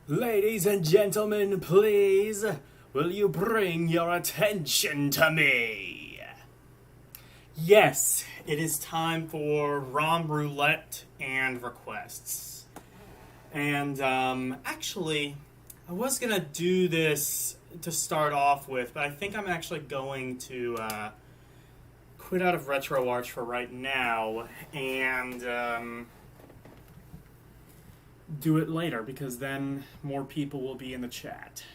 Ladies and gentlemen, please, will you bring your attention to me? Yes, it is time for ROM Roulette and requests. And, actually, I was gonna do this to start off with, but I think I'm actually going to, quit out of RetroArch for right now, and, do it later, because then more people will be in the chat.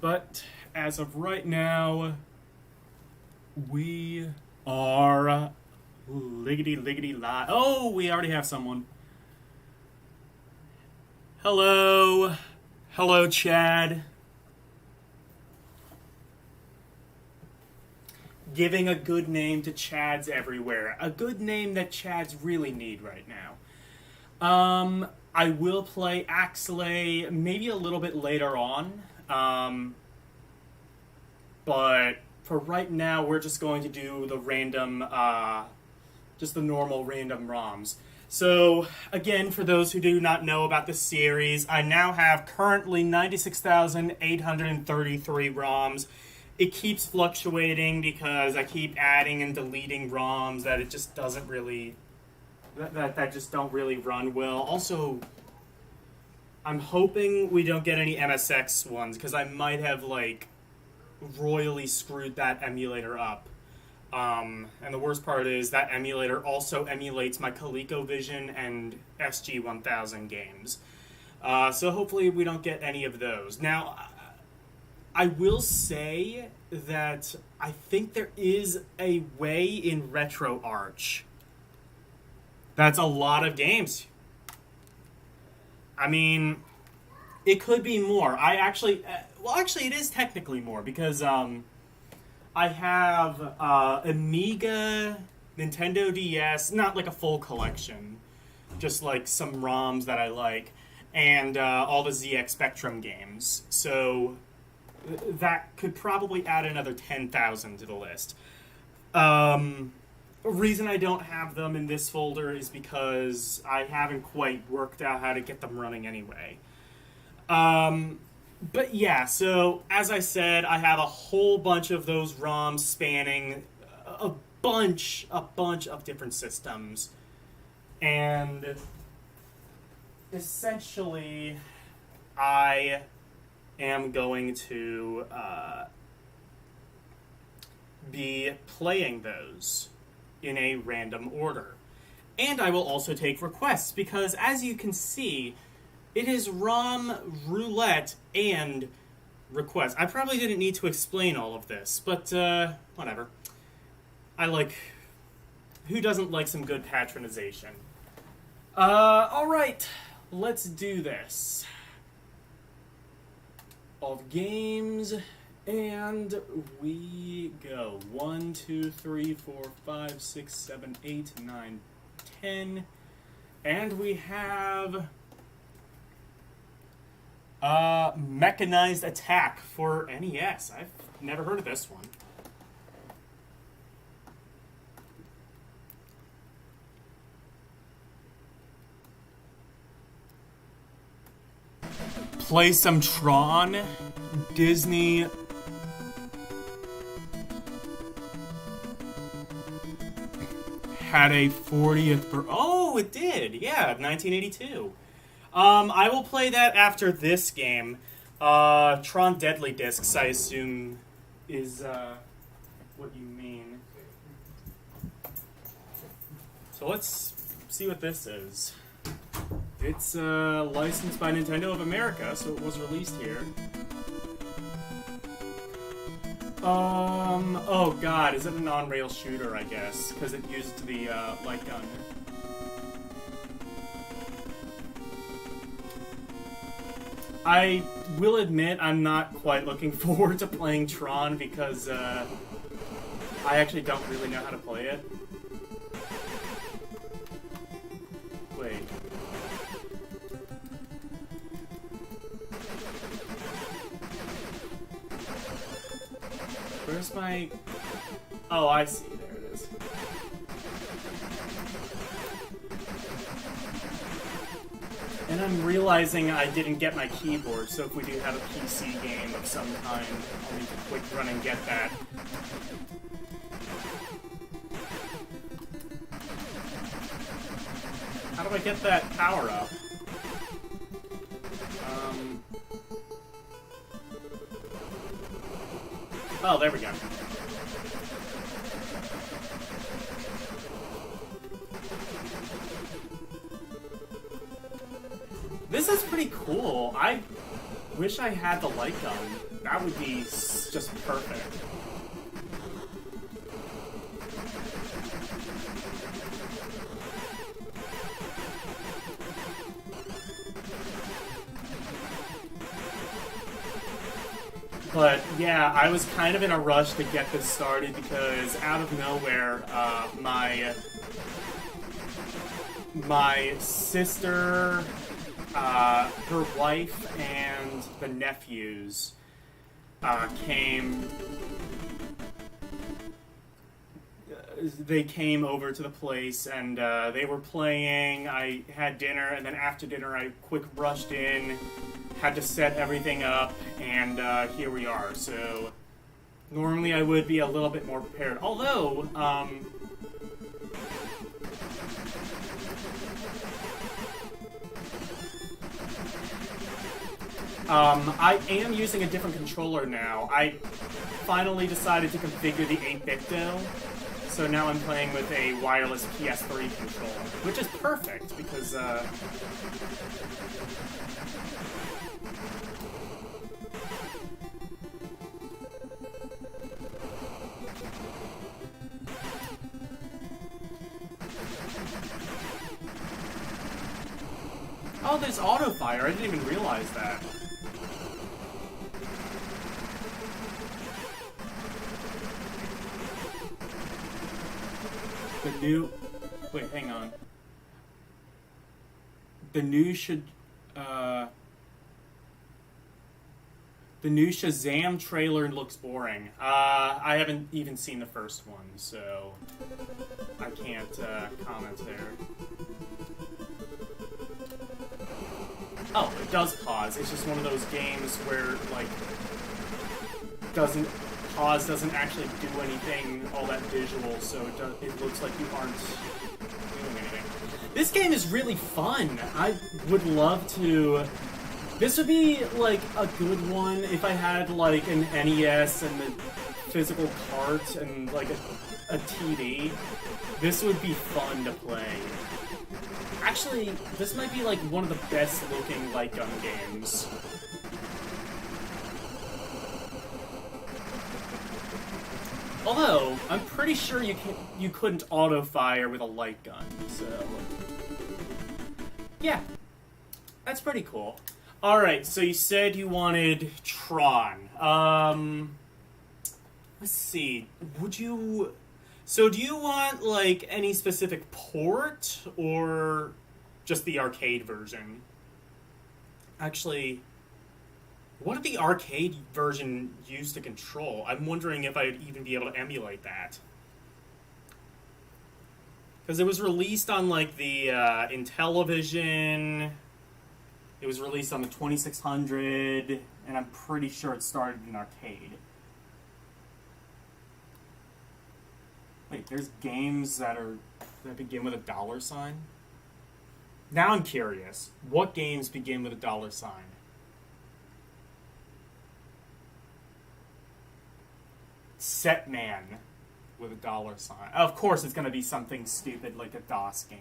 But as of right now, we are liggity live. Oh, we already have someone. Hello. Hello, Chad. Giving a good name to Chads everywhere. A good name that Chads really need right now. I will play Axelay maybe a little bit later on, but for right now, we're just going to do the random, just the normal random ROMs. So, again, for those who do not know about the series, I now have currently 96,833 ROMs. It keeps fluctuating because I keep adding and deleting ROMs that it just doesn't really... That just don't really run well. Also, I'm hoping we don't get any MSX ones, because I might have, like, royally screwed that emulator up. And the worst part is that emulator also emulates my ColecoVision and SG-1000 games. So hopefully we don't get any of those. Now, I will say that I think there is a way in RetroArch. That's a lot of games. I mean, it could be more. I actually... actually, it is technically more, because I have Amiga, Nintendo DS, not like a full collection, just like some ROMs that I like, and all the ZX Spectrum games. So that could probably add another 10,000 to the list. The reason I don't have them in this folder is because I haven't quite worked out how to get them running anyway. But yeah, so as I said, I have a whole bunch of those ROMs spanning a bunch of different systems. And essentially, I am going to be playing those in a random order. And I will also take requests, because as you can see, it is ROM, Roulette, and requests. I probably didn't need to explain all of this, but whatever. Who doesn't like some good patronization? Alright, let's do this. All the games... And we go 1, 2, 3, 4, 5, 6, 7, 8, 9, 10. And we have Mechanized Attack for NES. I've never heard of this one. Play some Tron. Disney... had a 40th oh, it did! Yeah, 1982. I will play that after this game. Tron Deadly Discs, I assume, is what you mean. So let's see what this is. It's licensed by Nintendo of America, so it was released here. Oh god, is it a non-rail shooter, I guess? Because it used the, light gun. I will admit I'm not quite looking forward to playing Tron, because, I actually don't really know how to play it. Wait. Where's my... Oh, I see. There it is. And I'm realizing I didn't get my keyboard, so if we do have a PC game of some kind, I'll need to quick run and get that. How do I get that power up? Oh, there we go. This is pretty cool. I wish I had the light gun. That would be just perfect. But yeah, I was kind of in a rush to get this started because out of nowhere, my sister, her wife, and the nephews came. They came over to the place and they were playing. I had dinner, and then after dinner, I quick rushed in. Had to set everything up, and here we are. So, normally I would be a little bit more prepared. Although, I am using a different controller now. I finally decided to configure the 8-bit DO, so now I'm playing with a wireless PS3 controller, which is perfect, because, oh, there's auto fire. I didn't even realize that. The new... Wait, hang on. The new The new Shazam trailer looks boring. I haven't even seen the first one, so I can't comment there. Oh, it does pause. It's just one of those games where, like, pause doesn't actually do anything all that visual, so it looks like you aren't doing anything. This game is really fun. I would love to... This would be, like, a good one if I had, like, an NES and the physical cart and, like, a TV. This would be fun to play. Actually, this might be, like, one of the best-looking light gun games. Although, I'm pretty sure you couldn't auto-fire with a light gun, so... Yeah. That's pretty cool. Alright, so you said you wanted Tron. Let's see. So do you want, like, any specific port, or just the arcade version? Actually, what did the arcade version use to control? I'm wondering if I'd even be able to emulate that. Because it was released on, like, the, Intellivision... It was released on the 2600, and I'm pretty sure it started in arcade. Wait, there's games that begin with a $sign? Now I'm curious. What games begin with a $sign? Setman with a $sign. Of course it's going to be something stupid like a DOS game.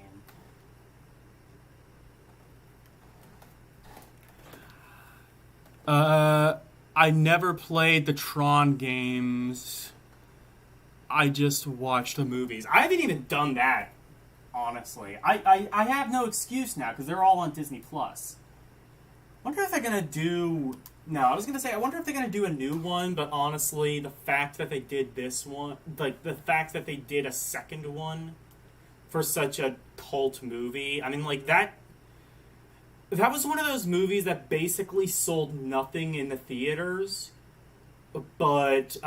I never played the Tron games. I just watched the movies. I haven't even done that, honestly. I have no excuse now, because they're all on Disney+. Wonder if they're gonna do... No, I was gonna say, I wonder if they're gonna do a new one, but honestly, the fact that they did this one... Like, the fact that they did a second one for such a cult movie... I mean, like, that was one of those movies that basically sold nothing in the theaters, but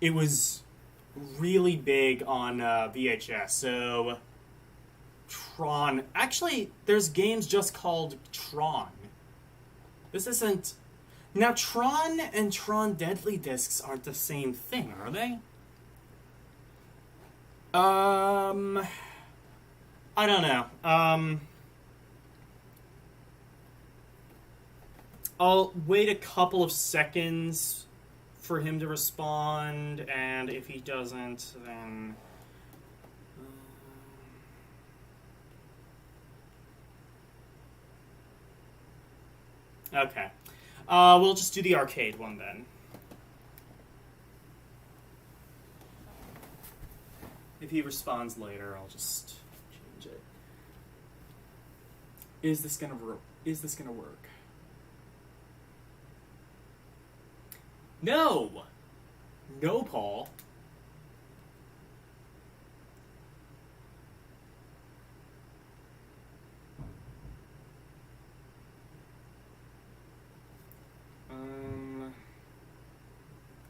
it was really big on VHS. So Tron. Actually, there's games just called Tron. This isn't... Now, Tron and Tron Deadly Discs aren't the same thing, are they? I don't know. I'll wait a couple of seconds for him to respond, and if he doesn't, then... Okay. We'll just do the arcade one then. If he responds later, I'll just change it. Is this gonna work? No! No, Paul.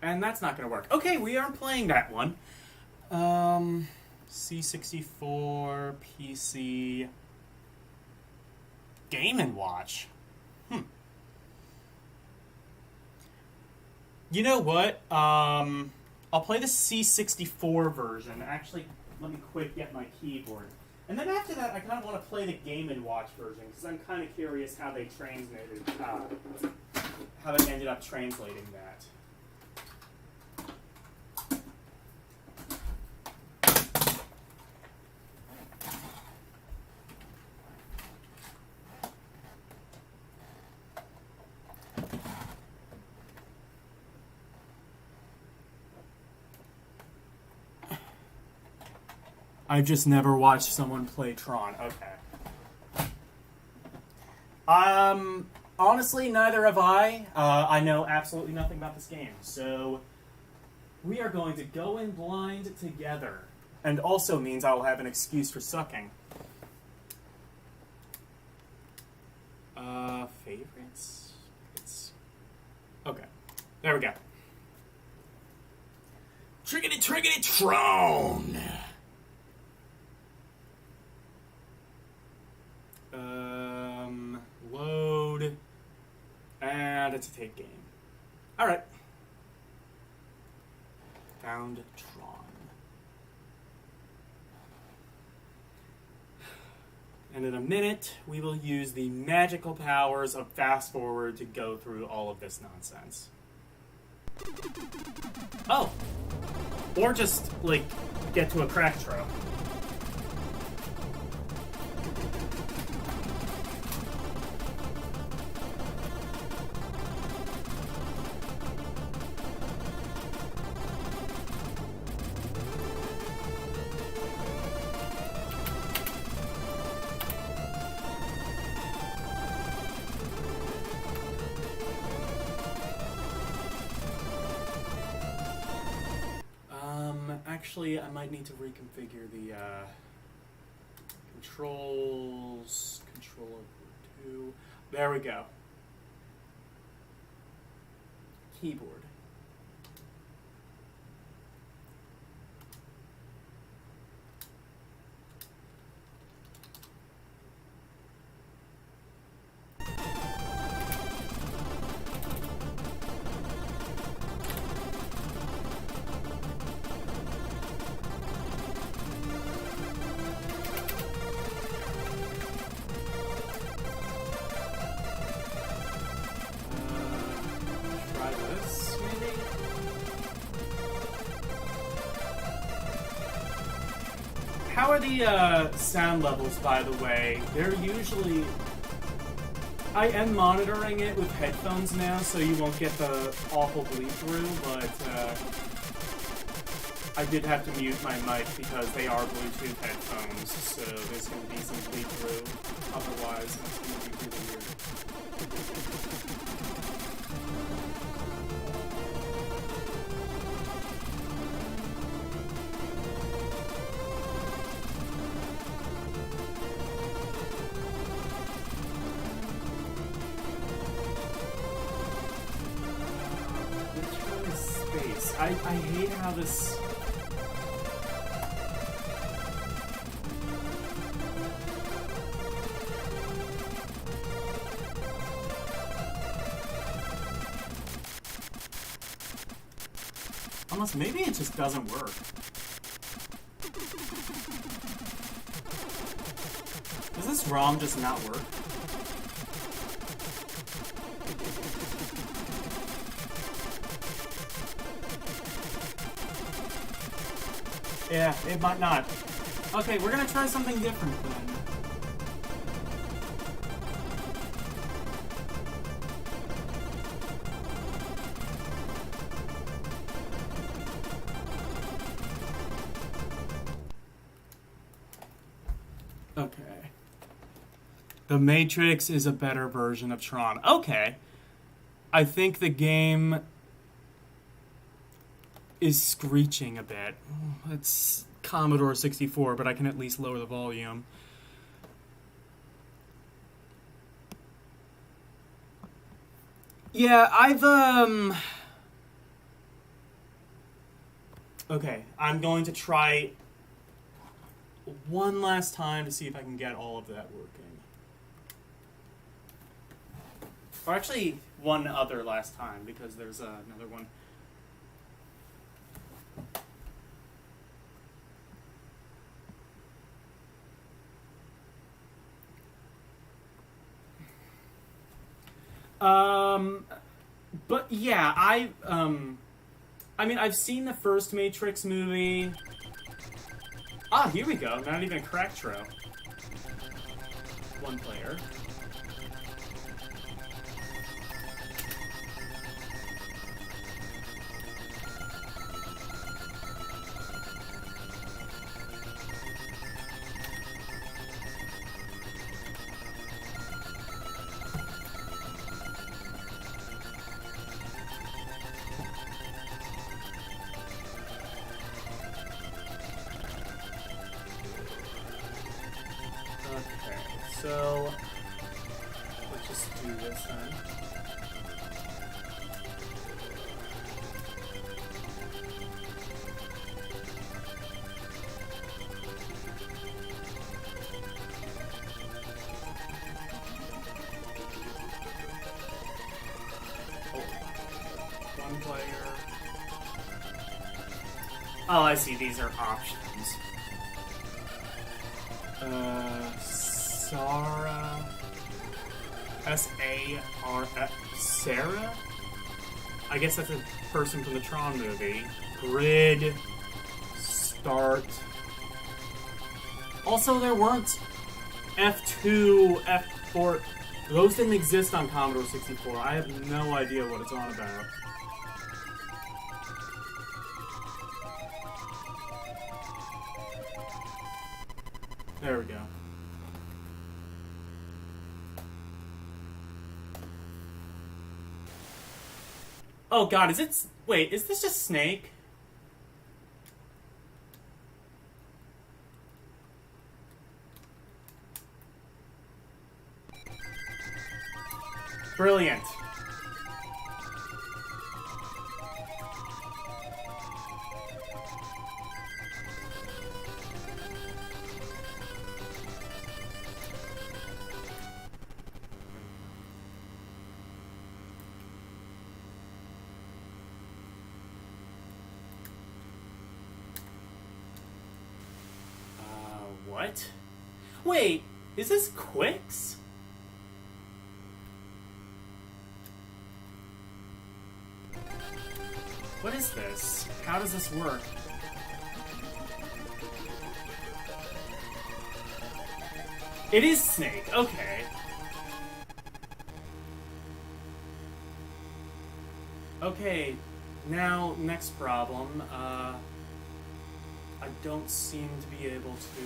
And that's not going to work. Okay, we aren't playing that one. C64, PC, Game & Watch. You know what? I'll play the C64 version. Actually, let me quick get my keyboard. And then after that, I kind of want to play the Game & Watch version, because I'm kind of curious how they translated, how they ended up translating that. I've just never watched someone play Tron. Okay. Honestly, neither have I. I know absolutely nothing about this game. So, we are going to go in blind together. And also means I will have an excuse for sucking. Favorites? Okay. There we go. Triggity Tron! Load, and it's a tape game. Alright. Found Tron. And in a minute, we will use the magical powers of fast forward to go through all of this nonsense. Oh! Or just, like, get to a crack throw. Actually, I might need to reconfigure the controls. Control over 2. There we go. Keyboard. How are the sound levels, by the way? They're usually... I am monitoring it with headphones now, so you won't get the awful bleed through, but I did have to mute my mic because they are Bluetooth headphones, so there's going to be some bleed through. Otherwise, it's going to be really weird. I hate how this... Unless maybe it just doesn't work. Does this ROM just not work? Yeah, it might not. Okay, we're gonna try something different then. Okay. The Matrix is a better version of Tron. Okay. I think the game is screeching a bit. It's Commodore 64, but I can at least lower the volume. Yeah, Okay, I'm going to try one last time to see if I can get all of that working. Or actually, one other last time, because there's another one. But yeah, I mean, I've seen the first Matrix movie. Ah, here we go. Not even a crack trail. One player. So, let's just do this then. Oh, one player. Oh, I see. These are options. Sarah, S-A-R-A, Sarah? I guess that's a person from the Tron movie. Grid, start. Also, there weren't F2, F4. Those didn't exist on Commodore 64. I have no idea what it's on about. There we go. Oh god, is it... Wait, is this just Snake? Brilliant. What? Wait, is this Quicks? What is this? How does this work? It is Snake, okay. Okay, now, next problem. I don't seem to be able to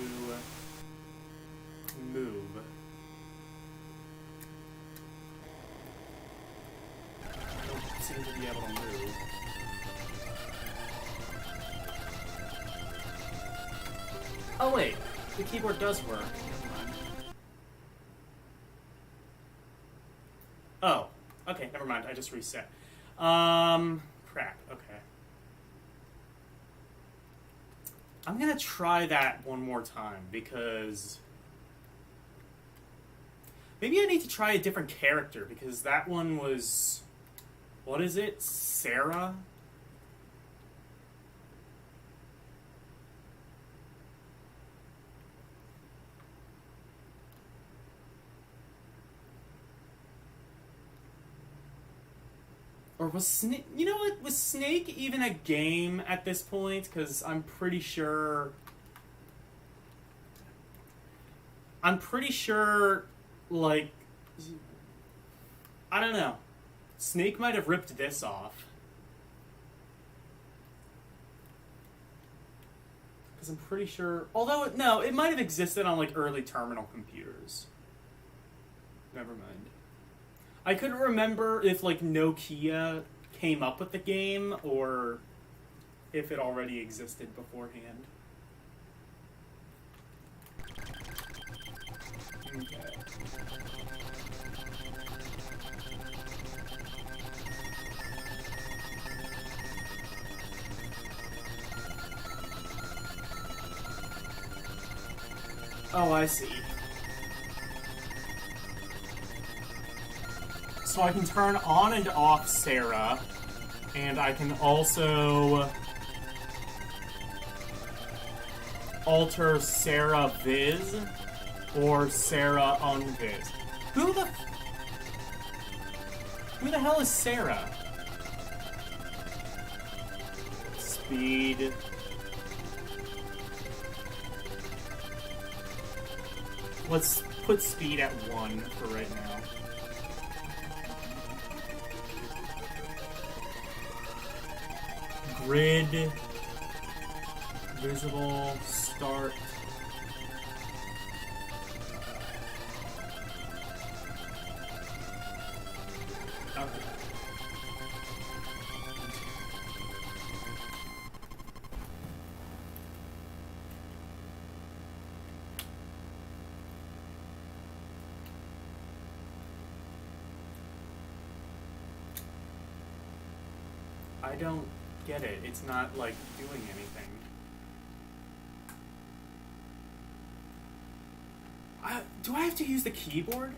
move. I don't seem to be able to move. Oh wait, the keyboard does work. Never mind. Oh, okay, never mind. I just reset. Crap, okay. I'm gonna try that one more time, because maybe I need to try a different character, because that one was... What is it? Sarah? Or was Snake... You know what? Was Snake even a game at this point? Because I'm pretty sure... like... I don't know. Snake might have ripped this off. Because I'm pretty sure... Although, no, it might have existed on, like, early terminal computers. Never mind. I couldn't remember if, like, Nokia came up with the game, or if it already existed beforehand. Okay. Oh, I see. So I can turn on and off Sarah, and I can also alter Sarah Viz or Sarah Unviz. Who the hell is Sarah? Speed. Let's put speed at 1 for right now. Grid, visible, start. Okay. I don't get it. It's not, like, doing anything. Do I have to use the keyboard?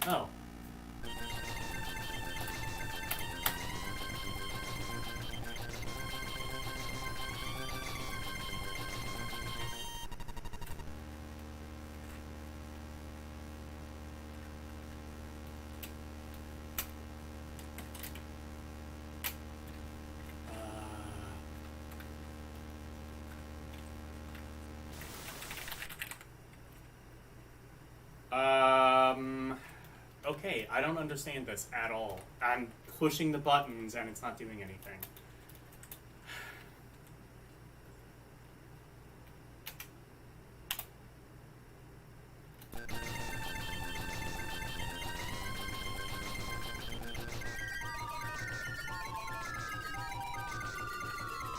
Oh. Okay, I don't understand this at all. I'm pushing the buttons and it's not doing anything.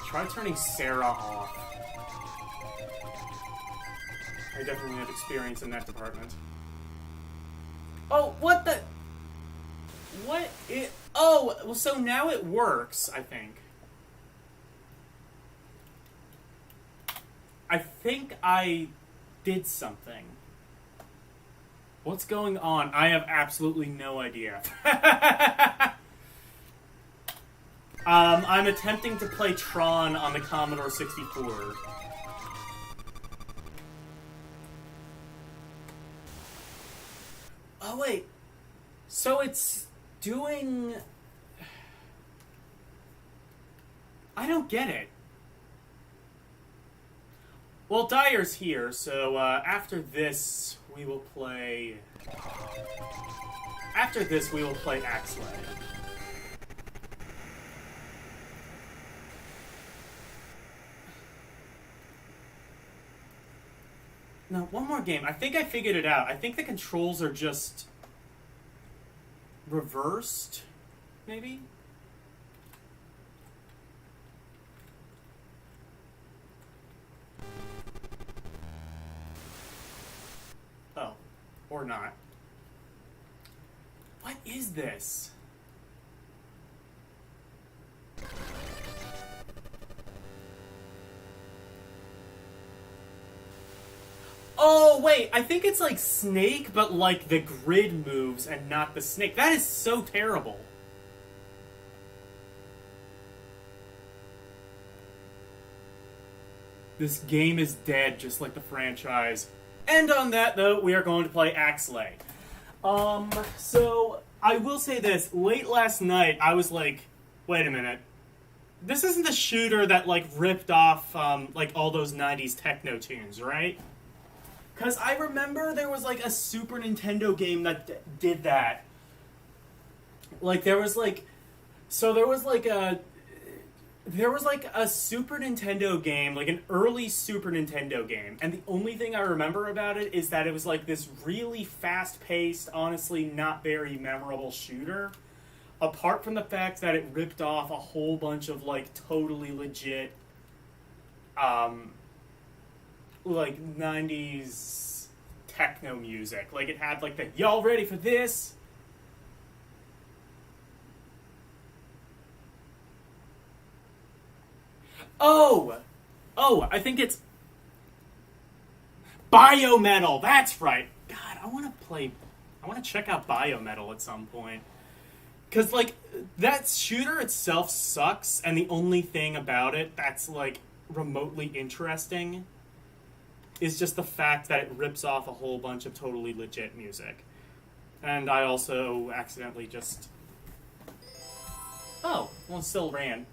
Try turning Sarah off. I definitely have experience in that department. Oh, what the... What it... Oh, well, so now it works, I think. I think I did something. What's going on? I have absolutely no idea. I'm attempting to play Tron on the Commodore 64. Oh, wait. So it's doing... I don't get it. Well, Dyer's here, so after this, we will play... After this, we will play Axelay. No, one more game. I think I figured it out. I think the controls are just reversed, maybe? Oh, or not. What is this? Oh, wait, I think it's like Snake, but like the grid moves and not the Snake. That is so terrible. This game is dead, just like the franchise. And on that note, we are going to play Axelay. So, I will say this. Late last night, I was like, wait a minute. This isn't the shooter that, like, ripped off, like, all those 90s techno tunes, right? Because I remember there was, like, a Super Nintendo game that did that. Like, there was, like... So there was, like, a Super Nintendo game, like an early Super Nintendo game, and the only thing I remember about it is that it was like this really fast-paced, honestly not very memorable shooter, apart from the fact that it ripped off a whole bunch of like totally legit, like 90s techno music. Like it had like the, y'all ready for this? Oh, I think it's Biometal. That's right. God, I want to check out Biometal at some point. Because, like, that shooter itself sucks, and the only thing about it that's, like, remotely interesting is just the fact that it rips off a whole bunch of totally legit music. And I also accidentally just... Oh, well, it still ran.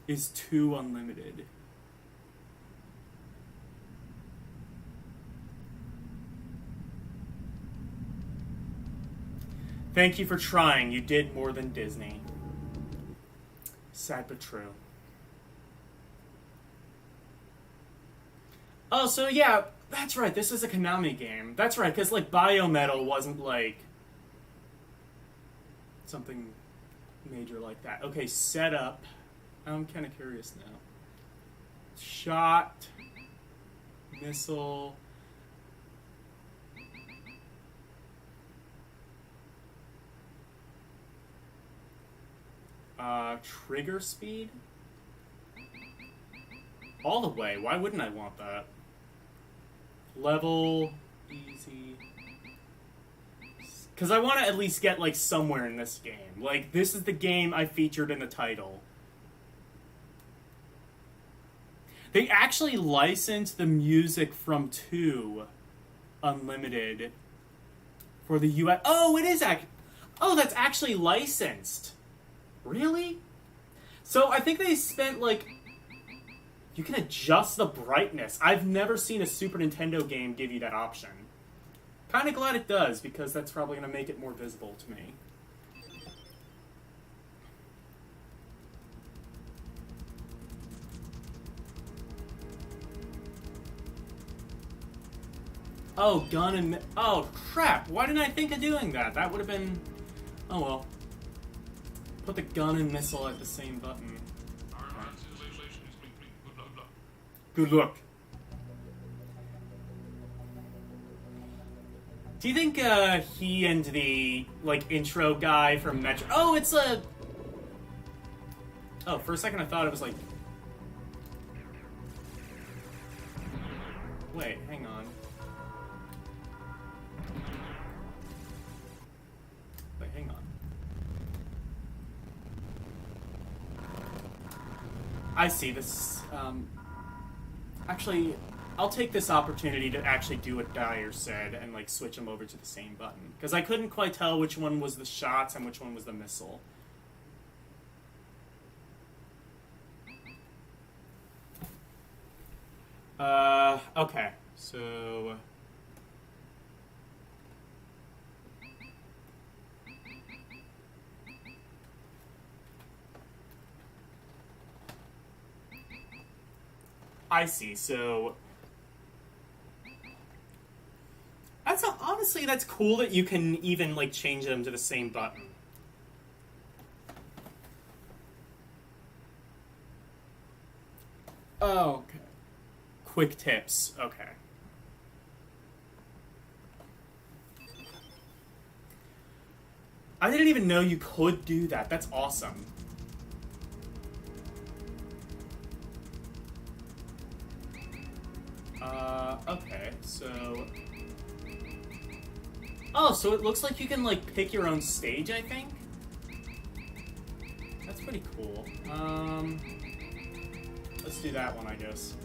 Is too unlimited. Thank you for trying. You did more than Disney. Sad but true. Oh, so yeah, that's right. This is a Konami game. That's right, because like Biometal wasn't like something major like that. Okay, setup. I'm kind of curious now. Shot, missile. Trigger speed? All the way. Why wouldn't I want that? Level, easy. Because I want to at least get, like, somewhere in this game. Like, this is the game I featured in the title. They actually licensed the music from 2 Unlimited for the US. Oh, it is oh, that's actually licensed. Really? So I think they spent like... You can adjust the brightness. I've never seen a Super Nintendo game give you that option. Kind of glad it does, because that's probably going to make it more visible to me. Oh, gun and... Oh, crap! Why didn't I think of doing that? That would have been... Oh, well. Put the gun and missile at the same button. Good luck. Do you think, he and the, like, intro guy from Metro... Oh, it's a... Oh, for a second I thought it was, like... Wait, hang on. Wait, hang on. I see this, Actually, I'll take this opportunity to actually do what Dyer said and, like, switch them over to the same button. Because I couldn't quite tell which one was the shots and which one was the missile. Okay, so... I see, so... Honestly, that's cool that you can even, like, change them to the same button. Oh, okay. Quick tips, okay. I didn't even know you could do that. That's awesome. Okay, so... Oh, so it looks like you can, like, pick your own stage, I think? That's pretty cool. Let's do that one, I guess.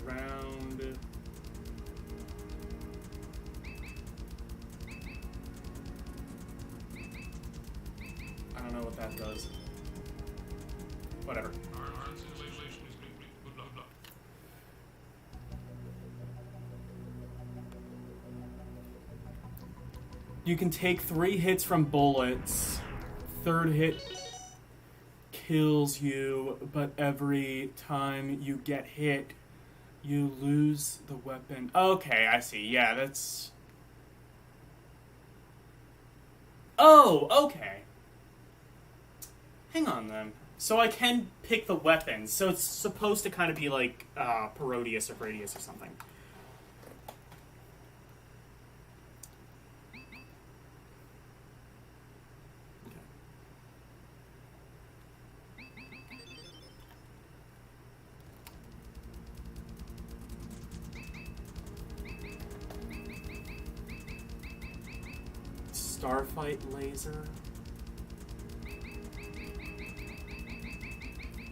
Round... I don't know what that does. Whatever. You can take 3 hits from bullets. 3rd hit kills you, but every time you get hit, you lose the weapon. Okay, I see. Yeah, that's... Oh, okay. Hang on, then. So I can pick the weapons. So it's supposed to kind of be like Parodius or Gradius or something. Starfight laser.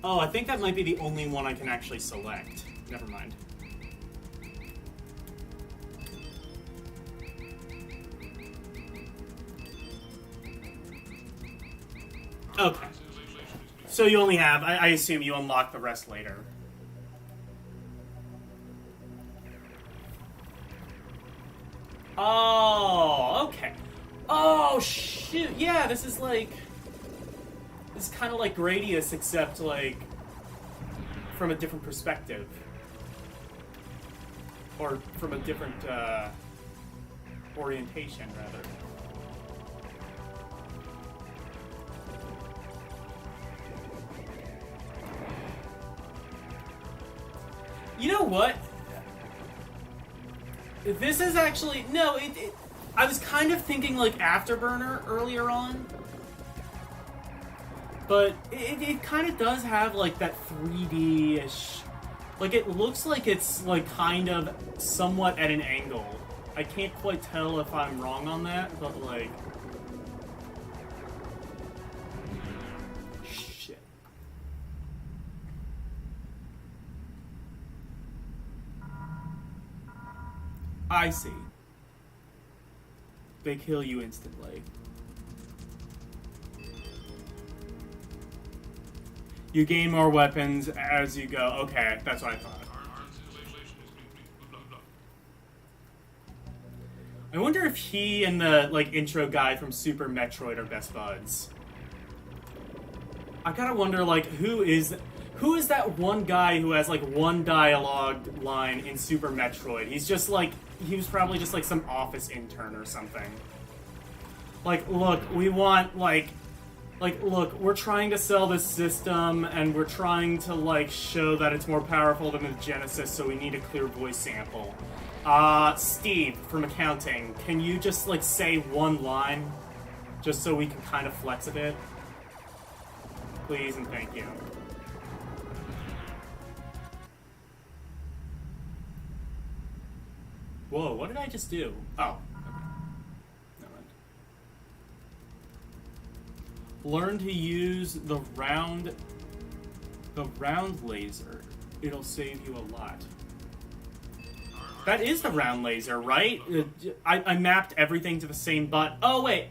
Oh, I think that might be the only one I can actually select. Never mind. Okay. So you only have... I assume you unlock the rest later. Oh, okay. Oh, shoot. Yeah, this is like... It's kind of like Gradius, except, like, from a different perspective. Or from a different, orientation, rather. You know what? This is actually... No, I was kind of thinking, like, Afterburner earlier on. But it kind of does have, like, that 3D-ish... Like, it looks like it's, like, kind of somewhat at an angle. I can't quite tell if I'm wrong on that, but, like... Shit. I see. They kill you instantly. You gain more weapons as you go. Okay, that's what I thought. I wonder if he and the, like, intro guy from Super Metroid are best buds. I gotta wonder, like, who is that one guy who has, like, one dialogue line in Super Metroid? He's just, like, he was probably just, like, some office intern or something. Like, look, we want, like, look, we're trying to sell this system, and we're trying to, like, show that it's more powerful than the Genesis, so we need a clear voice sample. Steve, from accounting, can you just, like, say one line? Just so we can kind of flex a bit? Please and thank you. Whoa, what did I just do? Oh. Learn to use the round laser. It'll save you a lot. That is the round laser, right? I mapped everything to the same button. Oh, wait.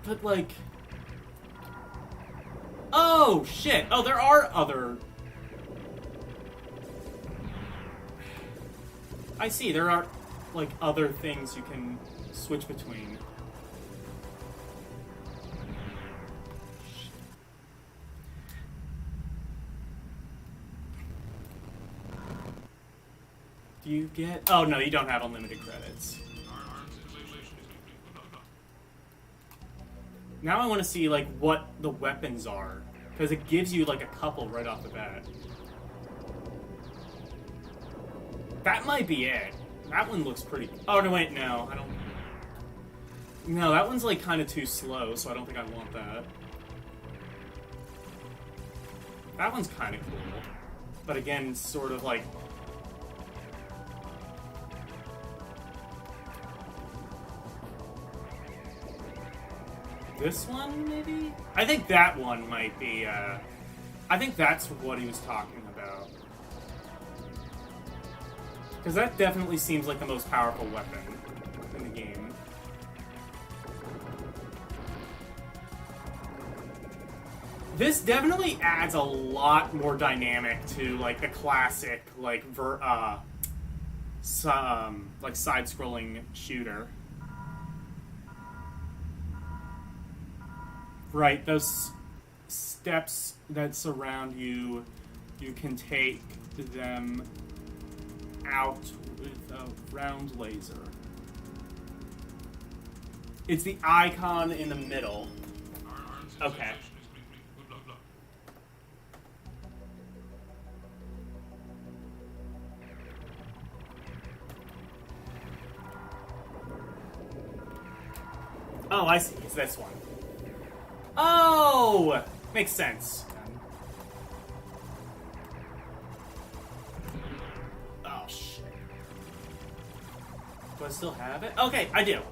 But, like... Oh, shit. Oh, there are other... I see, there are, like, other things you can switch between. Do you get... Oh, no, you don't have unlimited credits. Now I want to see, like, what the weapons are. Because it gives you, like, a couple right off the bat. That might be it. That one looks pretty... Oh, no, wait, no. I don't... No, that one's, like, kind of too slow, so I don't think I want that. That one's kind of cool. But again, sort of like... This one, maybe? I think that one might be, I think that's what he was talking about. Because that definitely seems like the most powerful weapon in the game. This definitely adds a lot more dynamic to, like, the classic, like, like side-scrolling shooter. Right, those steps that surround you, you can take them out with a round laser. It's the icon in the middle. Okay. Oh, I see. It's this one. Oh! Makes sense. Oh, shit. Do I still have it? Okay, I do.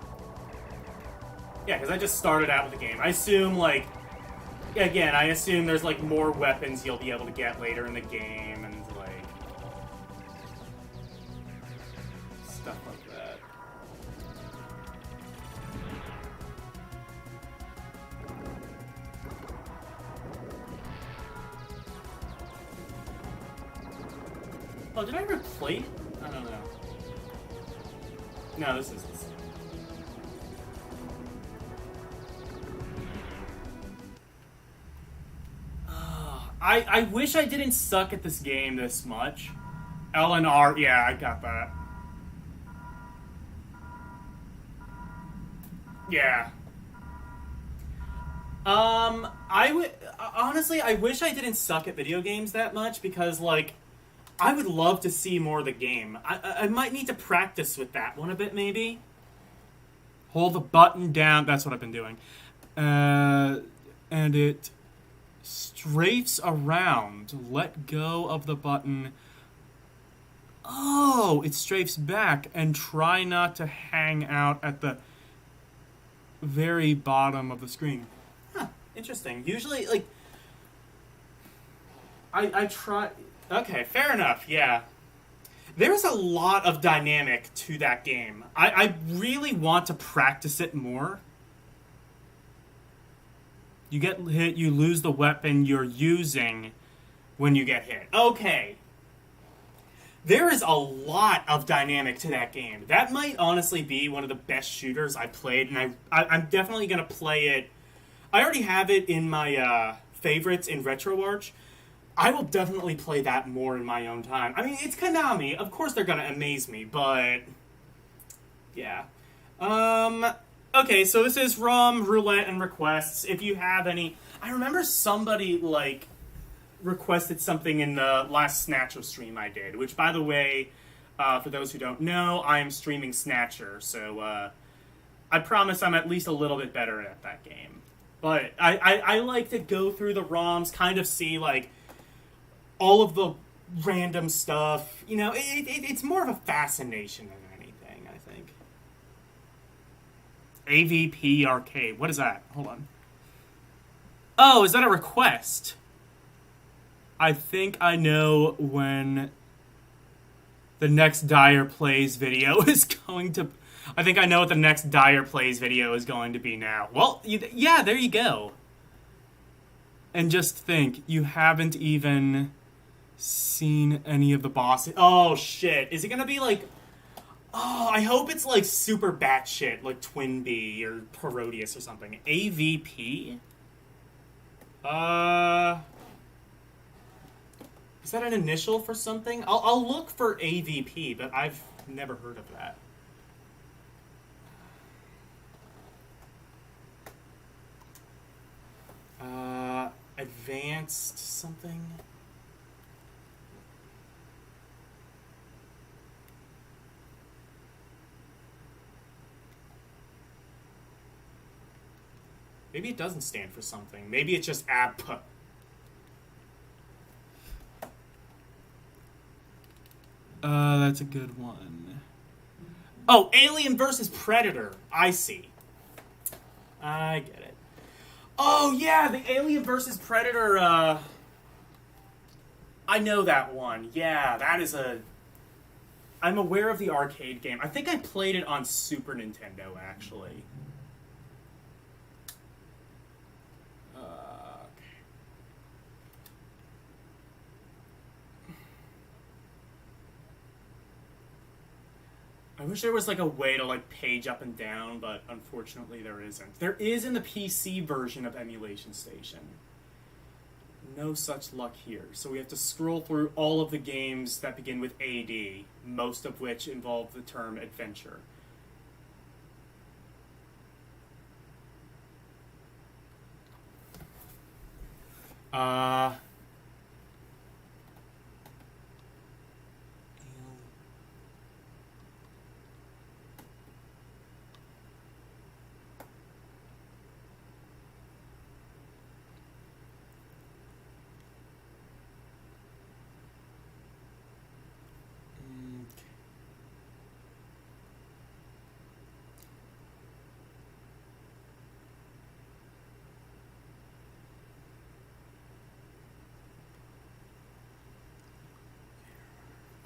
Yeah, because I just started out with the game. I assume, like... Again, I assume there's, like, more weapons you'll be able to get later in the game, and, like... stuff like that. Oh, did I ever play it? I don't know. No, this is... I wish I didn't suck at this game this much. L and R, yeah, I got that. Yeah. Honestly, I wish I didn't suck at video games that much, because, like, I would love to see more of the game. I might need to practice with that one a bit, maybe. Hold the button down. That's what I've been doing. And it strafes around. Let go of the button. Oh, it strafes back. And try not to hang out at the very bottom of the screen. Huh, interesting. Usually, like... I try... Okay, fair enough, yeah. There's a lot of dynamic to that game. I really want to practice it more. You get hit, you lose the weapon you're using when you get hit. Okay. There is a lot of dynamic to that game. That might honestly be one of the best shooters I played, and I'm definitely going to play it. I already have it in my favorites in RetroArch. I will definitely play that more in my own time. I mean, it's Konami. Of course they're going to amaze me, but... yeah. Okay, so this is ROM, Roulette, and requests. If you have any... I remember somebody, like, requested something in the last Snatcher stream I did, which, by the way, for those who don't know, I am streaming Snatcher, so, I promise I'm at least a little bit better at that game. But I like to go through the ROMs, kind of see, like, all of the random stuff. You know, it's more of a fascination than anything, I think. AVP Arcade. What is that? Hold on. Oh, is that a request? I think I know when the next Dyer Plays video is going to... I think I know what the next Dyer Plays video is going to be now. Well, yeah, there you go. And just think, you haven't even seen any of the bosses. Oh, shit. Is it going to be like... Oh, I hope it's like super batshit, like Twin Bee or Parodius or something. AVP? Is that an initial for something? I'll look for AVP, but I've never heard of that. Advanced something? Maybe it doesn't stand for something. Maybe it's just app. That's a good one. Oh, Alien versus Predator. I see. I get it. Oh, yeah, the Alien versus Predator, I know that one. Yeah, that is a... I'm aware of the arcade game. I think I played it on Super Nintendo, actually. I wish there was like a way to like page up and down, but unfortunately there isn't. There is in the PC version of Emulation Station. No such luck here. So we have to scroll through all of the games that begin with AD, most of which involve the term adventure.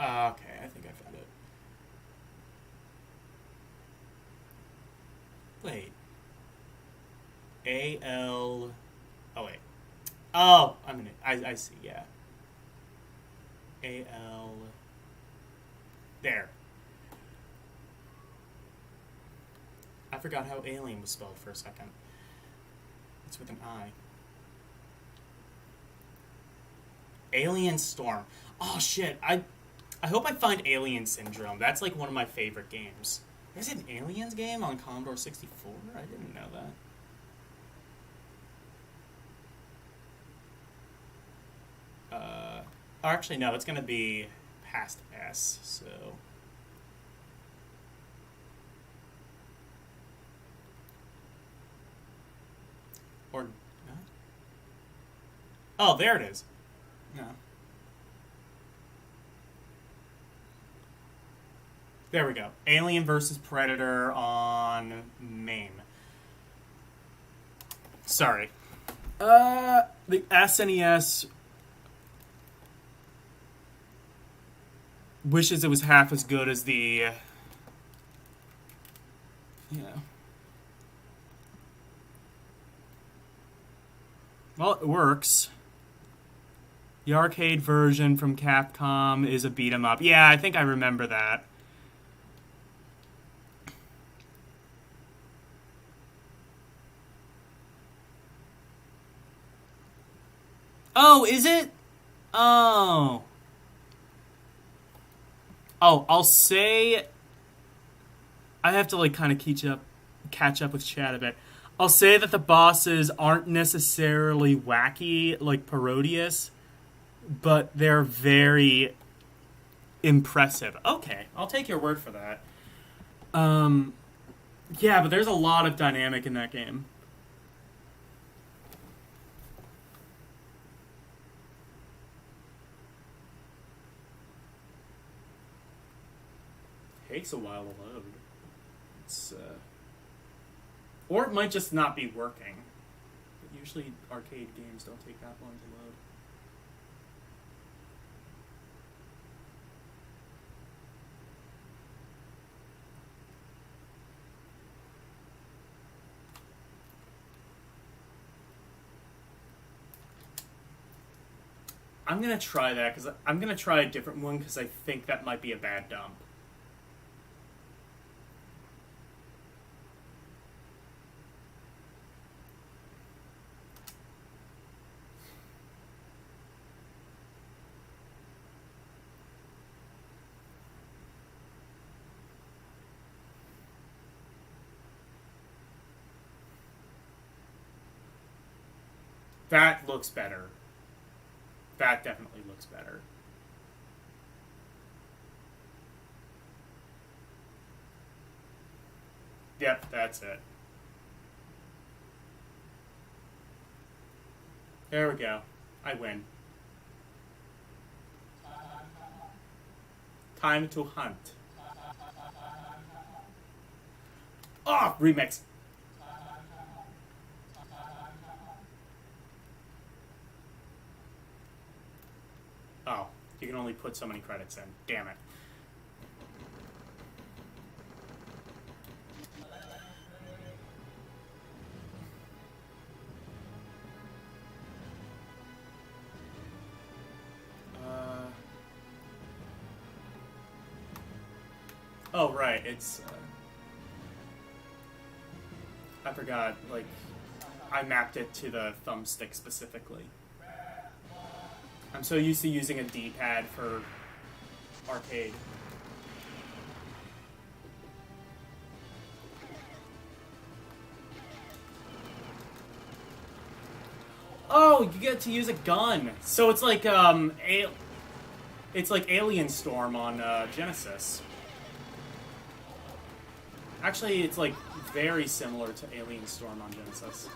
Okay, I think I found it. Wait. A-L... Oh, wait. Oh, I see, yeah. A-L... There. I forgot how alien was spelled for a second. It's with an I. Alien Storm. Oh, shit. I hope I find Alien Syndrome. That's like one of my favorite games. There's an Aliens game on Commodore 64? I didn't know that. Actually, no, it's going to be past S, so... Or... No? Oh, there it is. No. There we go. Alien versus Predator on MAME. Sorry. The SNES wishes it was half as good as the... Yeah. Well, it works. The arcade version from Capcom is a beat 'em up. Yeah, I think I remember that. Oh, is it? Oh. Oh, I'll say... I have to, like, kind of catch up with chat a bit. I'll say that the bosses aren't necessarily wacky, like Parodius, but they're very impressive. Okay, I'll take your word for that. Yeah, but there's a lot of dynamic in that game. Takes a while to load. It's or it might just not be working. But usually arcade games don't take that long to load. I'm gonna try that because I'm gonna try a different one because I think that might be a bad dump. That looks better. That definitely looks better. Yep, that's it. There we go. I win. Time to hunt. Oh, remix. Oh, you can only put so many credits in. Damn it. Oh, right, it's... I forgot, like, I mapped it to the thumbstick specifically. I'm so used to using a D-pad for arcade. Oh, you get to use a gun! So it's like, it's like Alien Storm on, Genesis. Actually, it's, like, very similar to Alien Storm on Genesis.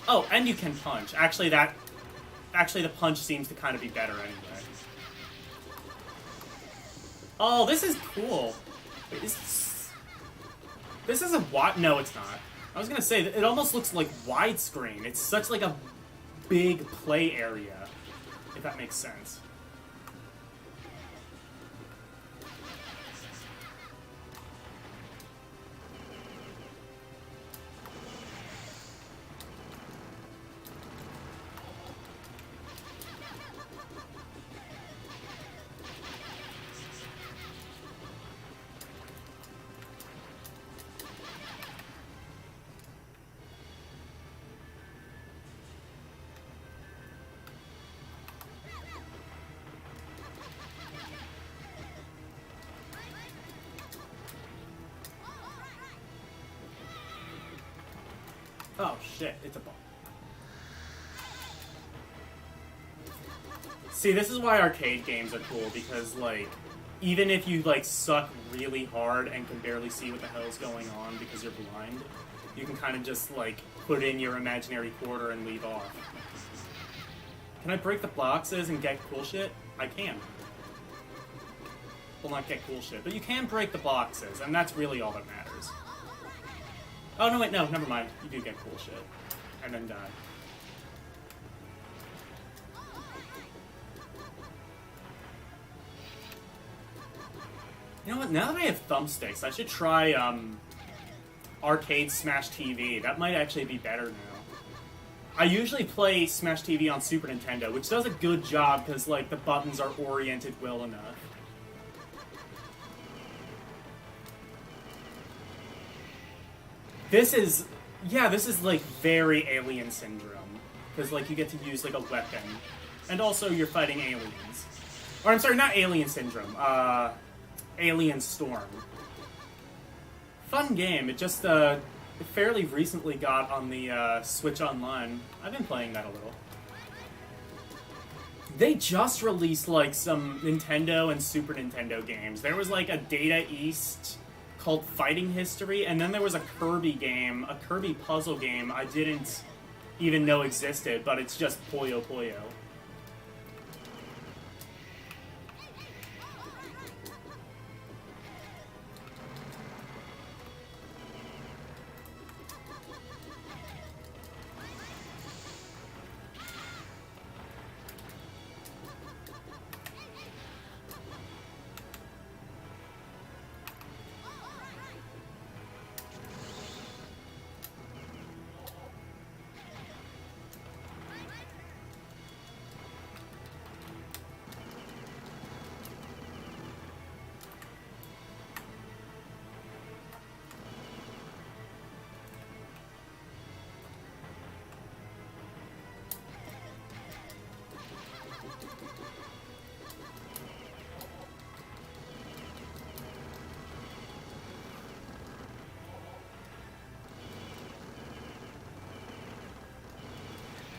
Oh, and you can punch. Actually, the punch seems to kind of be better anyway. Oh, this is cool. Wait, this is a what? No, it's not. I was gonna say, it almost looks like widescreen. It's such, like, a big play area, if that makes sense. Oh shit, it's a ball. See, this is why arcade games are cool, because, like, even if you, like, suck really hard and can barely see what the hell's going on because you're blind, you can kind of just, like, put in your imaginary quarter and leave off. Can I break the boxes and get cool shit? I can. Well, not get cool shit, but you can break the boxes, and that's really all that matters. Oh, no, wait, no, never mind. You do get cool shit. And then die. You know what, now that I have thumbsticks, I should try, Arcade Smash TV. That might actually be better now. I usually play Smash TV on Super Nintendo, which does a good job, because, like, the buttons are oriented well enough. This is, yeah, this is, like, very Alien Syndrome. Because, like, you get to use, like, a weapon. And also, you're fighting aliens. Or, I'm sorry, not Alien Syndrome. Alien Storm. Fun game. It just, fairly recently got on the, Switch Online. I've been playing that a little. They just released, like, some Nintendo and Super Nintendo games. There was, like, a Data East called Fighting History, and then there was a Kirby game, a Kirby puzzle game I didn't even know existed, but it's just Puyo Puyo.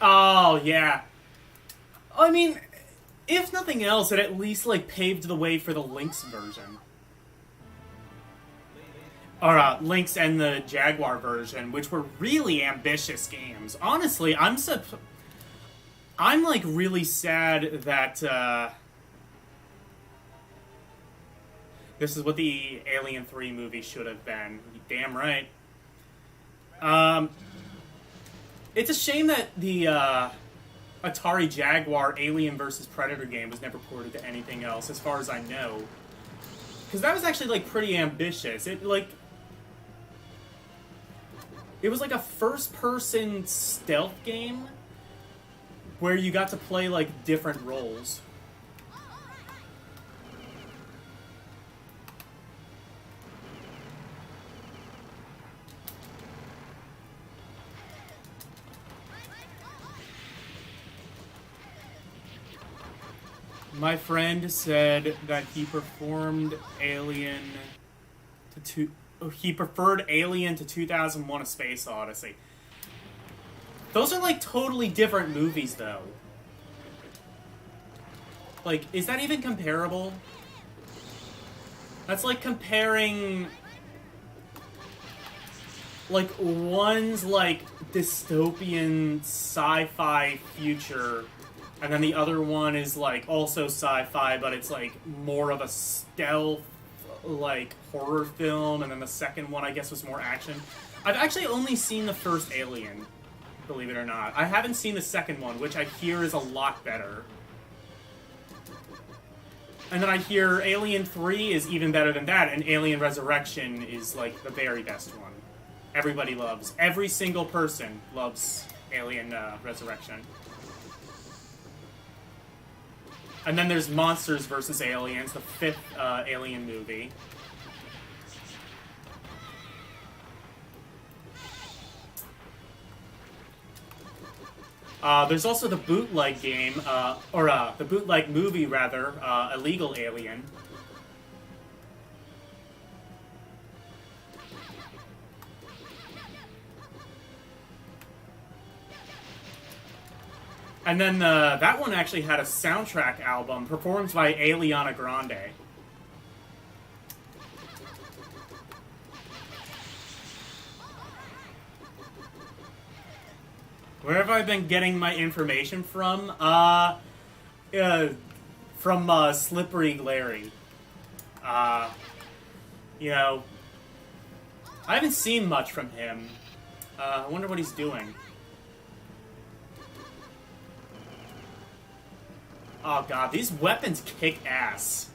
Oh, yeah. I mean, if nothing else, it at least, like, paved the way for the Lynx version. Or, Lynx and the Jaguar version, which were really ambitious games. Honestly, I'm, like, really sad that, This is what the Alien 3 movie should have been. Damn right. It's a shame that the Atari Jaguar Alien vs. Predator game was never ported to anything else, as far as I know. Because that was actually, like, pretty ambitious. It was like a first-person stealth game where you got to play, like, different roles. My friend said that he preferred Alien to 2001: A Space Odyssey. Those are, like, totally different movies, though. Like, is that even comparable? That's like comparing... like, one's, like, dystopian sci-fi future, and then the other one is, like, also sci-fi, but it's, like, more of a stealth, like, horror film, and then the second one, I guess, was more action. I've actually only seen the first Alien, believe it or not. I haven't seen the second one, which I hear is a lot better. And then I hear Alien 3 is even better than that, and Alien Resurrection is, like, the very best one. Everybody loves. Every single person loves Alien Resurrection. And then there's Monsters vs. Aliens, the 5th Alien movie. There's also the bootleg game, the bootleg movie, rather, Illegal Alien. And then that one actually had a soundtrack album performed by Ariana Grande. Where have I been getting my information from? From Slippery Larry. You know, I haven't seen much from him. I wonder what he's doing. Oh god, these weapons kick ass.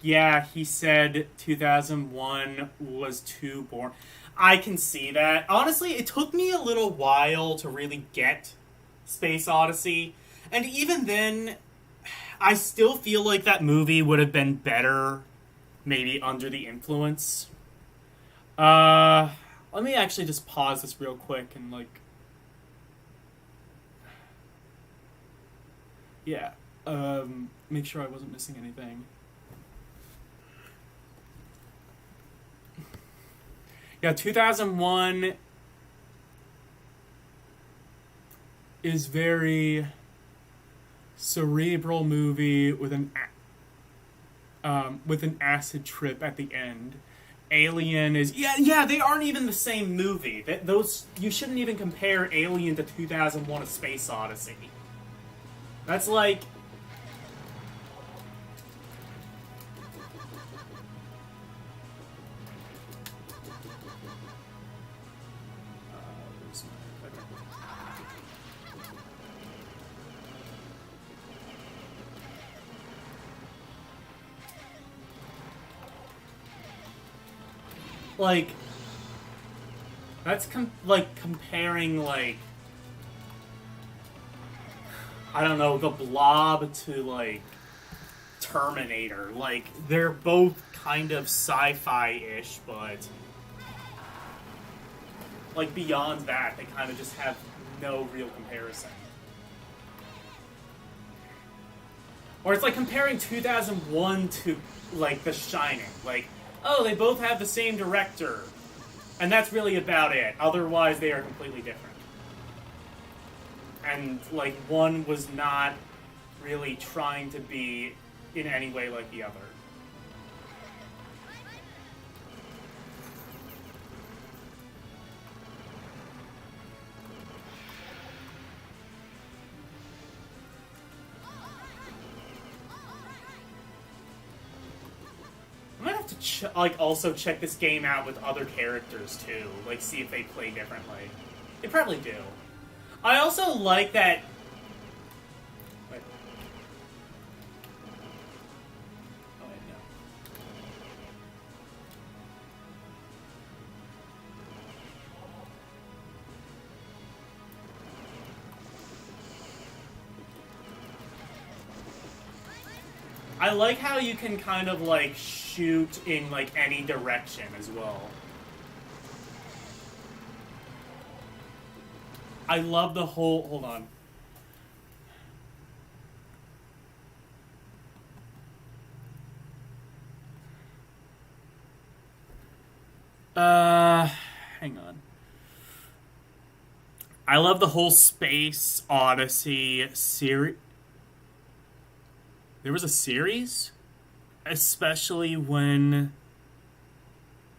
Yeah, he said 2001 was too boring. I can see that. Honestly, it took me a little while to really get Space Odyssey. And even then, I still feel like that movie would have been better maybe under the influence. Let me actually just pause this real quick and, like... yeah, make sure I wasn't missing anything. Yeah, 2001 is very cerebral movie with an acid trip at the end. Alien is yeah they aren't even the same movie. Those you shouldn't even compare Alien to 2001: A Space Odyssey. That's like like that's comparing, like, I don't know, The Blob to, like, Terminator. Like, they're both kind of sci-fi-ish, but like beyond that, they kind of just have no real comparison. Or it's like comparing 2001 to, like, The Shining. Like, oh, they both have the same director. And that's really about it. Otherwise, they are completely different. And, like, one was not really trying to be in any way like the other. have to like also check this game out with other characters too, like see if they play differently. They probably do. I also like that. Wait. Oh wait, no. I like how you can kind of like shoot in like any direction as well. I love the whole. Hold on. Hang on. I love the whole Space Odyssey series. There was a series? Especially when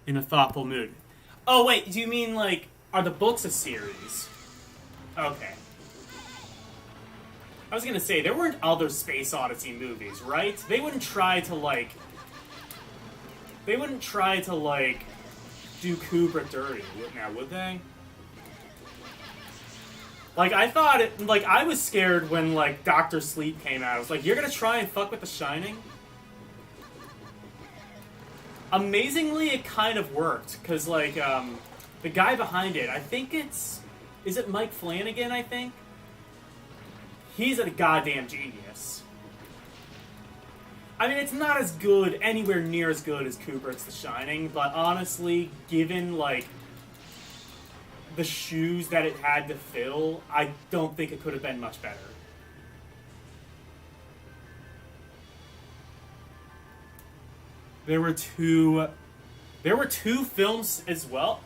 in a thoughtful mood. Oh, wait, do you mean, like, are the books a series? Okay. I was gonna say, there weren't other Space Odyssey movies, right? They wouldn't try to, like... They wouldn't try to, like, do Kubrick dirty, now, would they? Like, I thought it... Like, I was scared when, like, Dr. Sleep came out. I was like, you're gonna try and fuck with The Shining? Amazingly, it kind of worked. Because, like, the guy behind it, I think it's... Is it Mike Flanagan, I think? He's a goddamn genius. I mean, it's not as good, anywhere near as good as Kubrick's The Shining, but honestly, given, like... the shoes that it had to fill, I don't think it could have been much better. There were two films as well.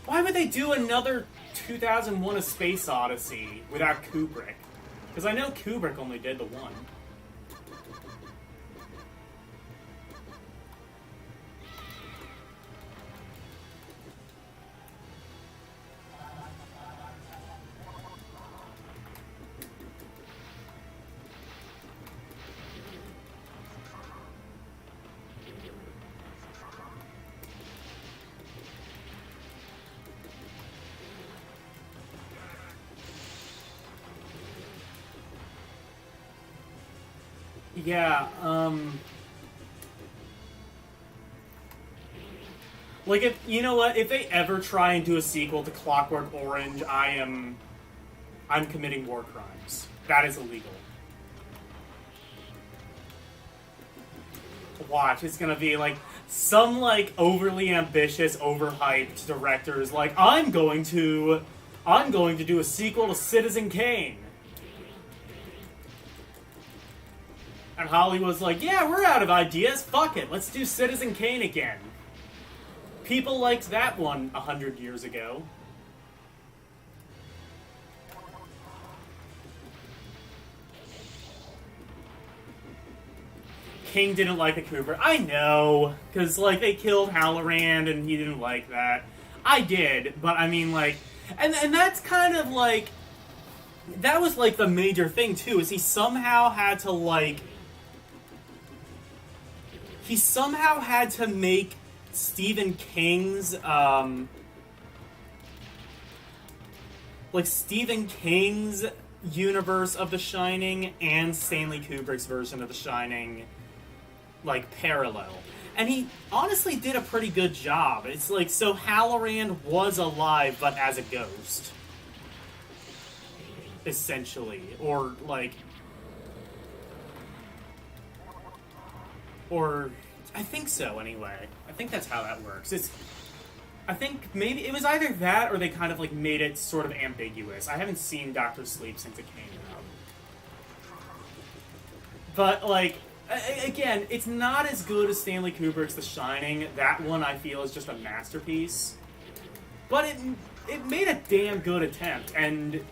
Why would they do another 2001: A Space Odyssey without Kubrick? Because I know Kubrick only did the one. Yeah, like, if, you know what, if they ever try and do a sequel to Clockwork Orange, I'm committing war crimes. That is illegal. Watch, it's gonna be, like, some, like, overly ambitious, overhyped directors, like, I'm going to do a sequel to Citizen Kane. And Hollywood's like, yeah, we're out of ideas. Fuck it. Let's do Citizen Kane again. People liked that one 100 years ago. King didn't like the Cooper. I know. Because, like, they killed Halloran and he didn't like that. I did. But, I mean, like... And that's kind of, like... That was, like, the major thing, too, is he somehow had to, like... He somehow had to make Stephen King's, like, Stephen King's universe of The Shining and Stanley Kubrick's version of The Shining, like, parallel. And he honestly did a pretty good job. It's like, so Halloran was alive, but as a ghost. Essentially. Or, like... Or, I think so, anyway. I think that's how that works. I think maybe it was either that or they kind of, like, made it sort of ambiguous. I haven't seen Dr. Sleep since it came out. But, like, again, it's not as good as Stanley Kubrick's The Shining. That one, I feel, is just a masterpiece. But it made a damn good attempt, and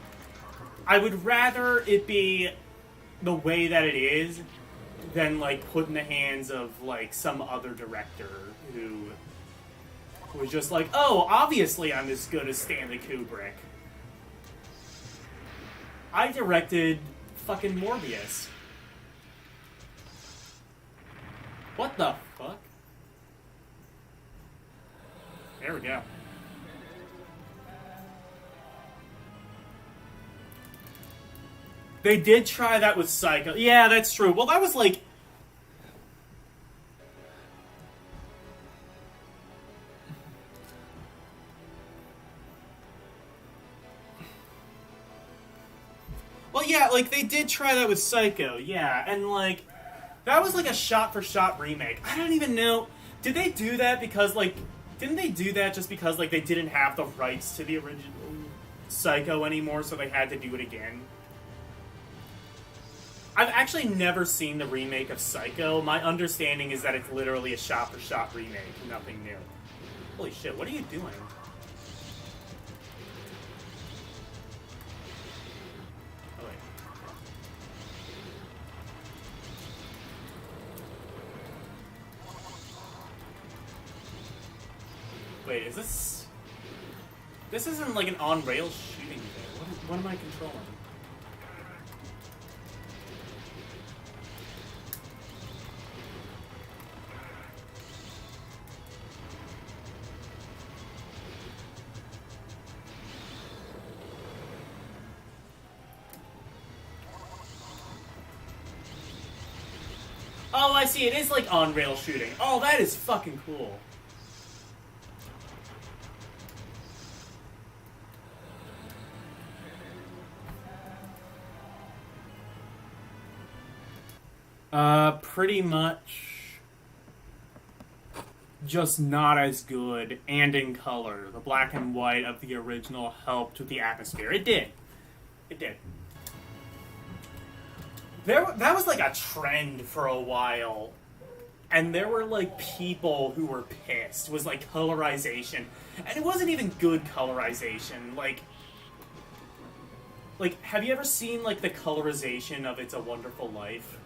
I would rather it be the way that it is than, like, put in the hands of, like, some other director who was just like, oh, obviously I'm as good as Stanley Kubrick. I directed fucking Morbius. What the fuck? There we go. They did try that with Psycho. Yeah, that's true. Well, that was like... Well, yeah, like, they did try that with Psycho, yeah, and, like, that was, like, a shot-for-shot remake. I don't even know... Did they do that because, like... Didn't they do that just because, like, they didn't have the rights to the original Psycho anymore, so they had to do it again? I've actually never seen the remake of Psycho. My understanding is that it's literally a shot-for-shot remake, nothing new. Holy shit, what are you doing? Oh, wait, is this... This isn't like an on-rails shooting game. What am I controlling? Oh, I see. It is like on-rail shooting. Oh, that is fucking cool. Pretty much just not as good, and in color. The black and white of the original helped with the atmosphere. It did. It did. That was like a trend for a while. And there were like people who were pissed. It was like colorization. And it wasn't even good colorization. Like, have you ever seen like the colorization of It's a Wonderful Life?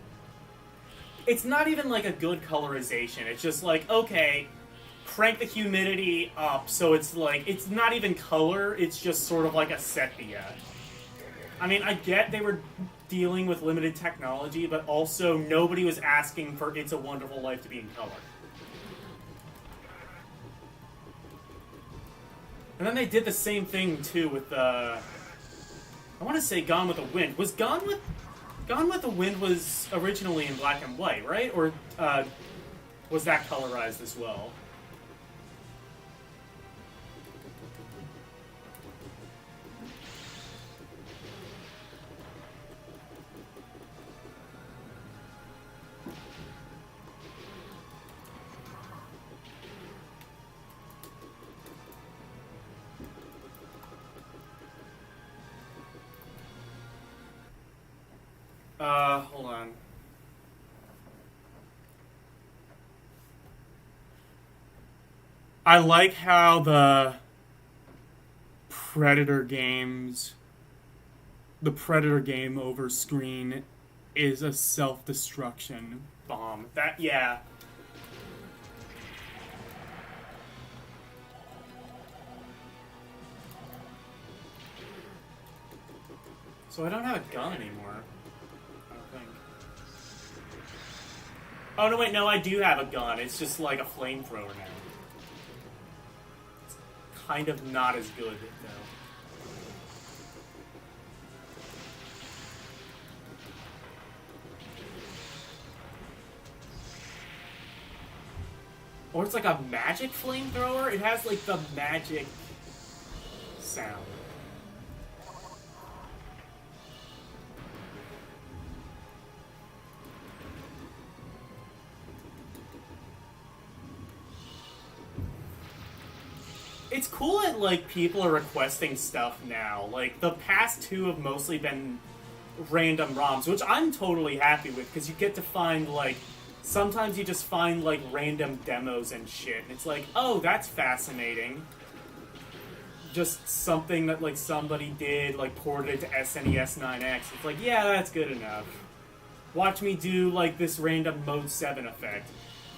It's not even like a good colorization. It's just like, okay, crank the humidity up so it's like, it's not even color, it's just sort of like a sepia. I mean, I get they were dealing with limited technology, but also nobody was asking for It's a Wonderful Life to be in color. And then they did the same thing, too, with, I want to say Gone with the Wind. Was Gone with the Wind was originally in black and white, right? Or, was that colorized as well? Hold on. I like how the Predator games, the Predator game over screen is a self-destruction bomb. That, yeah. So I don't have a gun anymore. Oh, no, wait, no, I do have a gun. It's just like a flamethrower now. It's kind of not as good, though. Or it's like a magic flamethrower? It has, like, the magic sound. It's cool that, like, people are requesting stuff now. Like, the past two have mostly been random ROMs, which I'm totally happy with, because you get to find, like, sometimes you just find, like, random demos and shit, and it's like, oh, that's fascinating. Just something that, like, somebody did, like, ported it to SNES 9X. It's like, yeah, that's good enough. Watch me do, like, this random Mode 7 effect.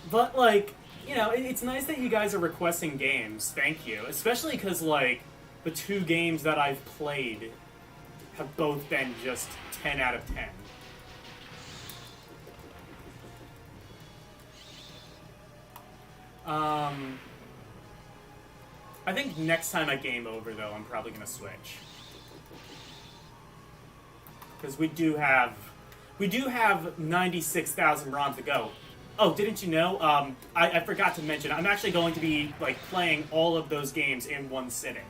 But, like, you know, it's nice that you guys are requesting games. Thank you. Especially because, like, the two games that I've played have both been just 10 out of 10. I think next time I game over, though, I'm probably going to switch. Because we do have 96,000 ROMs to go. Oh, didn't you know? I forgot to mention, I'm actually going to be like playing all of those games in one sitting.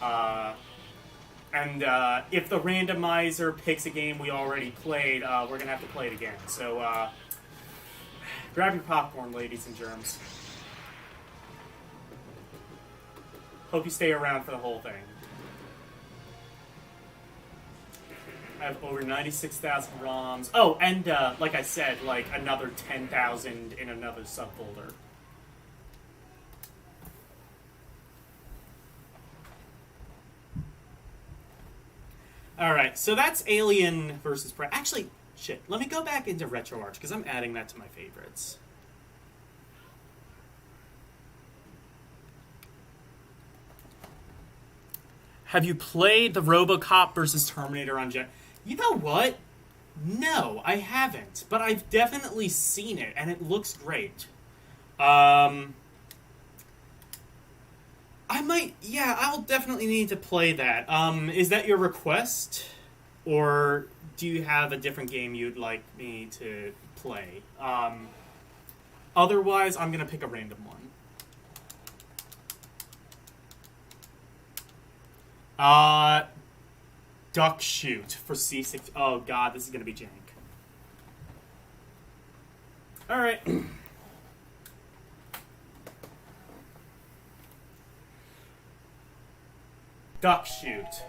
And if the randomizer picks a game we already played, we're going to have to play it again. So grab your popcorn, ladies and germs. Hope you stay around for the whole thing. I have over 96,000 ROMs. Oh, and like I said, like another 10,000 in another subfolder. Alright, so that's Alien versus Predator. Actually, shit, let me go back into RetroArch, because I'm adding that to my favorites. Have you played the Robocop versus Terminator on Gen... You know what? No, I haven't. But I've definitely seen it, and it looks great. I might... Yeah, I'll definitely need to play that. Is that your request? Or do you have a different game you'd like me to play? Otherwise, I'm going to pick a random one. Duck Shoot for C6. Oh god, this is gonna be jank. Alright. Duck Shoot.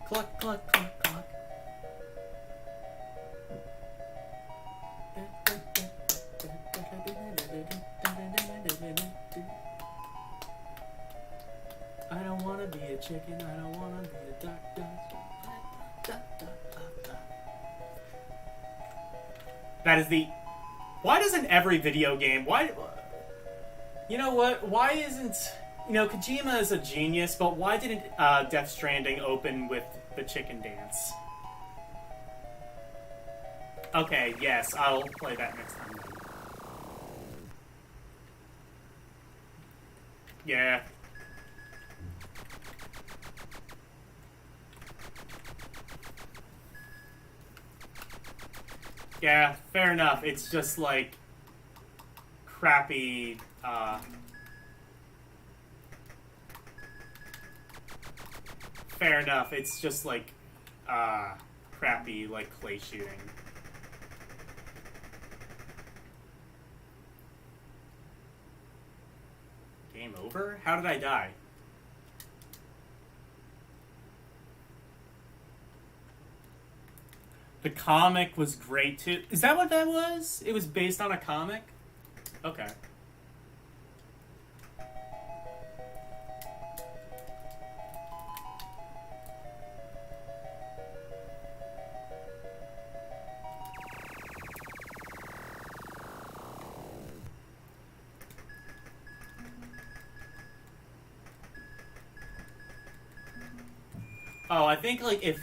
Cluck, cluck, cluck, cluck. I don't wanna be a chicken, I don't wanna be a duck, duck. That is the... Why doesn't every video game... Why... You know what? Why isn't... You know, Kojima is a genius, but why didn't Death Stranding open with the chicken dance? Okay, yes, I'll play that next time then. Yeah. Yeah, fair enough. It's just like crappy, fair enough. It's just like crappy, like clay shooting. Game over? How did I die? The comic was great too. Is that what that was? It was based on a comic? Okay. Oh, I think like if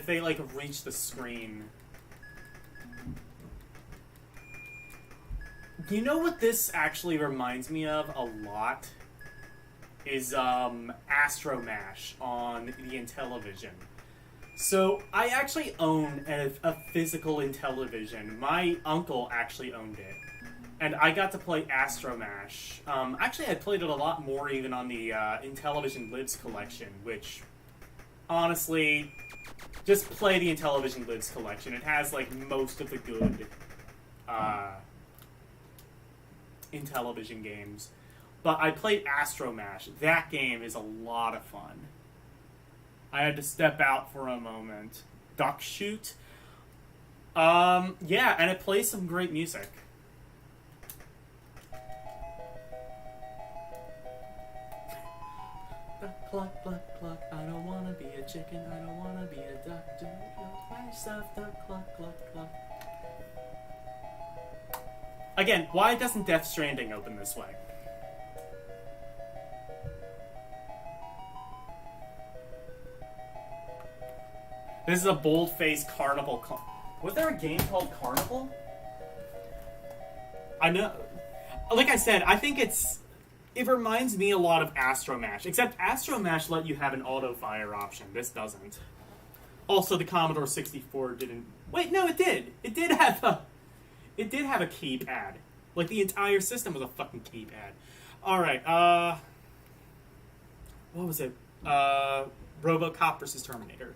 they like reach the screen. You know what this actually reminds me of a lot? Is Astro Mash on the Intellivision. So I actually own a physical Intellivision. My uncle actually owned it. And I got to play Astro Mash. Actually, I played it a lot more even on the Intellivision Lives collection, which, honestly, just play the Intellivision Lives collection. It has, like, most of the good Intellivision games. But I played Astro Mash. That game is a lot of fun. I had to step out for a moment. Duck Shoot? Yeah, and it plays some great music. Cluck, cluck, cluck, I don't wanna be a chicken, I don't wanna be a duck, do myself, duck, cluck, cluck, cluck. Again, why doesn't Death Stranding open this way? This is a bold-faced Carnival. Was there a game called Carnival? I know. like I said, I think it reminds me a lot of Astro Mash, except Astro Mash let you have an auto fire option. This doesn't. Also, the Commodore 64 didn't. Wait, no, it did. It did have a keypad. Like the entire system was a fucking keypad. All right. What was it? Robocop versus Terminator.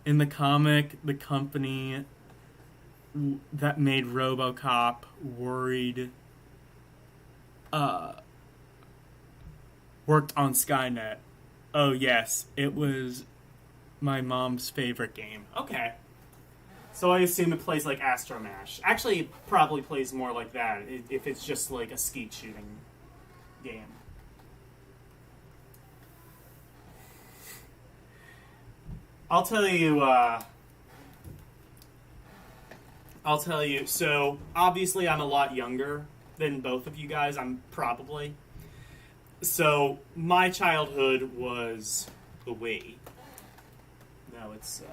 In the comic, the company that made Robocop worked on Skynet. Oh yes, it was my mom's favorite game. Okay. So I assume it plays like Astro Mash. Actually, it probably plays more like that if it's just like a skeet shooting game. I'll tell you, so obviously I'm a lot younger than both of you guys, probably. So my childhood was the Wii. No, it's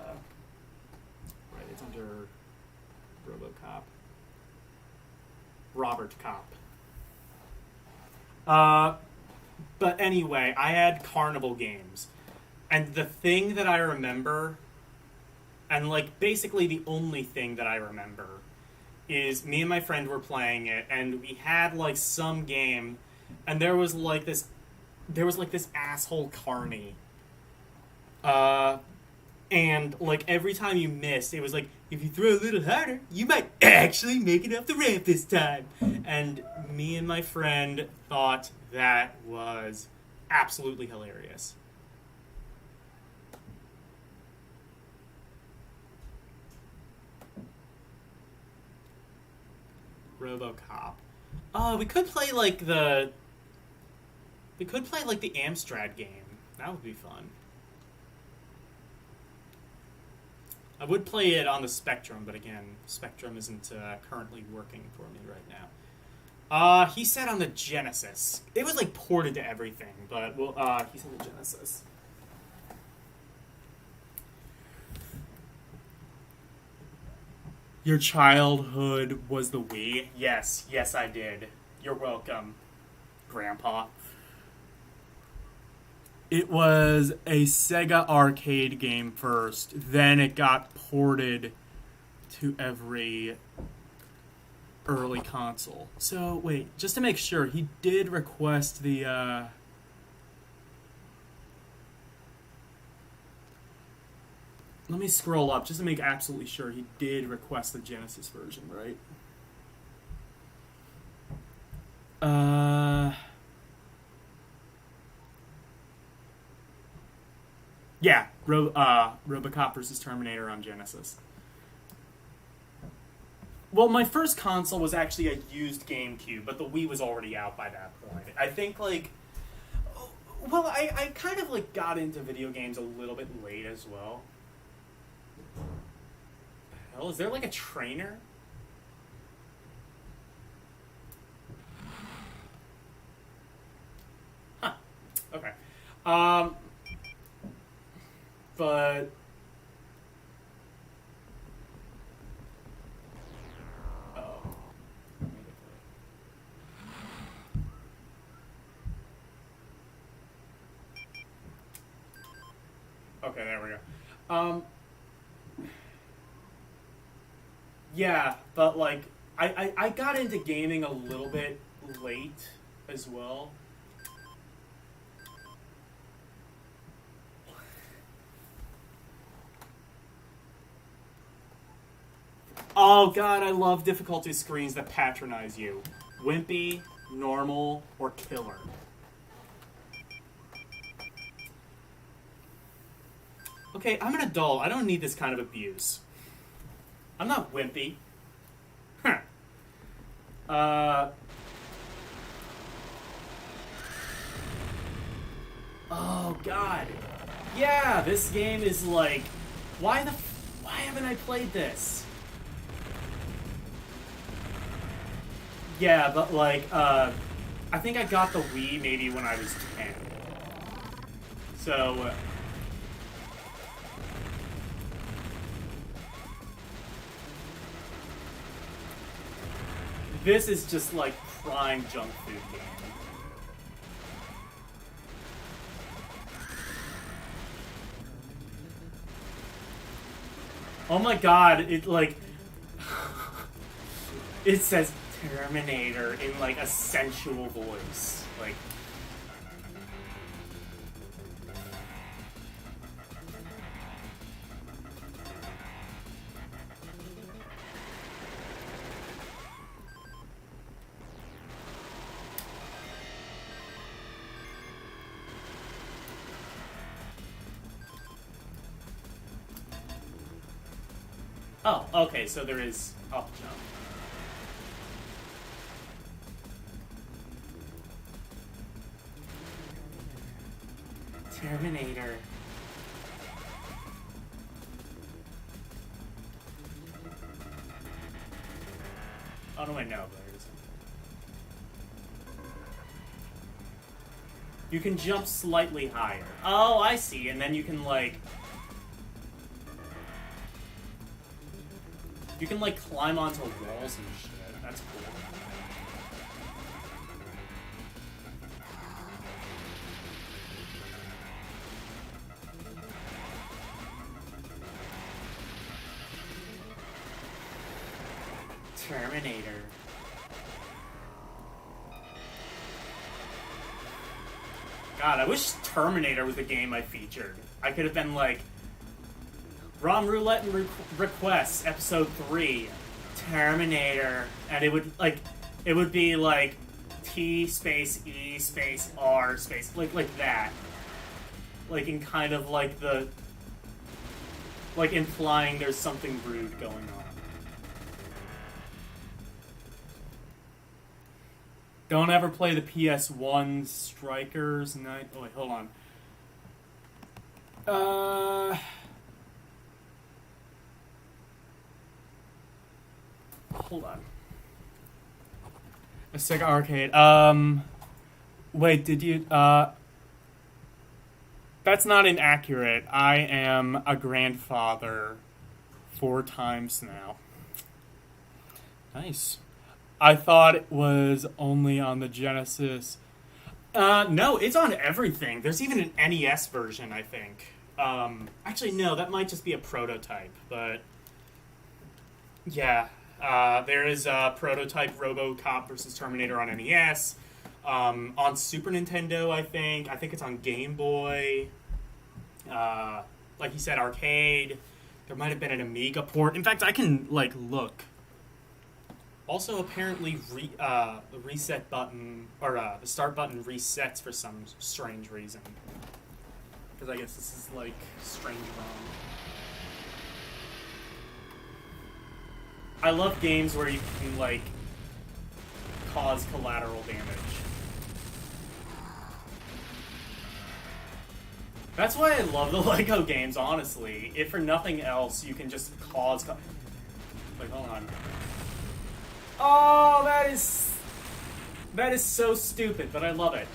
under Robocop. Robert Cop. But anyway, I had Carnival games. And the thing that I remember, and like basically the only thing that I remember, is me and my friend were playing it, and we had like some game, and there was like this asshole carny. And like every time you missed, it was like, if you throw a little harder, you might actually make it up the ramp this time. And me and my friend thought that was absolutely hilarious. Robocop. Oh, we could play like the Amstrad game. That would be fun. I would play it on the Spectrum, but again, Spectrum isn't currently working for me right now. He said on the Genesis. It was like ported to everything, but well, he said the Genesis. Your childhood was the Wii? Yes, I did. You're welcome, Grandpa. It was a Sega arcade game first, then it got ported to every early console. So, wait, just to make sure, he did request the, Let me scroll up just to make absolutely sure he did request the Genesis version, right? Yeah, Robocop versus Terminator on Genesis. Well, my first console was actually a used GameCube, but the Wii was already out by that point. I think, like... Well, I kind of, like, got into video games a little bit late as well. Hell, is there, like, a trainer? Huh. Okay. But... Oh. Okay, there we go. Yeah, but, like, I got into gaming a little bit late as well. Oh god, I love difficulty screens that patronize you. Wimpy, normal, or killer. Okay, I'm an adult. I don't need this kind of abuse. I'm not wimpy. Huh. Oh god. Yeah, this game is like... Why haven't I played this? Yeah, but like, I think I got the Wii maybe when I was 10. So, This is just like prime junk food game. Oh my god, it like it says Terminator in like a sensual voice. Like oh, okay, so there is up jump. Terminator. Oh no, I know, but there isn't. You can jump slightly higher. Oh, I see, and then you can like... You can, like, climb onto walls and shit. That's cool. Terminator. God, I wish Terminator was a game I featured. I could have been like... ROM Roulette and Requests, Episode 3, Terminator, and it would be like T space E space R space, like that. Like in kind of like the, like implying there's something rude going on. Don't ever play the PS1 Strikers Night. Oh wait, hold on. Hold on. A Sega Arcade. Wait, did you, that's not inaccurate. I am a grandfather 4 times now. Nice. I thought it was only on the Genesis. No, it's on everything. There's even an NES version, I think. Actually, no, that might just be a prototype, but... Yeah. There is a prototype Robocop versus Terminator on NES. On Super Nintendo, I think. I think it's on Game Boy. Like you said, arcade. There might have been an Amiga port. In fact, I can, like, look. Also, apparently, the reset button, or the start button resets for some strange reason. Because I guess this is, like, strange ROM. I love games where you can, like, cause collateral damage. That's why I love the Lego games, honestly. If for nothing else, you can just cause... Wait, hold on. Oh, that is so stupid, but I love it.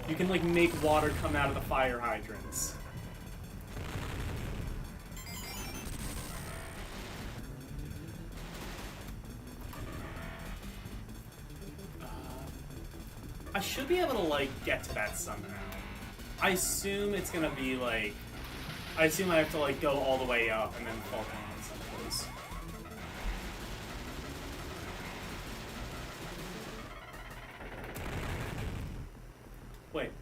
You can, like, make water come out of the fire hydrants. I should be able to, like, get to that somehow. I assume it's gonna be, like... I assume I have to, like, go all the way up and then fall down someplace. Wait.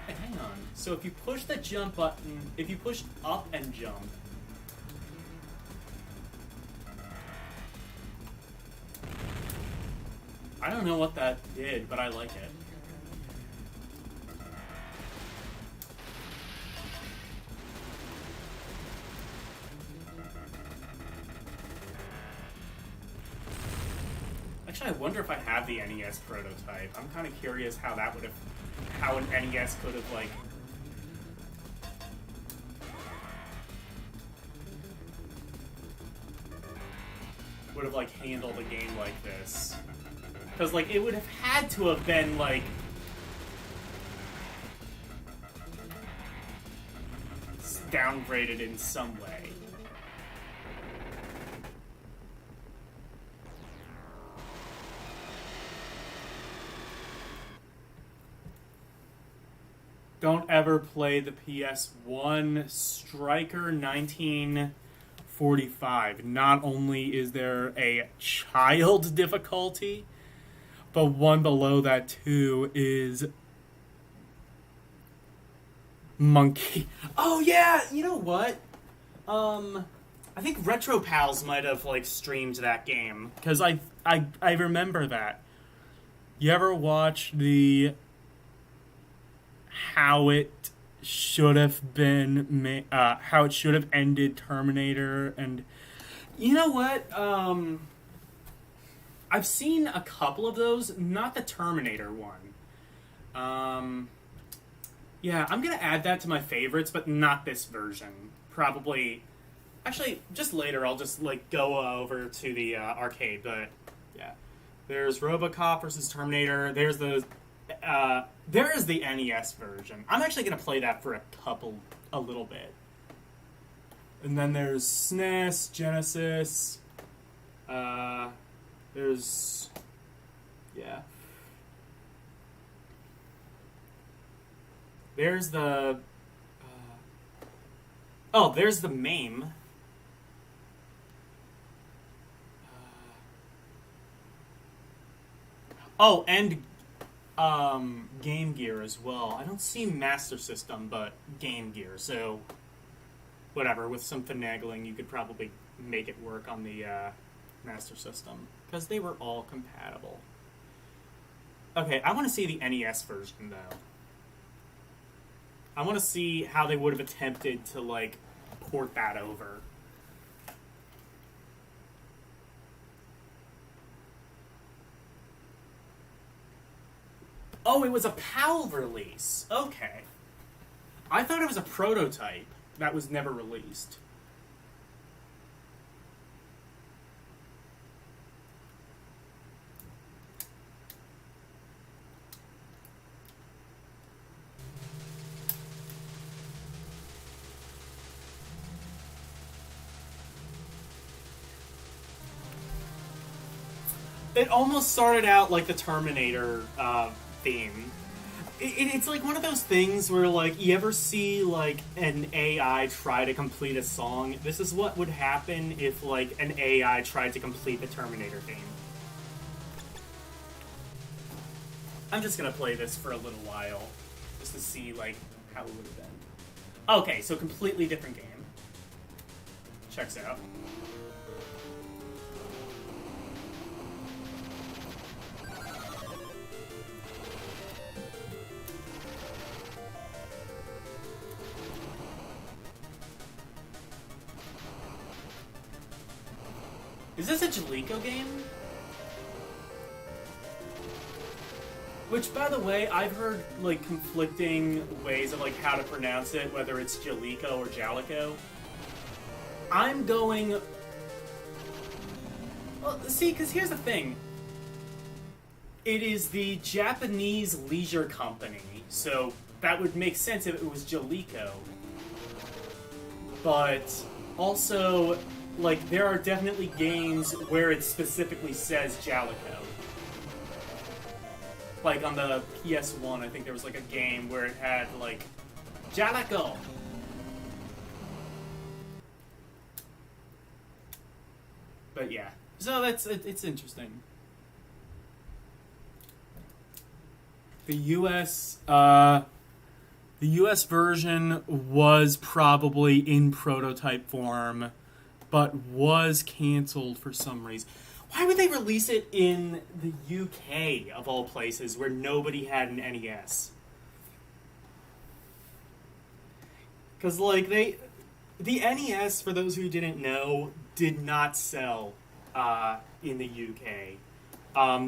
Hey, hang on. So if you push the jump button... If you push up and jump... I don't know what that did, but I like it. Actually, I wonder if I have the NES prototype. I'm kind of curious how that would have... How an NES could have, like... Would have, like, handled a game like this. Because, like, it would have had to have been, like... downgraded in some way. Don't ever play the PS1 Striker 1945. Not only is there a child difficulty, but one below that too is monkey. Oh yeah, you know what? I think Retro Pals might have like streamed that game because I remember that. You ever watch the how it should have been how it should have ended Terminator? And you know what? I've seen a couple of those, not the Terminator one. Yeah, I'm gonna add that to my favorites, but not this version. Probably, actually, just later. I'll just like go over to the arcade. But yeah, there's Robocop versus Terminator. There is the NES version. I'm actually gonna play that for a little bit. And then there's SNES, Genesis. There's, yeah. There's the, there's the MAME. And Game Gear as well. I don't see Master System, but Game Gear. So, whatever, with some finagling, you could probably make it work on the Master System. Because they were all compatible. Okay, I want to see the NES version, though. I want to see how they would have attempted to, like, port that over. Oh, it was a PAL release. Okay. I thought it was a prototype that was never released. It almost started out like the Terminator theme. It's like one of those things where, like, you ever see, like, an AI try to complete a song? This is what would happen if, like, an AI tried to complete the Terminator theme. I'm just gonna play this for a little while, just to see, like, how it would have been. Okay, so completely different game. Checks out. Is this a Jaleco game? Which, by the way, I've heard, like, conflicting ways of, like, how to pronounce it, whether it's Jaleco or Jaleco. I'm going... Well, see, because here's the thing. It is the Japanese leisure company, so that would make sense if it was Jaleco. But also... like, there are definitely games where it specifically says Jaleco. Like, on the PS1, I think there was, like, a game where it had, like, Jaleco. But, yeah. So, it's interesting. The US version was probably in prototype form, but was canceled for some reason. Why would they release it in the UK, of all places, where nobody had an NES? Because, like, the NES, for those who didn't know, did not sell in the UK.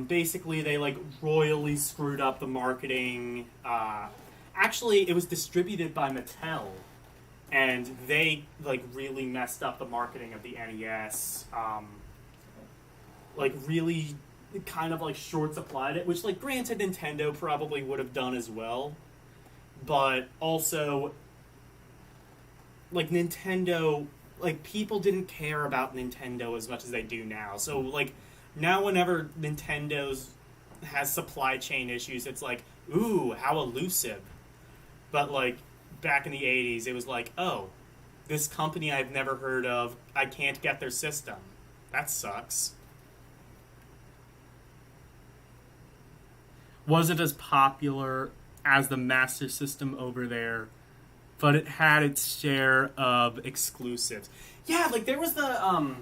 Basically, they, like, royally screwed up the marketing. Actually, it was distributed by Mattel. And they, like, really messed up the marketing of the NES. Like, really kind of, like, short-supplied it. Which, like, granted, Nintendo probably would have done as well. But also, like Nintendo, like people didn't care about Nintendo as much as they do now. So like now whenever Nintendo's has supply chain issues, it's like, ooh, how elusive. But like back in the 80s, it was like, oh, this company I've never heard of, I can't get their system. That sucks. Wasn't as popular as the Master System over there, but it had its share of exclusives. Yeah, like there was the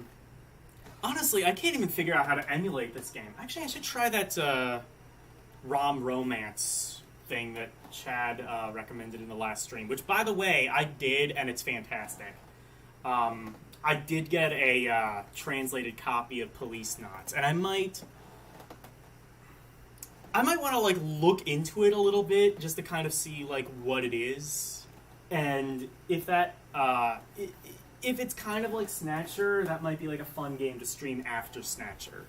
honestly, I can't even figure out how to emulate this game. Actually, I should try that ROM romance thing that Chad recommended in the last stream, which, by the way, I did, and it's fantastic. I did get a translated copy of Police Knots, and I might want to like look into it a little bit just to kind of see like what it is, and if that if it's kind of like Snatcher, that might be like a fun game to stream after Snatcher.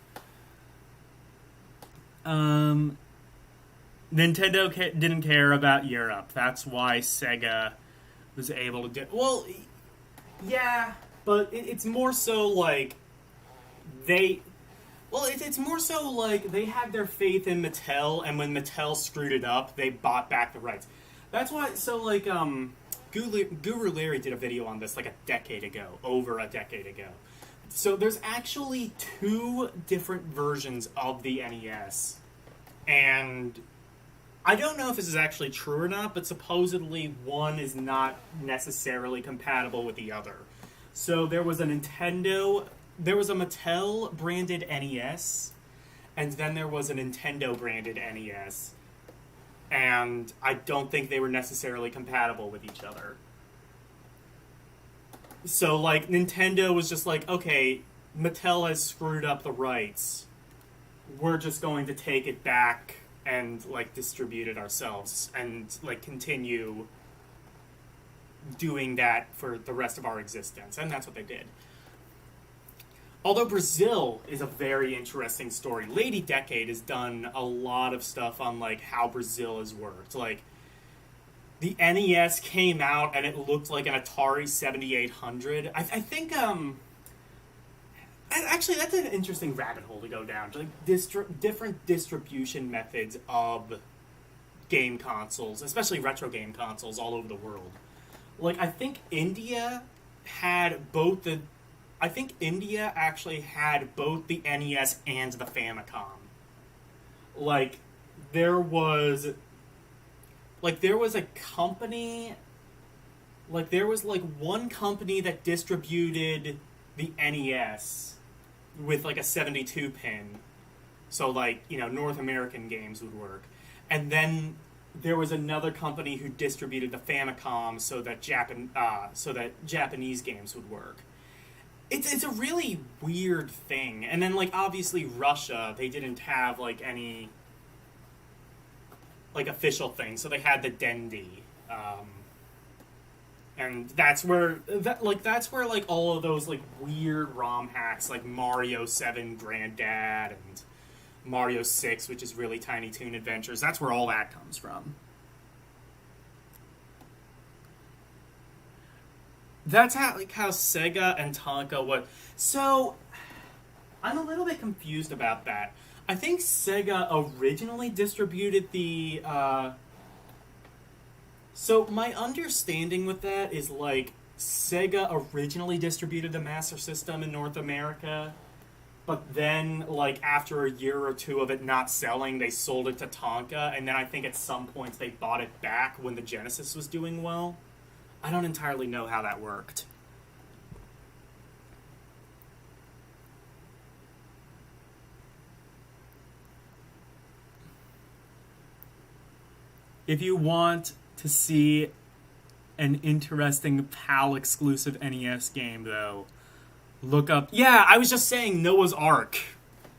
Nintendo didn't care about Europe. That's why Sega was able to do... Well, yeah, but it's more so like they... Well, it's more so like they had their faith in Mattel, and when Mattel screwed it up, they bought back the rights. That's why... So, like, Guru Larry did a video on this like over a decade ago. So there's actually 2 different versions of the NES, and I don't know if this is actually true or not, but supposedly one is not necessarily compatible with the other. So there was a Mattel branded NES, and then there was a Nintendo branded NES, and I don't think they were necessarily compatible with each other. So, like, Nintendo was just like, okay, Mattel has screwed up the rights. We're just going to take it back and, like, distribute it ourselves and, like, continue doing that for the rest of our existence. And that's what they did. Although Brazil is a very interesting story. Lady Decade has done a lot of stuff on, like, how Brazil has worked. Like, the NES came out and it looked like an Atari 7800. I think, actually, that's an interesting rabbit hole to go down. Like, different distribution methods of game consoles, especially retro game consoles all over the world. Like, I think India actually had both the NES and the Famicom. Like, there was a company, like, there was, like, one company that distributed the NES with, like, a 72-pin. So, like, you know, North American games would work. And then there was another company who distributed the Famicom so that Japanese games would work. It's a really weird thing. And then, like, obviously Russia, they didn't have, like, any, like, official thing, so they had the Dendy. And that's where, like, all of those, like, weird ROM hacks, like Mario 7 Granddad and Mario 6, which is really Tiny Toon Adventures, that's where all that comes from. That's how Sega and Tonka would... So, I'm a little bit confused about that. I think Sega originally distributed the... So, my understanding with that is, like, Sega originally distributed the Master System in North America, but then, like, after a year or two of it not selling, they sold it to Tonka, and then I think at some points they bought it back when the Genesis was doing well. I don't entirely know how that worked. If you want to see an interesting PAL exclusive NES game, though, look up... Yeah, I was just saying Noah's Ark.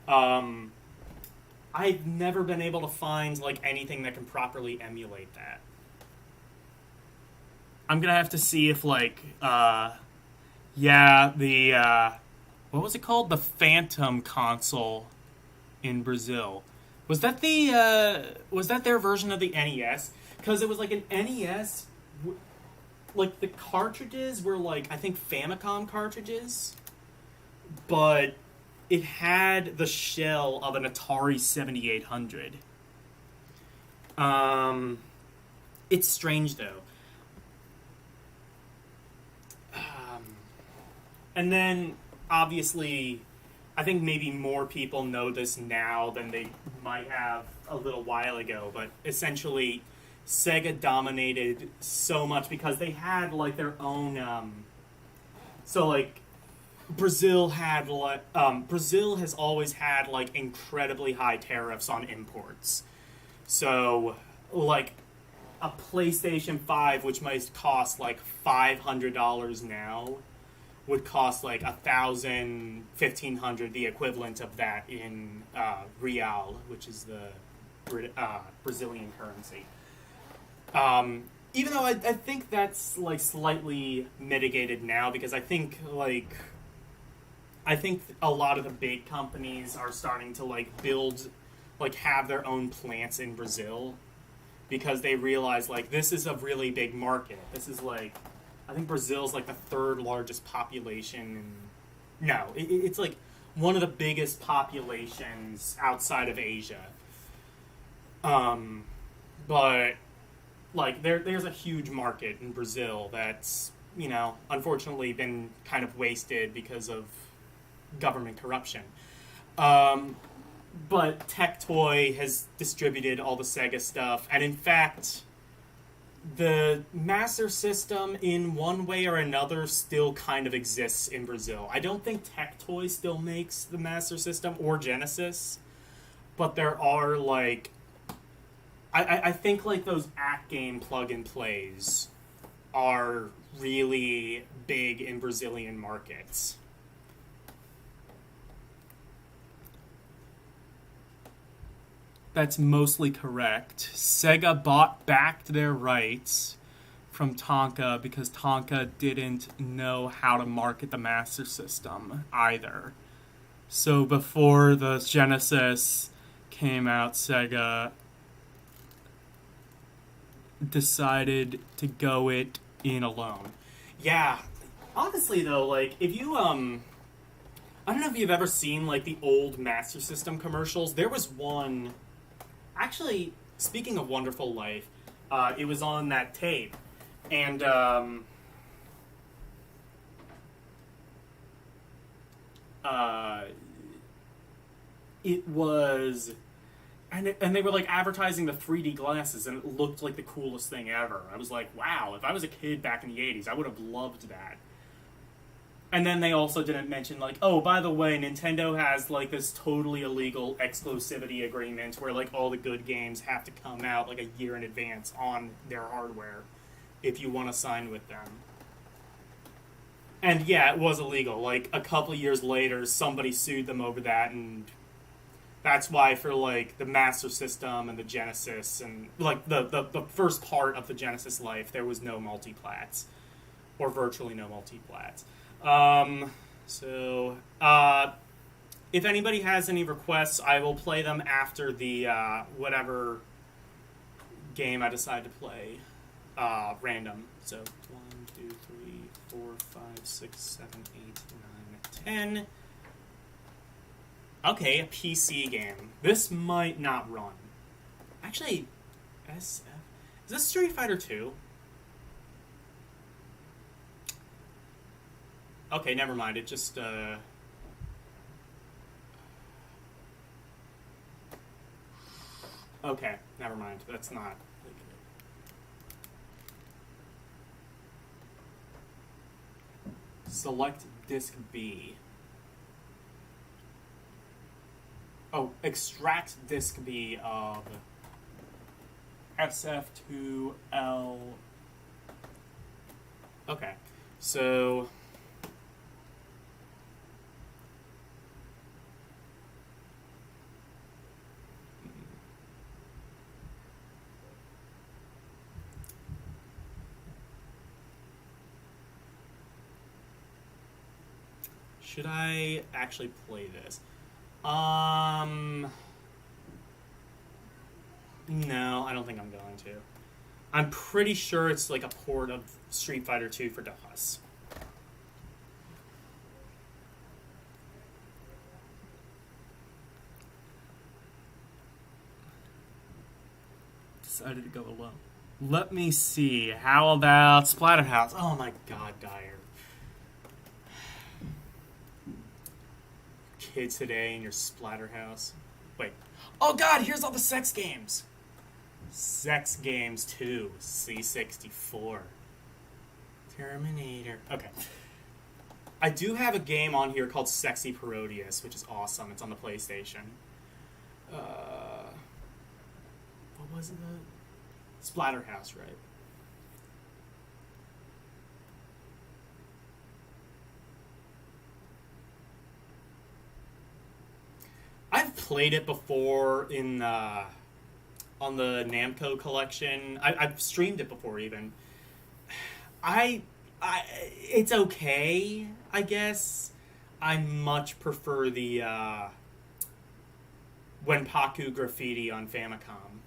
I've never been able to find, like, anything that can properly emulate that. I'm gonna have to see if, like, what was it called? The Phantom console in Brazil. Was that their version of the NES? Because it was like an NES like the cartridges were like I think Famicom cartridges, but it had the shell of an Atari 7800. It's strange though. And then obviously, I think maybe more people know this now than they might have a little while ago, but essentially Sega dominated so much because they had like their own so like Brazil has always had like incredibly high tariffs on imports. So like a PlayStation 5, which might cost like $500 now, would cost like $1,000, $1,500, the equivalent of that in real, which is the Brazilian currency. Even though I think that's like slightly mitigated now, because I think a lot of the big companies are starting to like build, like have their own plants in Brazil, because they realize like this is a really big market. This is like, I think Brazil's like the third largest population. No, it's like one of the biggest populations outside of Asia. But like there's a huge market in Brazil that's, you know, unfortunately been kind of wasted because of government corruption. But Tectoy has distributed all the Sega stuff, and in fact, the Master System, in one way or another, still kind of exists in Brazil. I don't think Tectoy still makes the Master System or Genesis, but there are, like... I think, like, those at-game plug-and-plays are really big in Brazilian markets. That's mostly correct. Sega bought back their rights from Tonka because Tonka didn't know how to market the Master System either. So before the Genesis came out, Sega decided to go it in alone. Yeah, honestly though, like, if you, I don't know if you've ever seen, like, the old Master System commercials. There was one... Actually, speaking of Wonderful Life, it was on that tape, and it was, and they were like advertising the 3D glasses, and it looked like the coolest thing ever. I was like, wow, if I was a kid back in the 80s, I would have loved that. And then they also didn't mention, like, oh, by the way, Nintendo has, like, this totally illegal exclusivity agreement where, like, all the good games have to come out, like, a year in advance on their hardware if you want to sign with them. And, yeah, it was illegal. Like, a couple of years later, somebody sued them over that, and that's why for, like, the Master System and the Genesis and, like, the first part of the Genesis life, there was no multiplats. Or virtually no multiplats. If anybody has any requests, I will play them after the, whatever game I decide to play, random. So, 1, 2, 3, 4, 5, 6, 7, 8, 9, 10. Okay, a PC game. This might not run. Actually, SF... Is this Street Fighter 2? Okay, never mind. It just, Okay, never mind. That's not... Select Disk B. Oh, extract Disk B of SF2L... Okay, so... Should I actually play this? No, I don't think I'm going to. I'm pretty sure it's like a port of Street Fighter 2 for DOS. Decided to go alone. Let me see. How about Splatterhouse? Oh my god, Dyer. Kids today in your Splatterhouse. Wait. Oh god, here's all the sex games. Sex Games 2, C64. Terminator. Okay. I do have a game on here called Sexy Parodius, which is awesome. It's on the PlayStation. What was it? Splatterhouse, right? I've played it before in on the Namco collection. I've streamed it before even. It's okay, I guess. I much prefer the Wenpaku Graffiti on Famicom.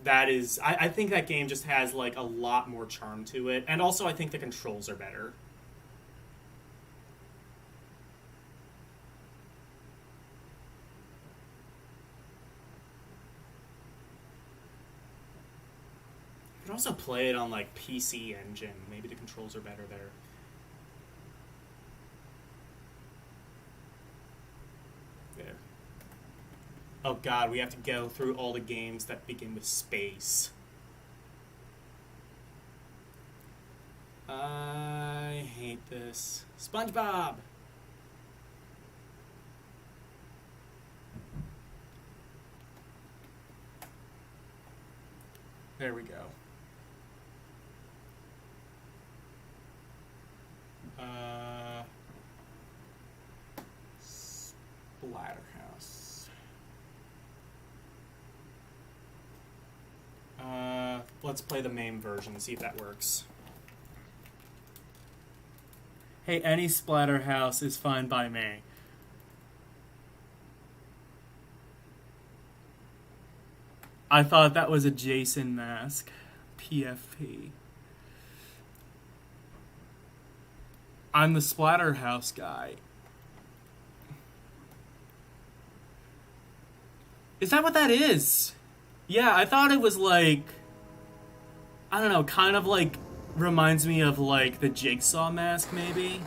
That is, I think that game just has like a lot more charm to it, and also I think the controls are better. You can also play it on like PC Engine. Maybe the controls are better there. There. Oh god, we have to go through all the games that begin with space. I hate this. SpongeBob! There we go. Splatterhouse. Let's play the MAME version, see if that works. Hey, any Splatterhouse is fine by me. I thought that was a Jason mask. PFP. I'm the Splatterhouse guy. Is that what that is? Yeah, I thought it was like, I don't know, kind of like reminds me of like the Jigsaw mask maybe.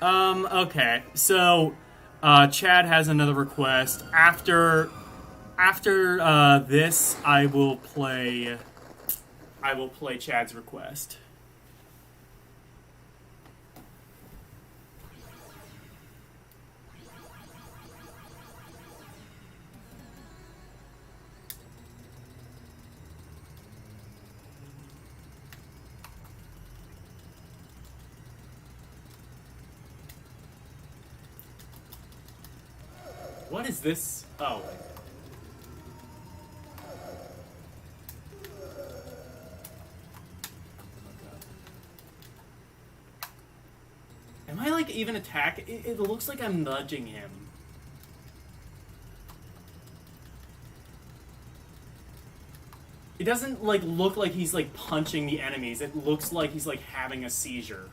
Okay, so Chad has another request. After this, I will play Chad's request. What is this? Oh. Am I like even attack? It looks like I'm nudging him. It doesn't like look like he's like punching the enemies. It looks like he's like having a seizure.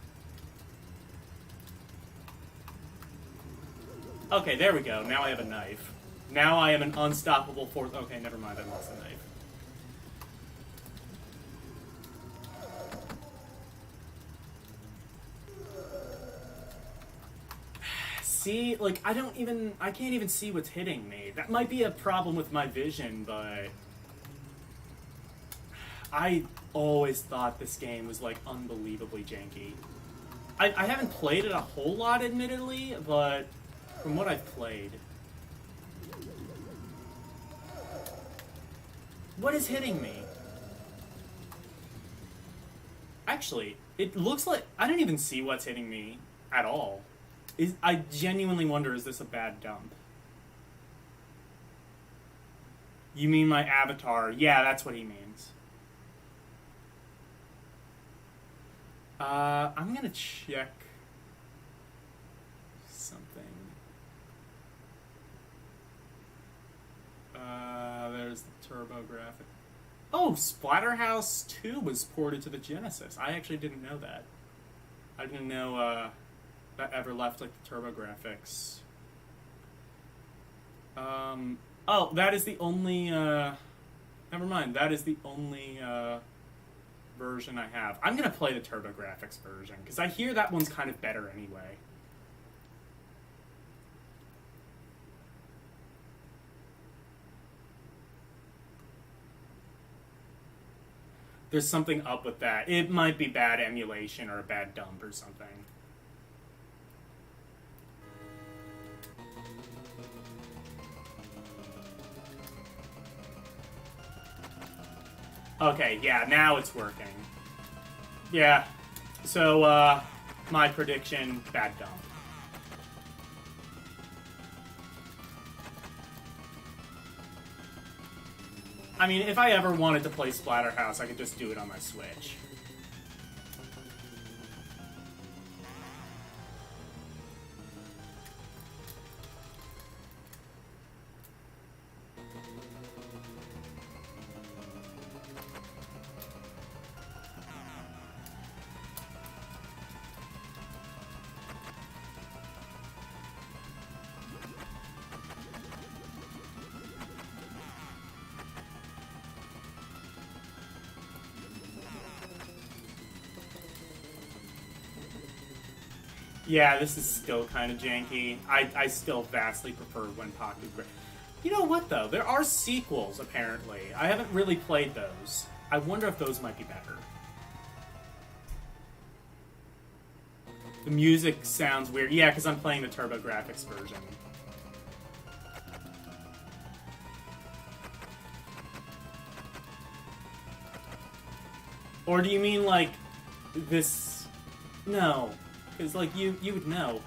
Okay, there we go. Now I have a knife. Now I am an unstoppable force. Okay, never mind. I lost the knife. See, like, I can't even see what's hitting me. That might be a problem with my vision, but I always thought this game was, like, unbelievably janky. I haven't played it a whole lot, admittedly, but from what I've played. What is hitting me? Actually, it looks like I don't even see what's hitting me at all. I genuinely wonder, is this a bad dump? You mean my avatar? Yeah, that's what he means. I'm gonna check TurboGrafx. Oh, Splatterhouse 2 was ported to the Genesis. I actually didn't know that. I didn't know that ever left like the TurboGrafx. Oh, that is the only. Never mind. That is the only version I have. I'm gonna play the TurboGrafx version because I hear that one's kind of better anyway. There's something up with that. It might be bad emulation or a bad dump or something. Okay, yeah, now it's working. Yeah, so, my prediction, bad dump. I mean, if I ever wanted to play Splatterhouse, I could just do it on my Switch. Yeah, this is still kind of janky. I still vastly prefer when Paku. You know what, though? There are sequels, apparently. I haven't really played those. I wonder if those might be better. The music sounds weird. Yeah, because I'm playing the TurboGrafx version. Or do you mean, like, this... No. Because, like, you would know.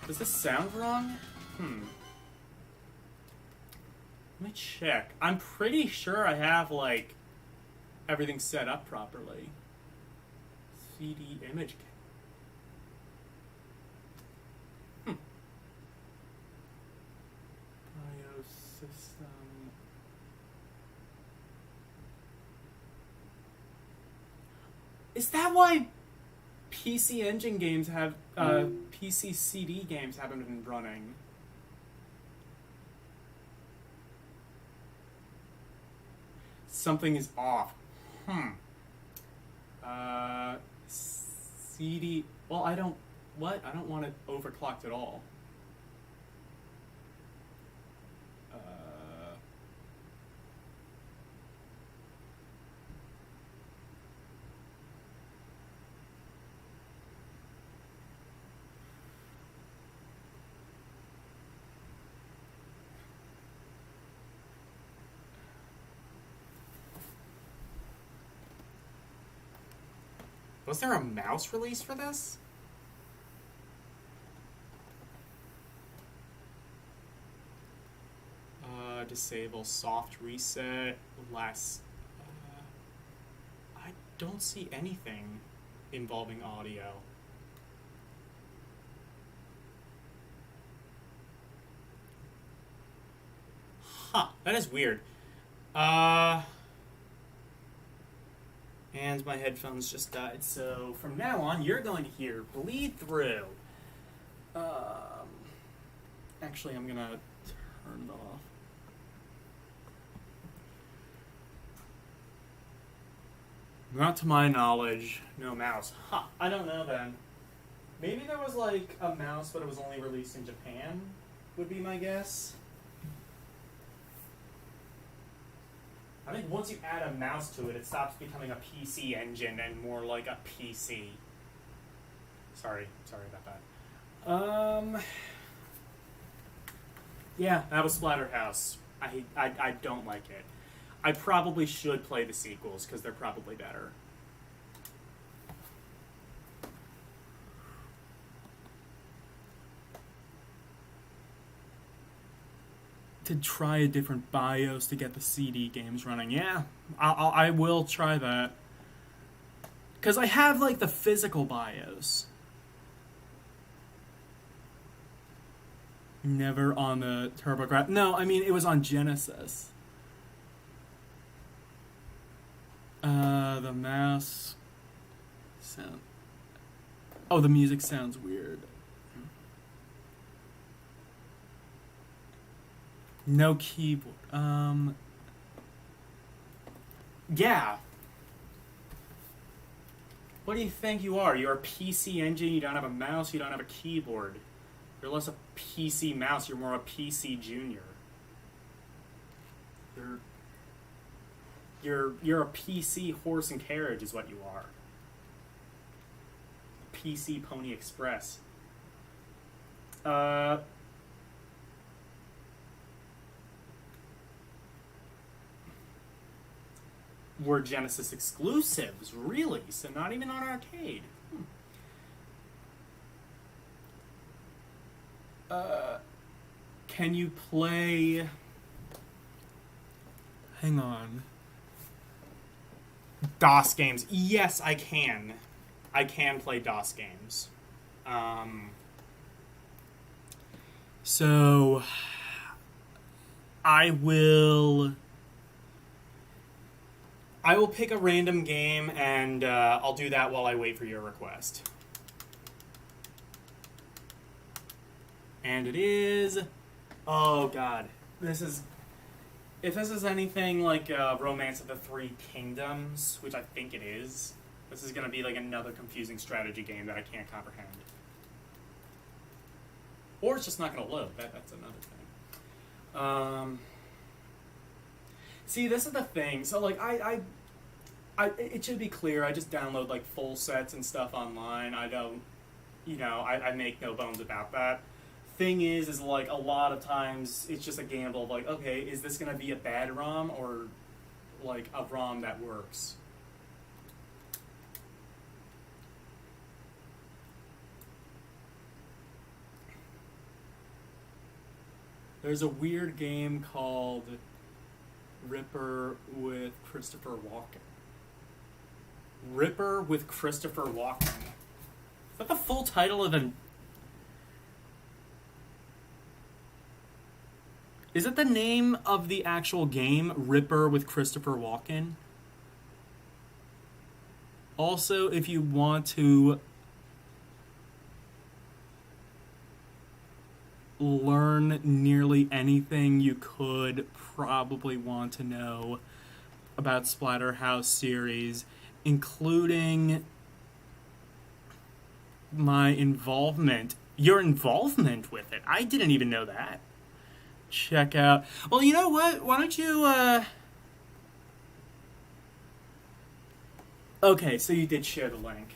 Does this sound wrong? Let me check. I'm pretty sure I have, like, everything set up properly. CD image. BIOS system. Is that why PC Engine games have, PC CD games haven't been running? Something is off. CD... Well, I don't... What? I don't want it overclocked at all. Was there a mouse release for this? Disable soft reset. Last. I don't see anything involving audio. Huh, that is weird. And my headphones just died, so from now on, you're going to hear Bleed Through. Actually, I'm going to turn it off. Not to my knowledge, no mouse. Huh, I don't know then. Maybe there was, like, a mouse, but it was only released in Japan, would be my guess. I think once you add a mouse to it, it stops becoming a PC engine and more like a PC. Sorry about that. Yeah, that was Splatterhouse. I don't like it. I probably should play the sequels, because they're probably better. To try a different BIOS to get the CD games running. Yeah, I will try that. Because I have, like, the physical BIOS. Never on the TurboGrafx. No, I mean, it was on Genesis. The mouse sound. Oh, the music sounds weird. No keyboard. Yeah. What do you think you are? You're a PC engine, you don't have a mouse, you don't have a keyboard. You're less a PC mouse, you're more a PC junior. You're a PC horse and carriage is what you are. PC Pony Express. Were Genesis exclusives, really? So not even on arcade. Can you play... Hang on. DOS games? Yes, I can. I can play DOS games. So... I will pick a random game, and I'll do that while I wait for your request. And it is... Oh, God. This is... If this is anything like Romance of the Three Kingdoms, which I think it is, this is going to be like another confusing strategy game that I can't comprehend. Or it's just not going to load. That's another thing. See, this is the thing. So, like, I it should be clear. I just download, like, full sets and stuff online. I don't, I make no bones about that. Thing is like, a lot of times it's just a gamble of, like, okay, is this going to be a bad ROM or, like, a ROM that works? There's a weird game called Ripper with Christopher Walken. Ripper with Christopher Walken. Is that the full title of an... Is it the name of the actual game, Ripper with Christopher Walken? Also, if you want to learn nearly anything you could probably want to know about Splatterhouse series, including my involvement, your involvement with it. I didn't even know that. Check out... Well, you know what? Why don't you, Okay, so you did share the link.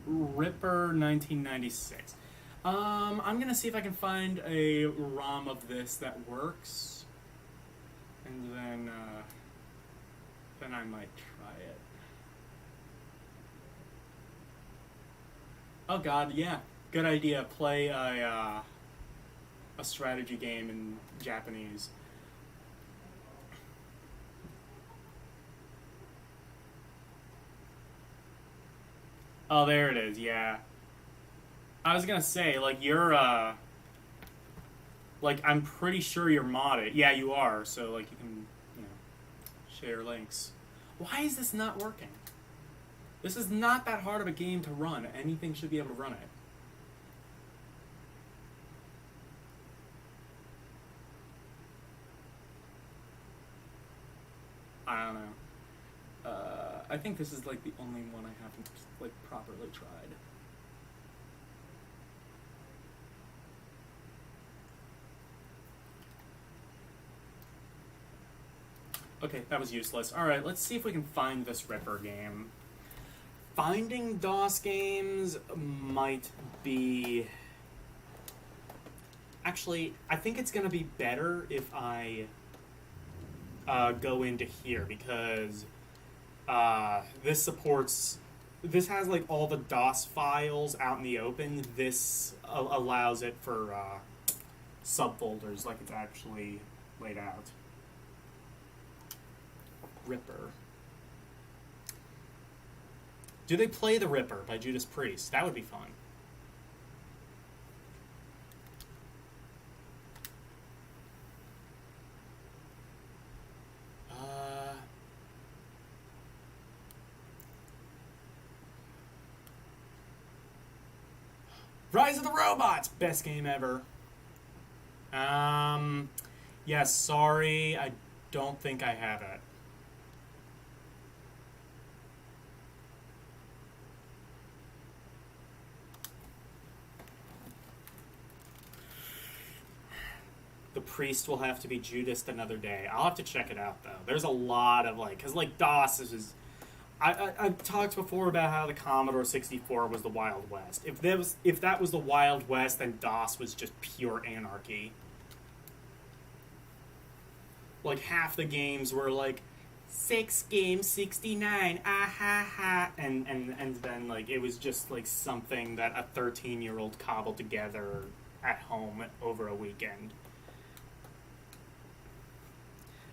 Ripper 1996. I'm gonna see if I can find a ROM of this that works. And then I might try it. Oh god, yeah. Good idea. Play a strategy game in Japanese. Oh, there it is, yeah. I was gonna say, like, you're, like, I'm pretty sure you're modded. Yeah, you are, so, like, you can, share links. Why is this not working? This is not that hard of a game to run. Anything should be able to run it. I don't know. I think this is, like, the only one I haven't, like, properly tried. Okay, that was useless. Alright, let's see if we can find this Ripper game. Finding DOS games might be... Actually, I think it's going to be better if I go into here, because this supports... This has, like, all the DOS files out in the open. This allows it for subfolders, like it's actually laid out. Ripper. Do they play The Ripper by Judas Priest? That would be fun. Rise of the Robots, best game ever. Yeah, sorry, I don't think I have it. The priest will have to be Judas another day. I'll have to check it out, though. There's a lot of, like... Because, like, DOS is... I've talked before about how the Commodore 64 was the Wild West. If that was the Wild West, then DOS was just pure anarchy. Like, half the games were, like, 6 games, 69, ah ha ha. And then, like, it was just, like, something that a 13-year-old cobbled together at home over a weekend.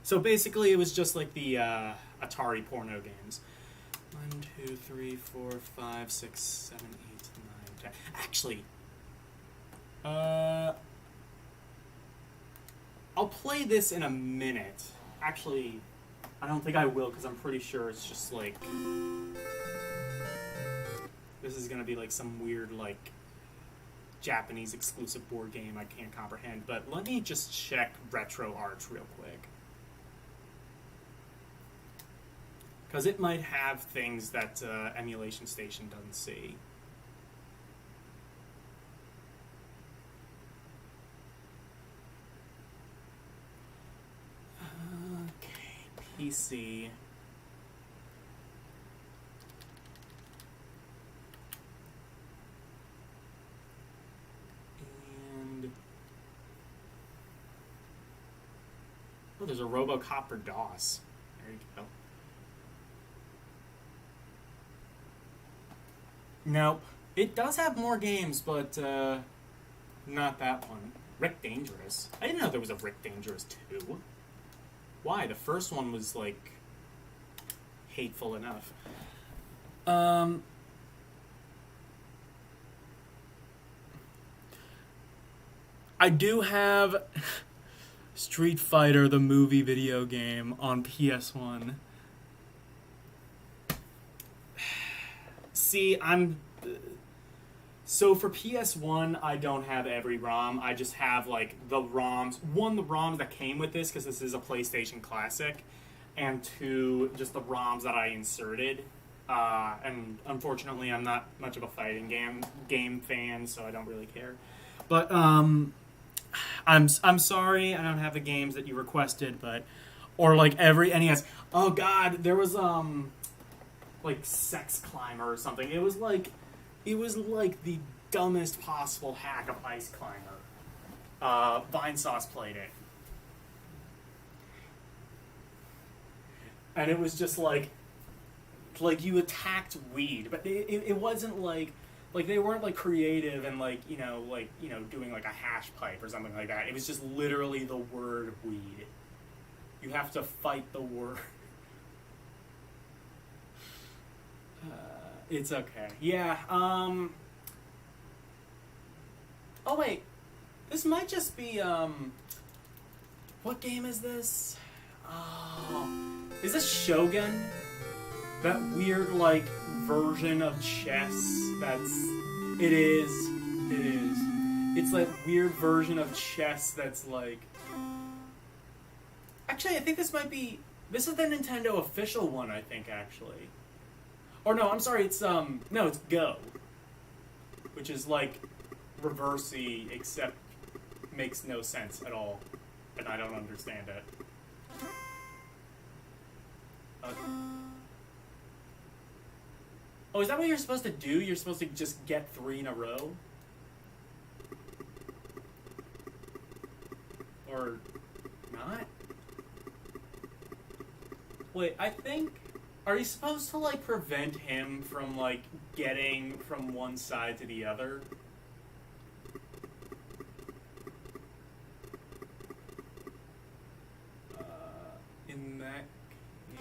So basically, it was just like the Atari porno games. 1, 2, 3, 4, 5, 6, 7, 8, 9, 10. Actually, I'll play this in a minute. Actually, I don't think I will because I'm pretty sure it's just like... This is going to be like some weird, like, Japanese exclusive board game I can't comprehend. But let me just check RetroArch real quick. Because it might have things that Emulation Station doesn't see. Okay, PC. And... Oh, there's a Robocop for DOS. There you go. Nope. It does have more games, but not that one. Rick Dangerous. I didn't know there was a Rick Dangerous 2. Why? The first one was, like, hateful enough. I do have Street Fighter, the movie video game, on PS1. See, so for PS1, I don't have every ROM. I just have, like, the ROMs. One, the ROMs that came with this, because this is a PlayStation Classic. And two, just the ROMs that I inserted. And unfortunately, I'm not much of a fighting game fan, so I don't really care. But, I'm sorry I don't have the games that you requested, but... Or, like, every NES... Oh, God, there was, like Sex Climber or something. It was like the dumbest possible hack of Ice Climber. Vinesauce played it. And it was just like you attacked weed, but it wasn't like they weren't like creative and like doing like a hash pipe or something like that. It was just literally the word weed. You have to fight the word. It's okay. Yeah, Oh, wait. This might just be, What game is this? Oh... Is this Shogun? That weird, like, version of chess that's... It is. It's that weird version of chess that's, like... Actually, I think this might be... This is the Nintendo official one, I think, actually. Or no, I'm sorry, it's, no, it's Go. Which is, like, reverse-y, except makes no sense at all. And I don't understand it. Oh, is that what you're supposed to do? You're supposed to just get 3 in a row? Or not? Wait, I think... Are you supposed to, like, prevent him from, like, getting from one side to the other? In that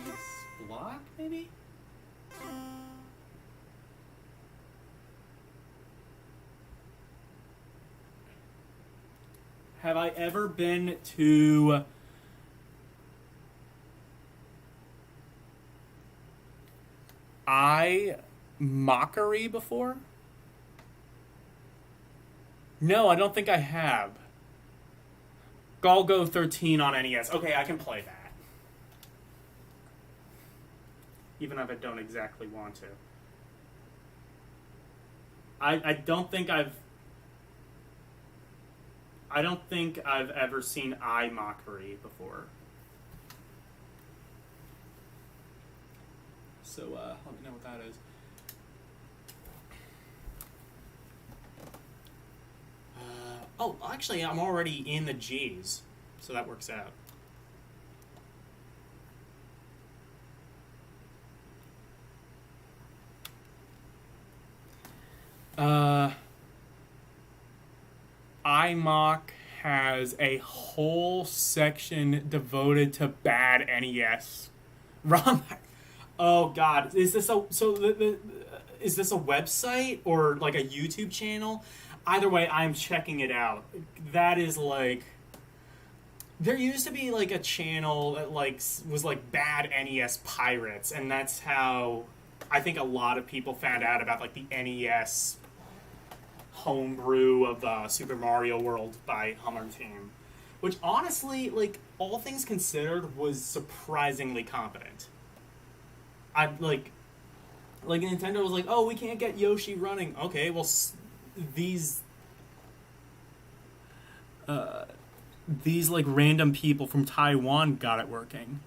case, block, maybe? Have I ever been to... Mockery before? No, I don't think I have. Galgo 13 on NES. Okay, I can play that. Even if I don't exactly want to. I don't think I've ever seen eye mockery before. So let me know what that is. Oh, actually, I'm already in the G's, so that works out. iMock has a whole section devoted to bad NES ROM. Oh God, is this is this a website or like a YouTube channel? Either way, I'm checking it out. That is like, there used to be like a channel that like was like bad NES pirates, and that's how I think a lot of people found out about like the NES homebrew of Super Mario World by Hummer Team, which honestly, like all things considered, was surprisingly competent. I like Nintendo was like, oh, we can't get Yoshi running. Okay, well, these like random people from Taiwan got it working.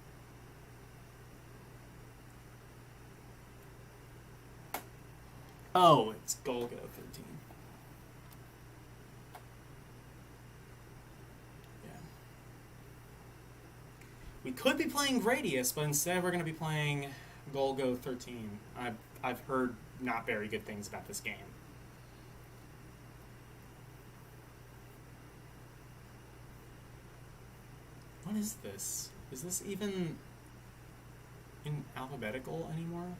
Oh, it's Galgo 13. Yeah. We could be playing Gradius, but instead we're going to be playing Galgo 13. I've heard not very good things about this game. What is this? Is this even in alphabetical anymore?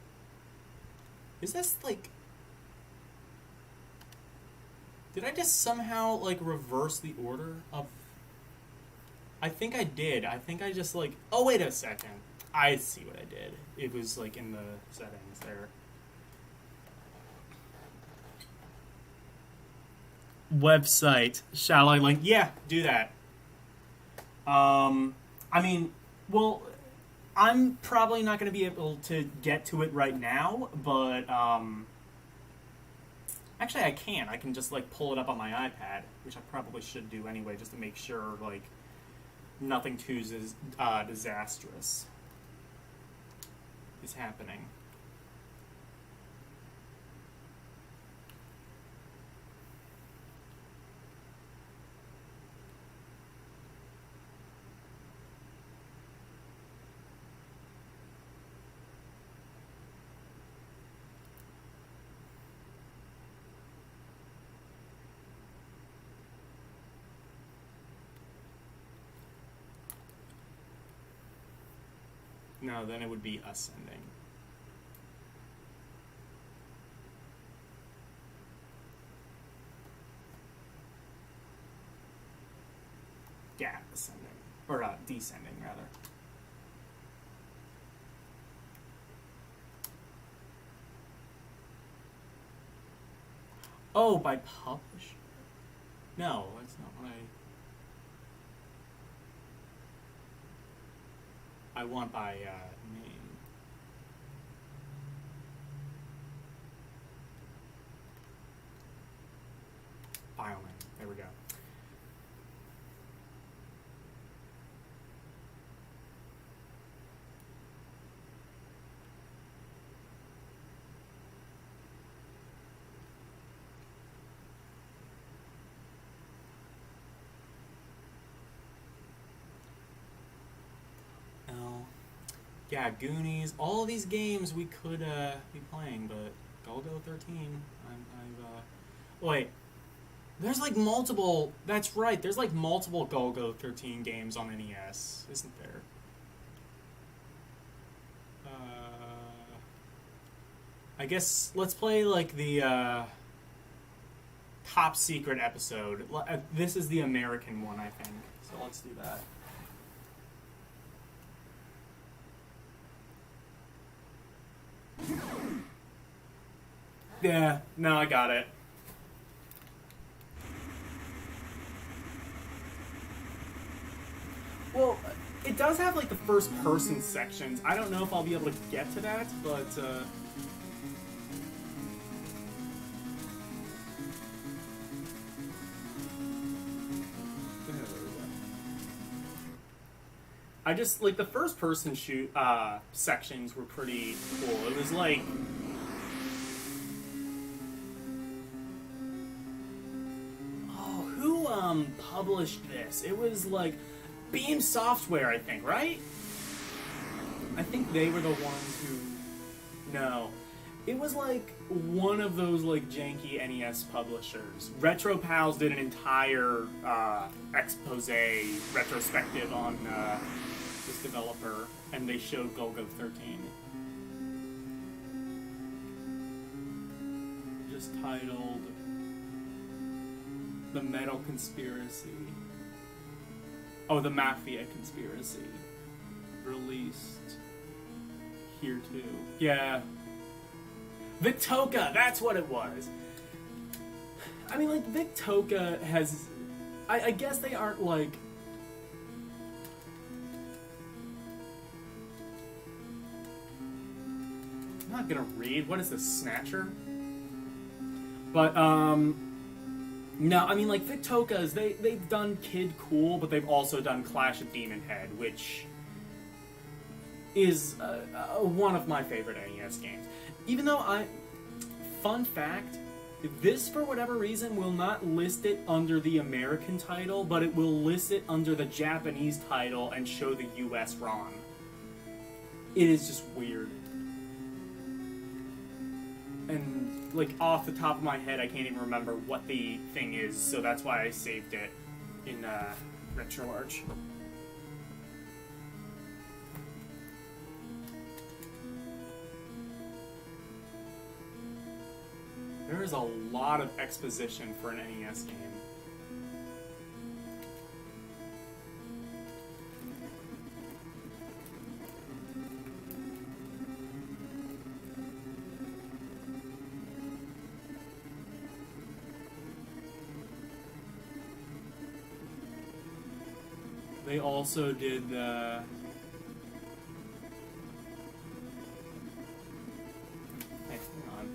Is this like... Did I just somehow like reverse the order of... I think I did. I think I just like... Oh, wait a second. I see what I did. It was like in the settings there. Website. Shall I link? Yeah, do that. I mean, well, I'm probably not going to be able to get to it right now, but actually I can. I can just like pull it up on my iPad, which I probably should do anyway, just to make sure like nothing too disastrous is happening. No, then it would be ascending. Yeah, ascending. Or descending, rather. Oh, by publisher? No, that's not what I want by name. File name. There we go. Yeah, Goonies, all these games we could be playing, but Galgo 13, wait, there's like multiple, that's right, there's like multiple Galgo 13 games on NES, isn't there? I guess let's play like the top secret episode. This is the American one, I think, so let's do that. Yeah, no, I got it. does have like the first-person sections. I don't know if I'll be able to get to that, but I just like the first-person sections were pretty cool. It was like. Published this. It was like Beam Software, I think, right? I think they were the ones who... No. It was like one of those like janky NES publishers. Retro Pals did an entire expose retrospective on this developer, and they showed Galgo 13. Just titled The Metal Conspiracy. Oh, The Mafia Conspiracy. Released here too. Yeah. Victoka, that's what it was. I mean, like, Victoka has... I guess they aren't, like... I'm not gonna read. What is this, Snatcher? But, no, I mean, like, Victokas, they've done Kid Cool, but they've also done Clash of Demon Head, which is one of my favorite NES games. Even though fun fact, this, for whatever reason, will not list it under the American title, but it will list it under the Japanese title and show the US ROM. It is just weird. And, like, off the top of my head, I can't even remember what the thing is, so that's why I saved it in RetroArch. There is a lot of exposition for an NES game. They also did the... Hey, hang on.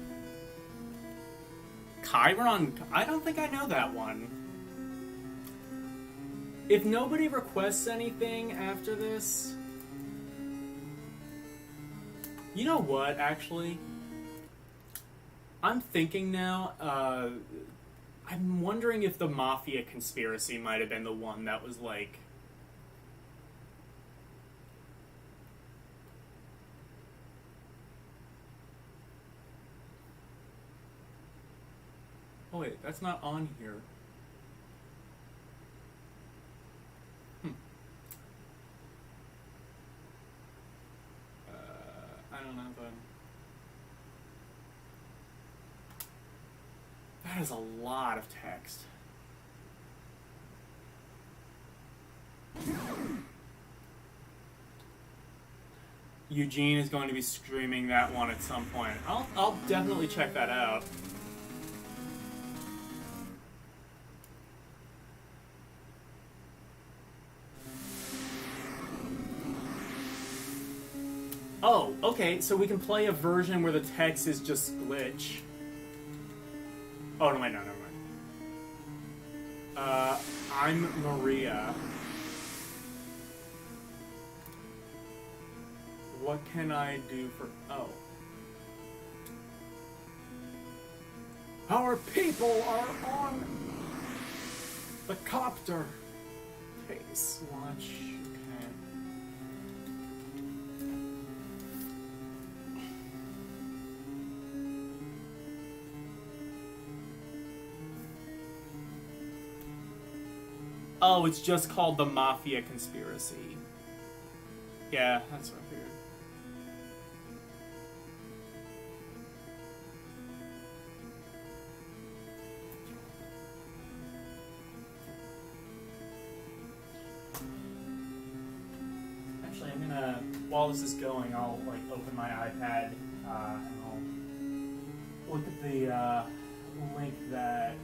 Chiron? I don't think I know that one. If nobody requests anything after this... You know what, actually? I'm thinking now, I'm wondering if the Mafia Conspiracy might have been the one that was like... Oh wait, that's not on here. I don't know, but... That is a lot of text. Eugene is going to be streaming that one at some point. I'll definitely check that out. Oh, okay, so we can play a version where the text is just glitch. Oh, no, wait, no, never mind. I'm Maria. What can I do for... Oh. Our people are on the copter. Pace, watch... Oh, it's just called the Mafia Conspiracy. Yeah, that's what I figured. Actually, I'm gonna, while this is going, I'll like open my iPad and I'll look at the link that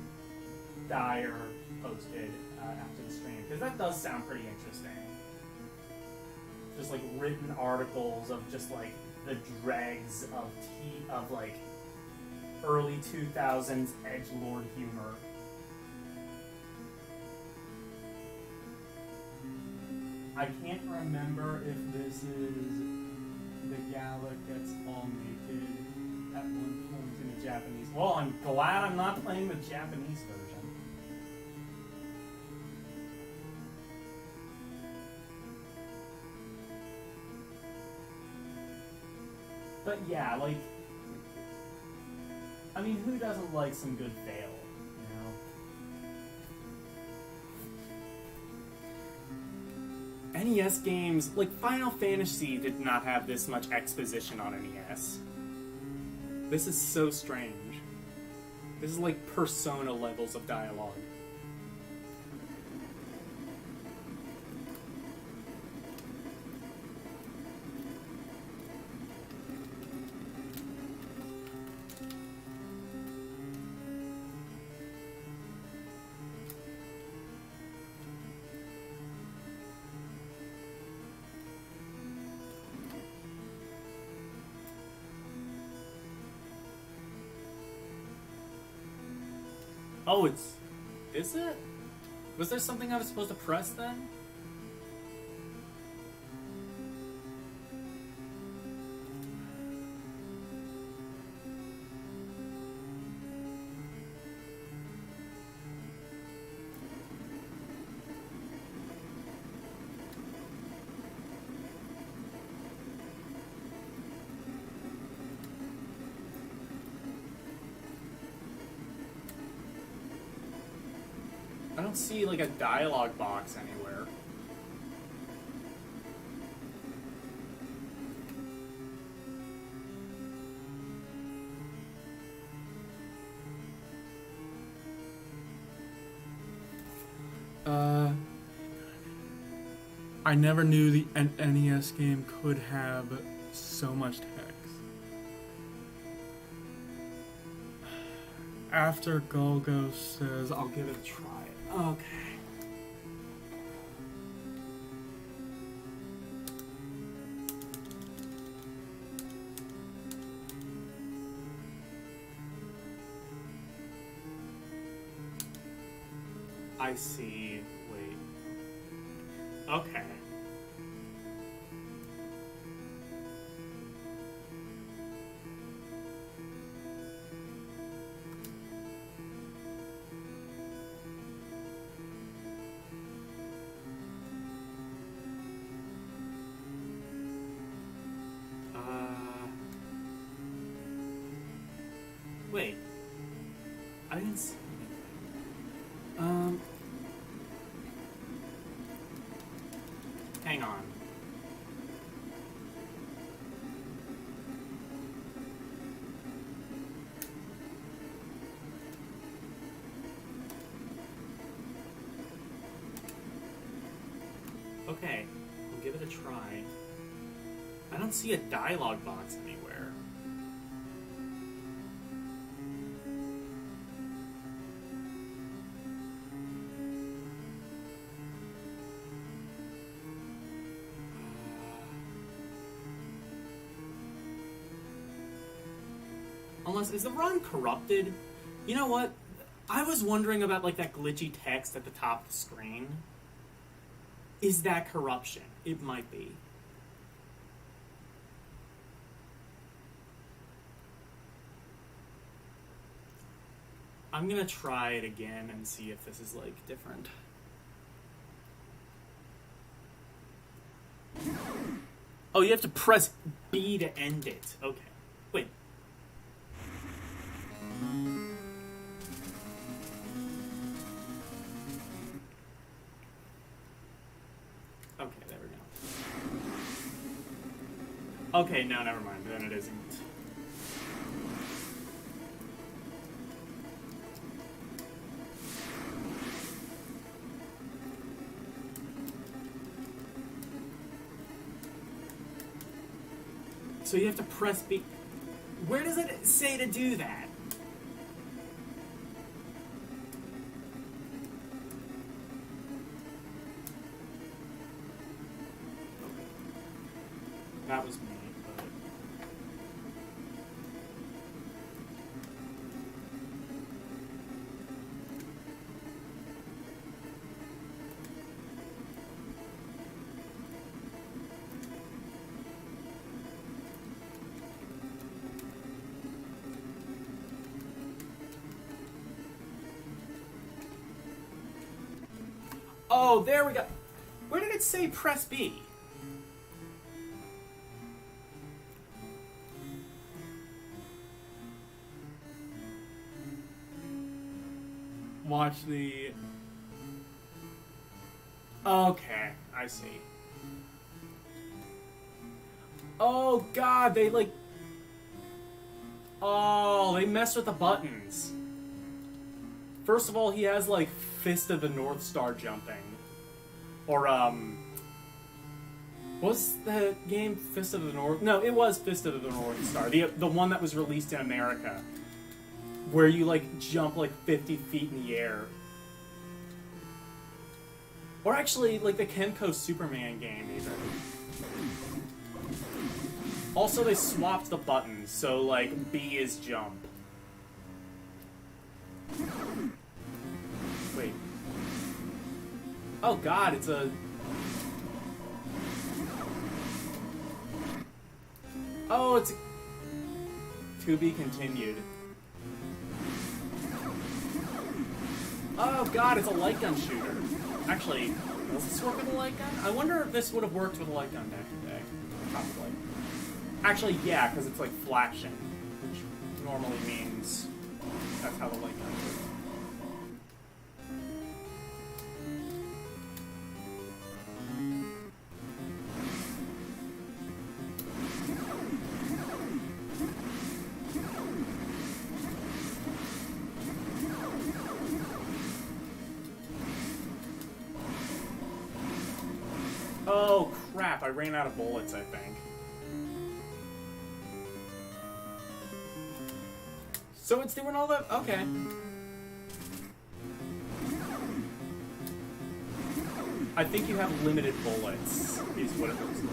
Dyer posted after the stream, because that does sound pretty interesting. just like written articles of just like the dregs of like early 2000s edgelord humor. I can't remember if this is the gal that gets all naked at one point in the Japanese. Well, I'm glad I'm not playing the Japanese version. But yeah, like, I mean, who doesn't like some good fail, you know? NES games, like Final Fantasy did not have this much exposition on NES. This is so strange. This is like Persona levels of dialogue. Oh, is it? Was there something I was supposed to press then? I don't see like a dialogue box anywhere. I never knew the NES game could have so much text. After Galgo says, I'll give it a try. Okay. I see. Wait. Okay. Wait. I didn't see anything. Hang on. Okay, we'll give it a try. I don't see a dialogue box anywhere. Unless, is the ROM corrupted? You know what? I was wondering about like that glitchy text at the top of the screen. Is that corruption? It might be. I'm gonna try it again and see if this is like different. Oh, you have to press B to end it. Okay. Wait. Okay, there we go. Okay, no, never mind. Then it isn't. So you have to press B. Where does it say to do that? That was me, but... Oh, there we go. Where did it say press B? Watch the... Okay, I see. Oh god, they like... Oh, they messed with the buttons. First of all, he has like Fist of the North Star jumping. Or, was the game Fist of the North? No, it was Fist of the North Star. The one that was released in America. Where you, like, jump, like, 50 feet in the air. Or actually, like, the Kenko Superman game, even. Also, they swapped the buttons, so, like, B is jump. Wait. Oh god, it's a... Oh, it's... To be continued. Oh god, it's a light gun shooter. Actually, does this work with a light gun? I wonder if this would have worked with a light gun back in the day. Probably. Actually, yeah, because it's like flashing, which normally means that's how the light gun works. Oh crap, I ran out of bullets, I think. So it's doing all that? Okay. I think you have limited bullets, is what it looks like.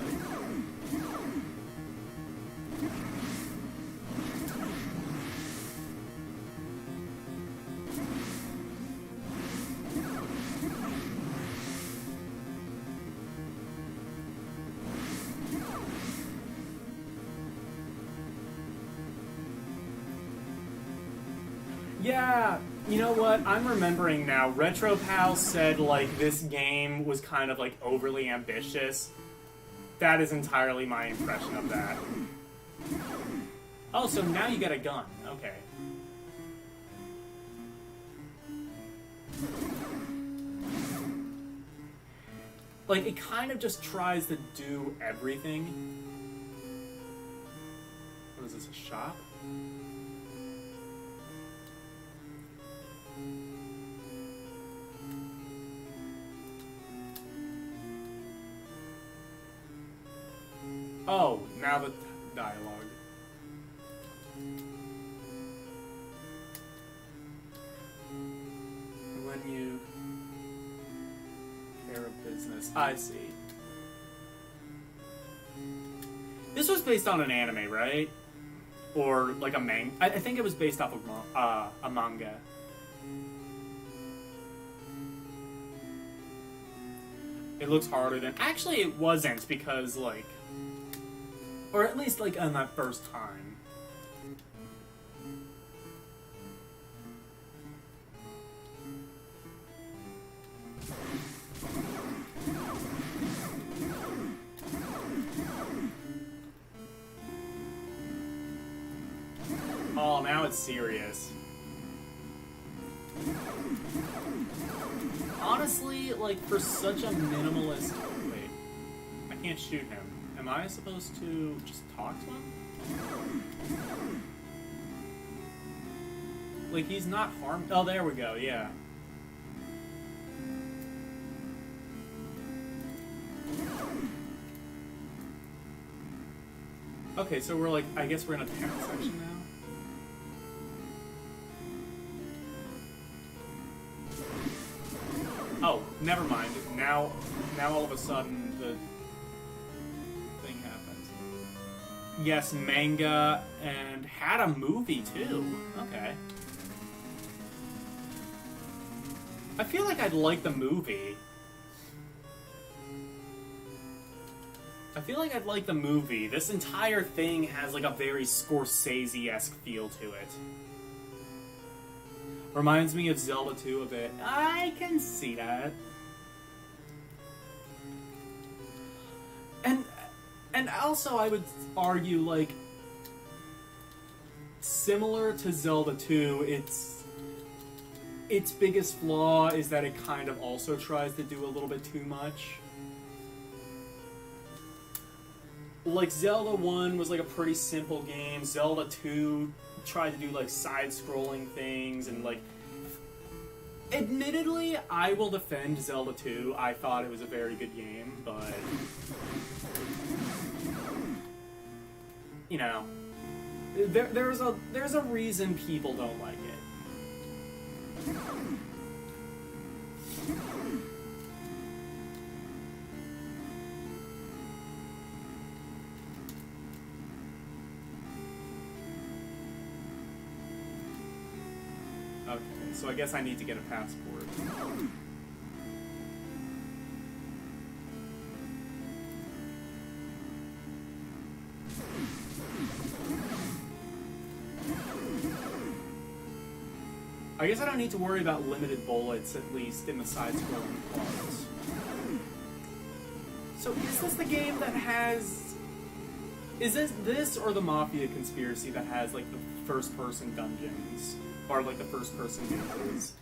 Yeah, you know what? I'm remembering now. RetroPal said, like, this game was kind of, like, overly ambitious. That is entirely my impression of that. Oh, so now you get a gun. Okay. Like, it kind of just tries to do everything. What is this, a shop? Oh, now the dialogue. When you care of business. I see. This was based on an anime, right? Or like a manga. I think it was based off of a manga. It looks harder than... Actually, it wasn't, because, like... Or at least, like, on that first time. Oh, now it's serious. Honestly, like, for such a minimalist... Wait. I can't shoot him. Am I supposed to just talk to him? Like, he's not harmed... Oh, there we go, yeah. Okay, so we're like... I guess we're in a parent section now? Oh, never mind. Now all of a sudden, the thing happens. yes, manga, and had a movie too. Okay. I feel like I'd like the movie. This entire thing has like a very Scorsese-esque feel to it. Reminds me of Zelda 2 a bit. I can see that. And also I would argue, like, similar to Zelda 2, its biggest flaw is that it kind of also tries to do a little bit too much. Like, Zelda 1 was like a pretty simple game. Zelda 2 tried to do like side-scrolling things and like... Admittedly, I will defend Zelda 2. I thought it was a very good game, but... You know, there's a reason people don't like it. Okay, so I guess I need to get a passport. I guess I don't need to worry about limited bullets, at least in the side-scrolling parts. So is this the game that has... Is this or the Mafia Conspiracy that has, like, the first-person dungeons? Or, like, the first-person gameplays?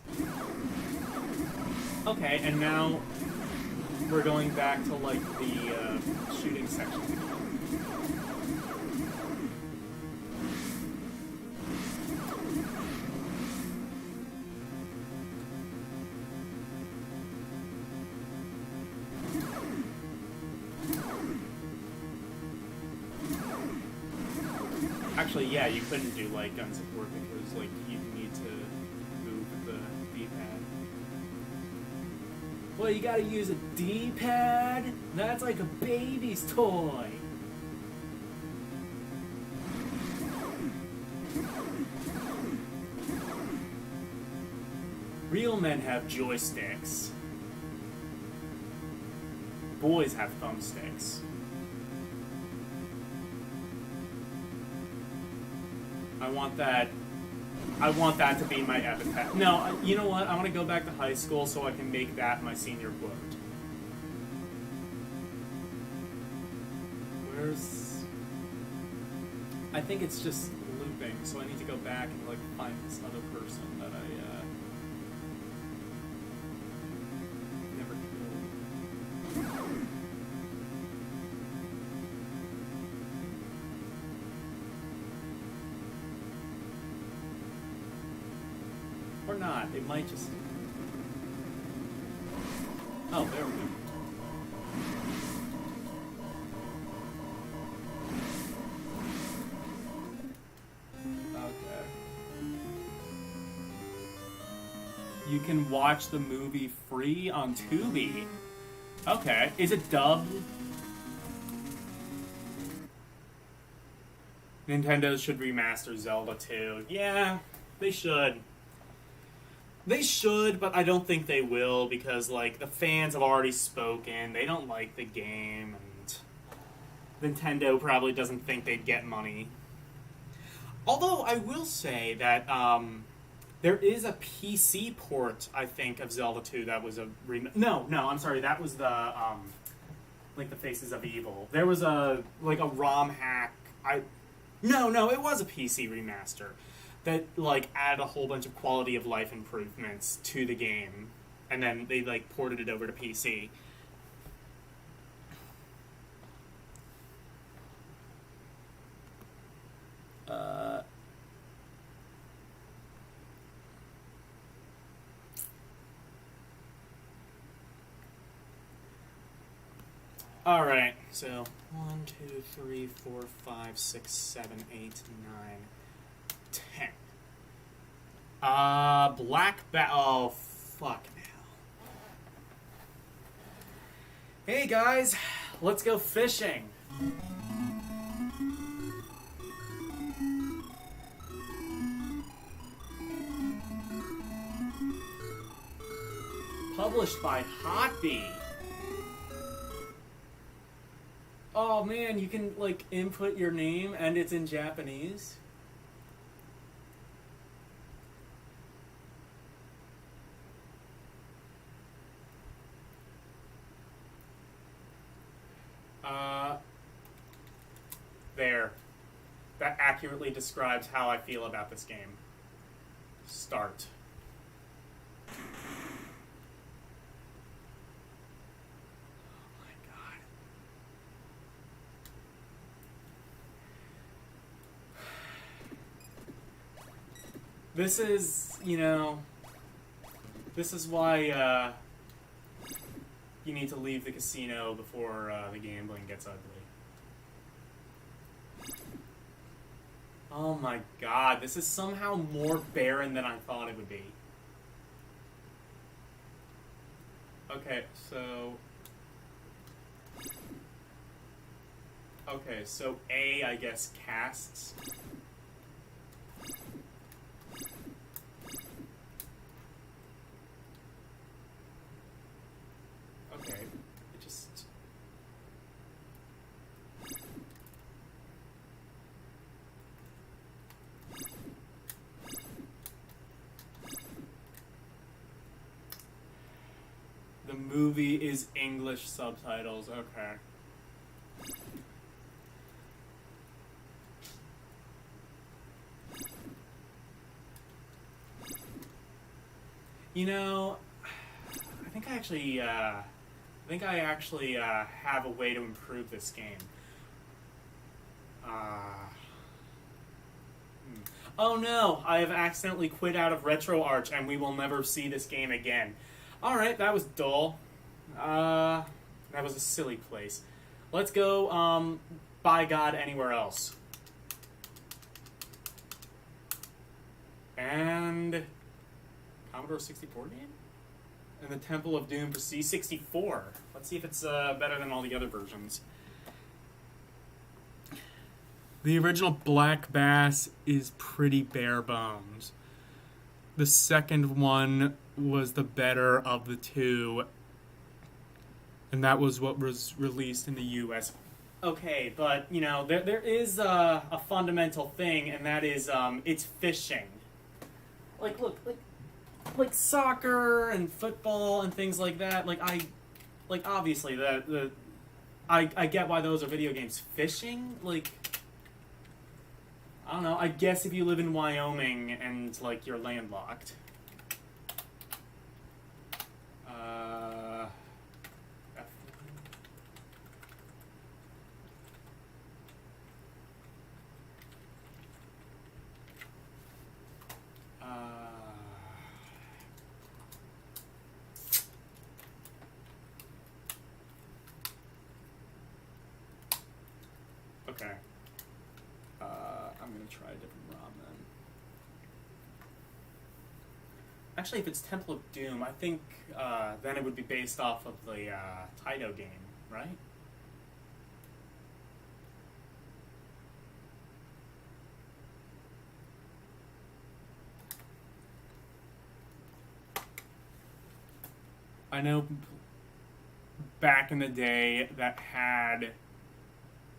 Okay, and now we're going back to, like, the shooting section again. Actually, yeah, you couldn't do like gun support because like you need to move the D-pad. Well, you gotta use a D-pad? That's like a baby's toy. Real men have joysticks. Boys have thumbsticks. I want that to be my epitaph. No, you know what? I want to go back to high school so I can make that my senior quote. Where's... I think it's just looping, so I need to go back and like find this other person that I never killed. Or not. It might just... Oh, there we go. Okay. You can watch the movie free on Tubi. Okay. Is it dubbed? Nintendo should remaster Zelda 2. Yeah, they should. They should, but I don't think they will because, like, the fans have already spoken. They don't like the game, and Nintendo probably doesn't think they'd get money. Although, I will say that there is a PC port, I think, of Zelda 2 that was a... No, I'm sorry. That was the, like, the Faces of Evil. There was a ROM hack. No, it was a PC remaster that, like, added a whole bunch of quality of life improvements to the game, and then they, like, ported it over to PC. Alright, so 1, 2, 3, 4, 5, 6, 7, 8, 9, 10. Oh, fuck now. Hey guys, let's go fishing. published by Hotbee. Oh man, you can like input your name and it's in Japanese. There. That accurately describes how I feel about this game. Start. Oh my god. This is, you know, this is why you need to leave the casino before the gambling gets ugly. Oh my god, this is somehow more barren than I thought it would be. Okay, so... Okay, so A, I guess, casts. Okay, it just... The movie is English subtitles, okay. You know, I think I actually have a way to improve this game. Oh no, I have accidentally quit out of RetroArch and we will never see this game again. Alright, that was dull. That was a silly place. Let's go, by God, anywhere else. And... Commodore 64 game? And the Temple of Doom for C64. Let's see if it's better than all the other versions. The original Black Bass is pretty bare bones. The second one was the better of the two, and that was what was released in the US. Okay, but, you know, there is a fundamental thing, and that is, it's fishing. Like, look, like soccer and football and things like that, obviously, I get why those are video games. Fishing? Like, I don't know, I guess if you live in Wyoming and, like, you're landlocked. Okay. I'm gonna try a different ROM then. Actually, if it's Temple of Doom, I think then it would be based off of the Taito game, right? I know back in the day that had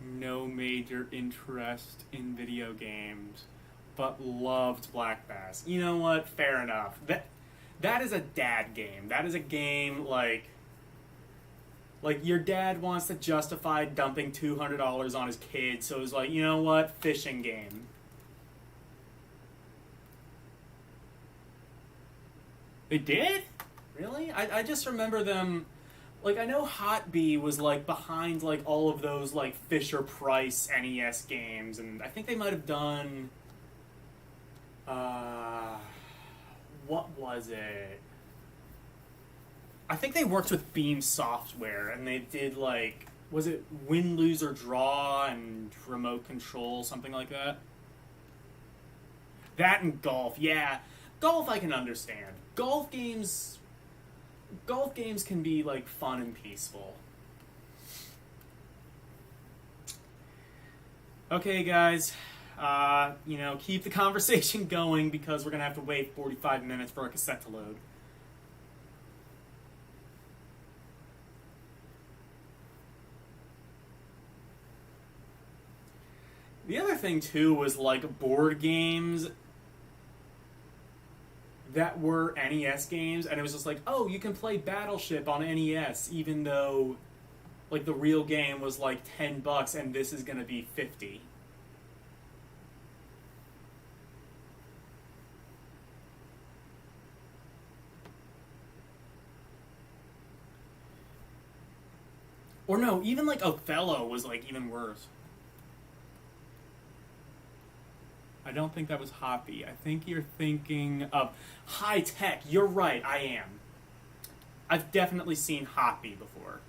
no major interest in video games, but loved Black Bass. You know what? Fair enough. That is a dad game. That is a game like your dad wants to justify dumping $200 on his kid, so it's like, you know what? Fishing game. They did? Really? I just remember them... Like, I know Hotbee was, like, behind, like, all of those, like, Fisher-Price NES games, and I think they might have done... what was it? I think they worked with Beam Software, and they did, like... Was it Win, Lose, or Draw, and Remote Control, something like that? That and Golf, yeah. Golf I can understand. Golf games can be, like, fun and peaceful. Okay, guys. You know, keep the conversation going because we're going to have to wait 45 minutes for our cassette to load. The other thing, too, was, like, board games that were NES games, and it was just like, oh, you can play Battleship on NES, even though, like, the real game was, like, $10, and this is gonna be $50. Or no, even, like, Othello was, like, even worse. I don't think that was Hoppy. I think you're thinking of High Tech. You're right, I am. I've definitely seen Hoppy before.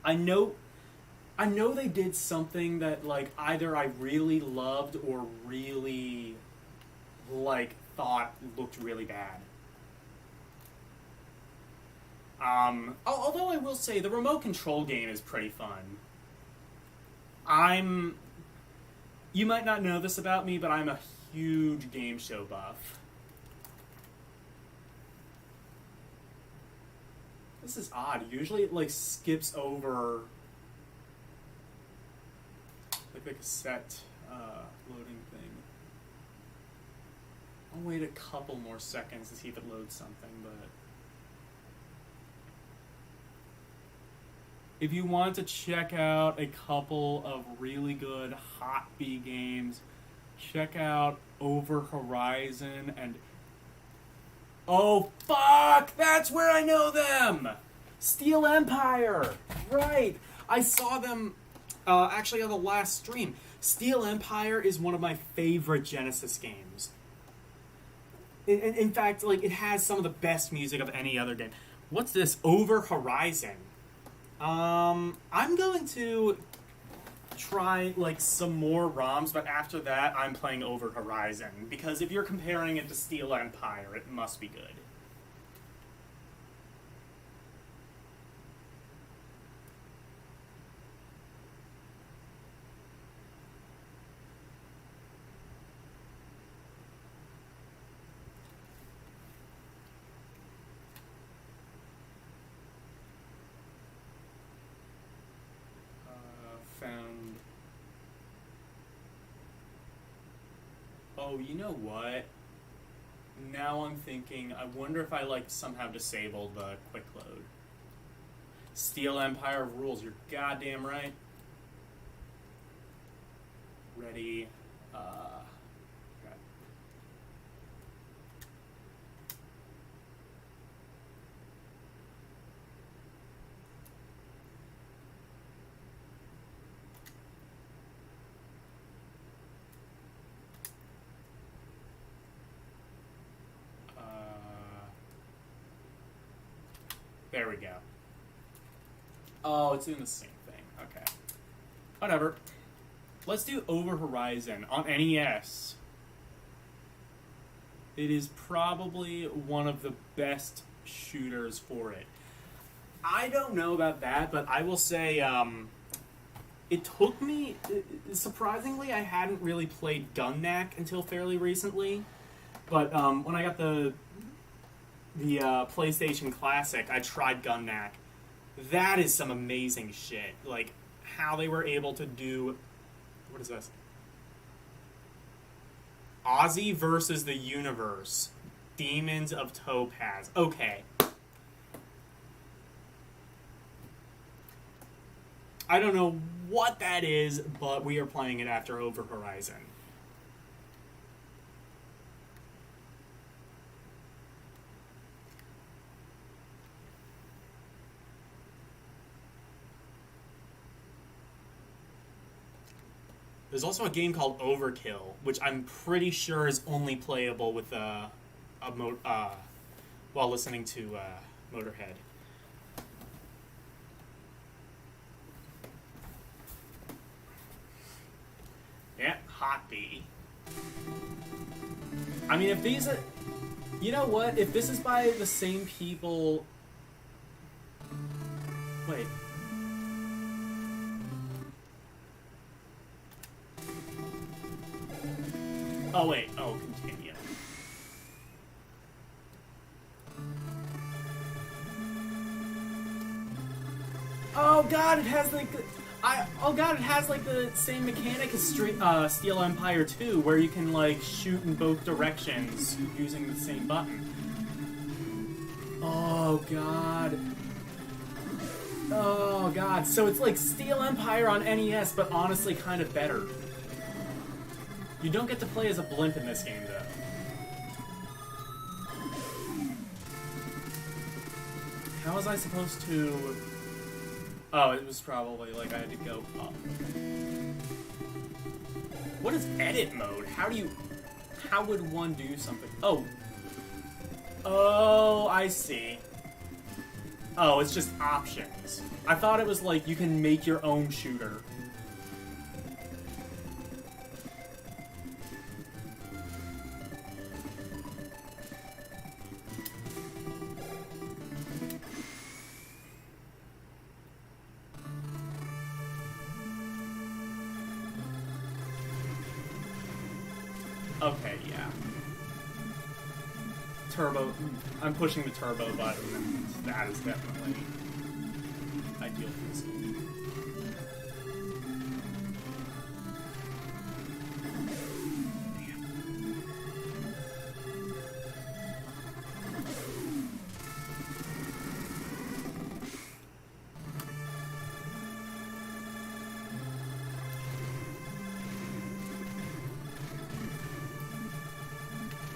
I know they did something that, like, either I really loved or really, like, thought looked really bad. Although I will say, the remote control game is pretty fun. You might not know this about me, but I'm a huge game show buff. This is odd. Usually it, like, skips over, like, the cassette loading thing. I'll wait a couple more seconds to see if it loads something, but... If you want to check out a couple of really good Hot B games, check out Over Horizon and... Oh, fuck! That's where I know them! Steel Empire! Right! I saw them, actually on the last stream. Steel Empire is one of my favorite Genesis games. In fact, like, it has some of the best music of any other game. What's this? Over Horizon. I'm going to try, like, some more ROMs, but after that, I'm playing Over Horizon. Because if you're comparing it to Steel Empire, it must be good. Oh, you know what? Now I'm thinking, I wonder if I, like, somehow disabled the quick load. Steel Empire rules, you're goddamn right. Ready, okay. There we go. Oh, it's doing the same thing. Okay. Whatever. Let's do Over Horizon on NES. It is probably one of the best shooters for it. I don't know about that, but I will say it took me... Surprisingly, I hadn't really played Gun-Knack until fairly recently. But when I got the PlayStation Classic, I tried Gun-Knack. That is some amazing shit. Like, how they were able to do... What is this? Ozzy versus the Universe. Demons of Topaz. Okay. I don't know what that is, but we are playing it after Over Horizon. There's also a game called Overkill, which I'm pretty sure is only playable with while listening to Motorhead. Yeah, Hot B. I mean, if these are... You know what? If this is by the same people... Wait. Oh, wait. Oh, continue. Oh god, it has like it has like the same mechanic as Steel Empire 2, where you can like shoot in both directions using the same button. Oh god. Oh god. So it's like Steel Empire on NES, but honestly kind of better. You don't get to play as a blimp in this game, though. How was I supposed to... Oh, it was probably like I had to go up. What is edit mode? How would one do something? Oh. Oh, I see. Oh, it's just options. I thought it was like you can make your own shooter. Okay, yeah. Turbo. I'm pushing the turbo button, and that is definitely ideal for this game.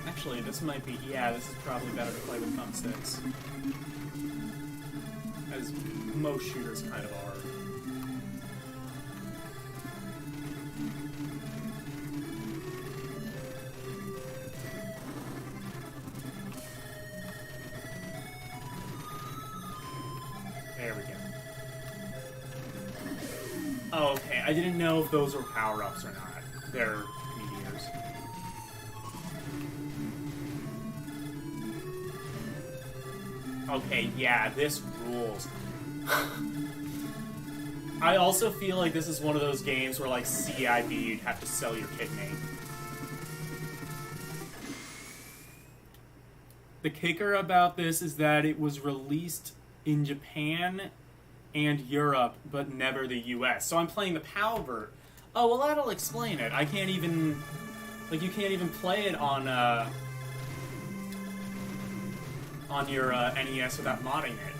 Actually, this might be... Yeah, this is probably better to play with thumbsticks. As most shooters kind of are. There we go. Oh, okay. I didn't know if those were power-ups or not. They're meteors. Okay, yeah, this rules. I also feel like this is one of those games where, like, CIB, you'd have to sell your kidney. The kicker about this is that it was released in Japan and Europe, but never the US. So I'm playing the PAL vert. Oh, well, that'll explain it. I can't even... Like, you can't even play it on your NES without modding it.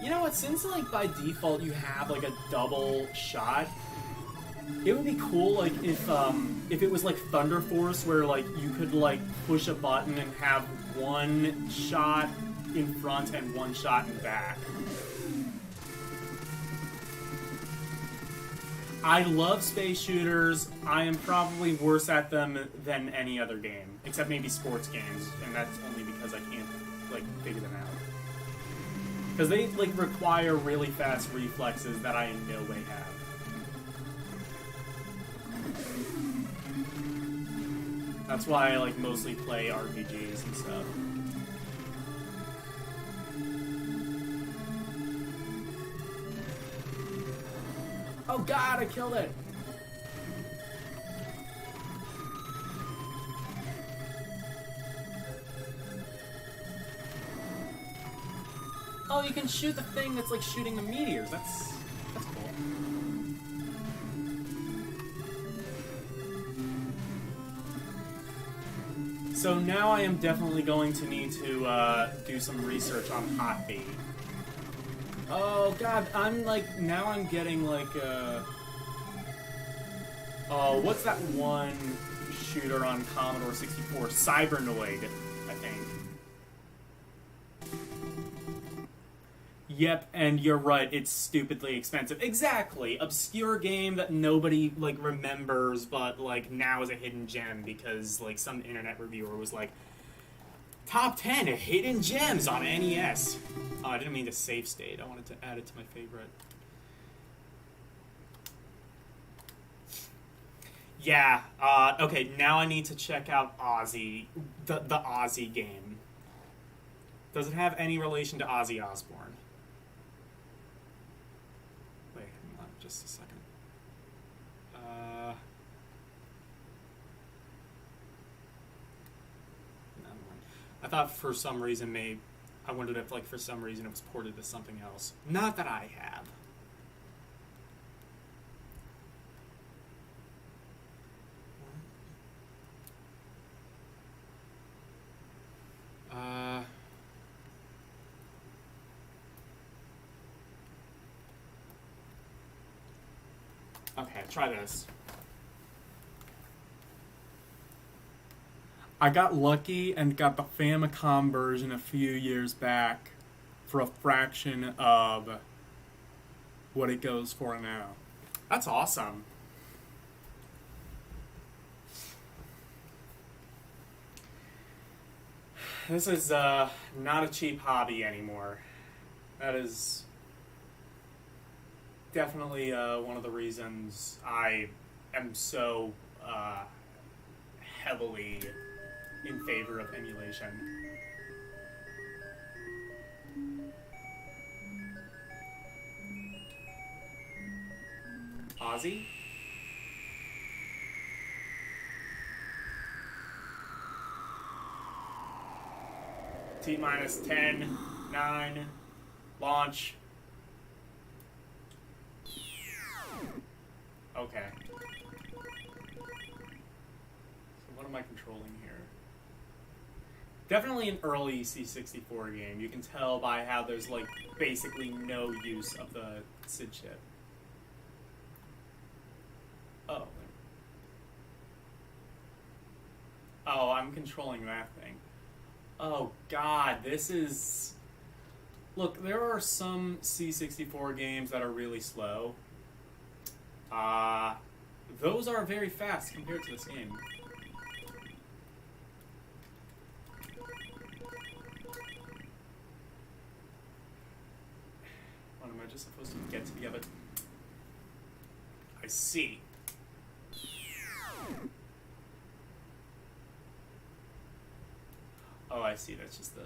You know what, since, like, by default you have, like, a double shot, it would be cool, like, if it was, like, Thunder Force, where, like, you could, like, push a button and have one shot in front and one shot in back. I love space shooters. I am probably worse at them than any other game, except maybe sports games, and that's only because I can't, like, figure them out. Because they, like, require really fast reflexes that I in no way have. That's why I, like, mostly play RPGs and stuff. Oh god, I killed it! Oh, you can shoot the thing that's, like, shooting the meteors. That's cool. So now I am definitely going to need to do some research on Hot B. Oh god, I'm like, now I'm getting like oh, what's that one shooter on Commodore 64? Cybernoid, I think. Yep, and you're right, it's stupidly expensive. Exactly! Obscure game that nobody, like, remembers, but, like, now is a hidden gem because, like, some internet reviewer was like, Top 10 hidden gems on NES. Oh, I didn't mean to save state. I wanted to add it to my favorite. Yeah. Okay. Now I need to check out Ozzy, the Ozzy game. Does it have any relation to Ozzy Osbourne? Wait, hang on, just a second. Never mind. I thought for some reason I wondered if for some reason it was ported to something else. Not that I have. Okay, try this. I got lucky and got the Famicom version a few years back for a fraction of what it goes for now. That's awesome. This is not a cheap hobby anymore. That is definitely one of the reasons I am so heavily in favor of emulation. Ozzy? T-minus 10, 9, launch. Okay. So what am I controlling here? Definitely an early C64 game. You can tell by how there's basically no use of the SID chip. Oh. Oh, I'm controlling that thing. Oh god, this is... Look, there are some C64 games that are really slow. Those are very fast compared to this game. What am I just supposed to get to the other? I see. Oh, I see. That's just the...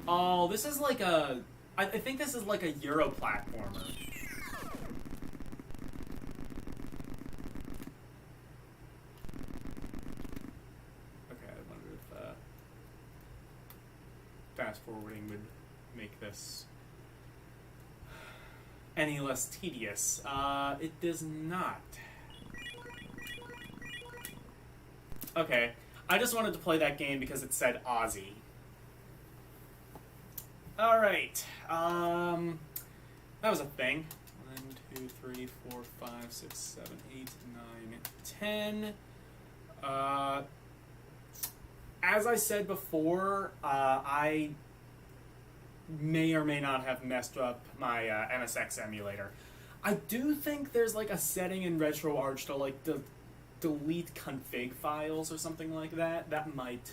Oh, this is like a... I think this is like a Euro platformer. Fast forwarding would make this any less tedious. It does not. Okay, I just wanted to play that game because it said Ozzy. Alright, that was a thing. 1, 2, 3, 4, 5, 6, 7, 8, 9, 10. As I said before, I may or may not have messed up my MSX emulator. I do think there's a setting in RetroArch to delete config files or something like that. That might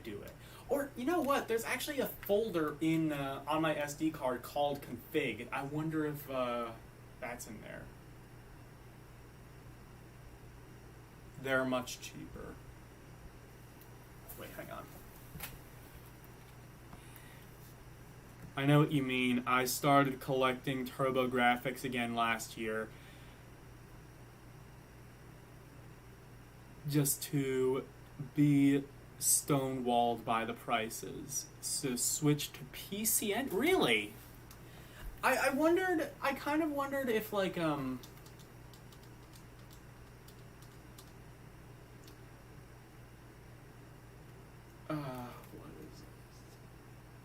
do it. Or you know what? There's actually a folder in on my SD card called config. I wonder if that's in there. They're much cheaper. Wait, hang on. I know what you mean. I started collecting TurboGrafx again last year. Just to be stonewalled by the prices. So switch to PCN? Really? I kind of wondered if what is this?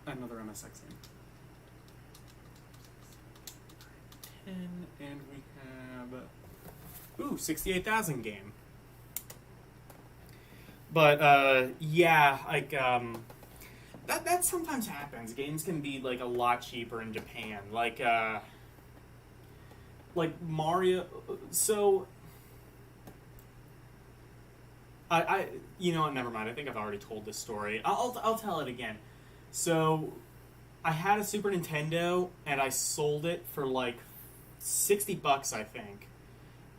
Another MSX thing. 10, and we have 68,000 game. But yeah, that sometimes happens. Games can be a lot cheaper in Japan. Like Mario. So I you know what? Never mind. I think I've already told this story. I'll tell it again. So I had a Super Nintendo and I sold it for $60, I think.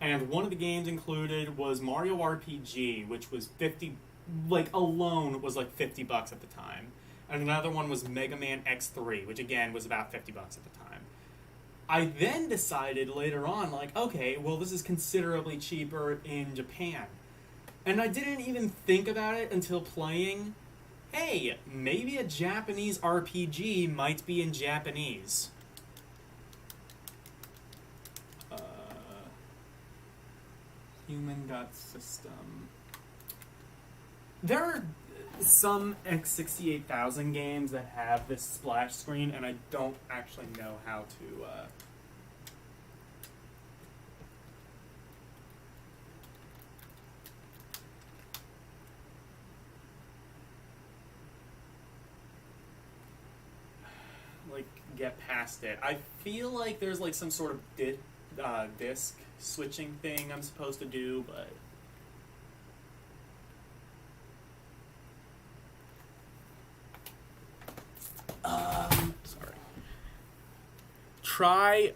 And one of the games included was Mario RPG, which was 50, like alone was like $50 at the time. And another one was Mega Man X3, which again was about $50 at the time. I then decided later on, like, okay, well, this is considerably cheaper in Japan. And I didn't even think about it until playing. Hey, maybe a Japanese RPG might be in Japanese. Human.system. There are some X68000 games that have this splash screen, and I don't actually know how to... get past it. I feel like there's like some sort of disc switching thing I'm supposed to do, but sorry. Try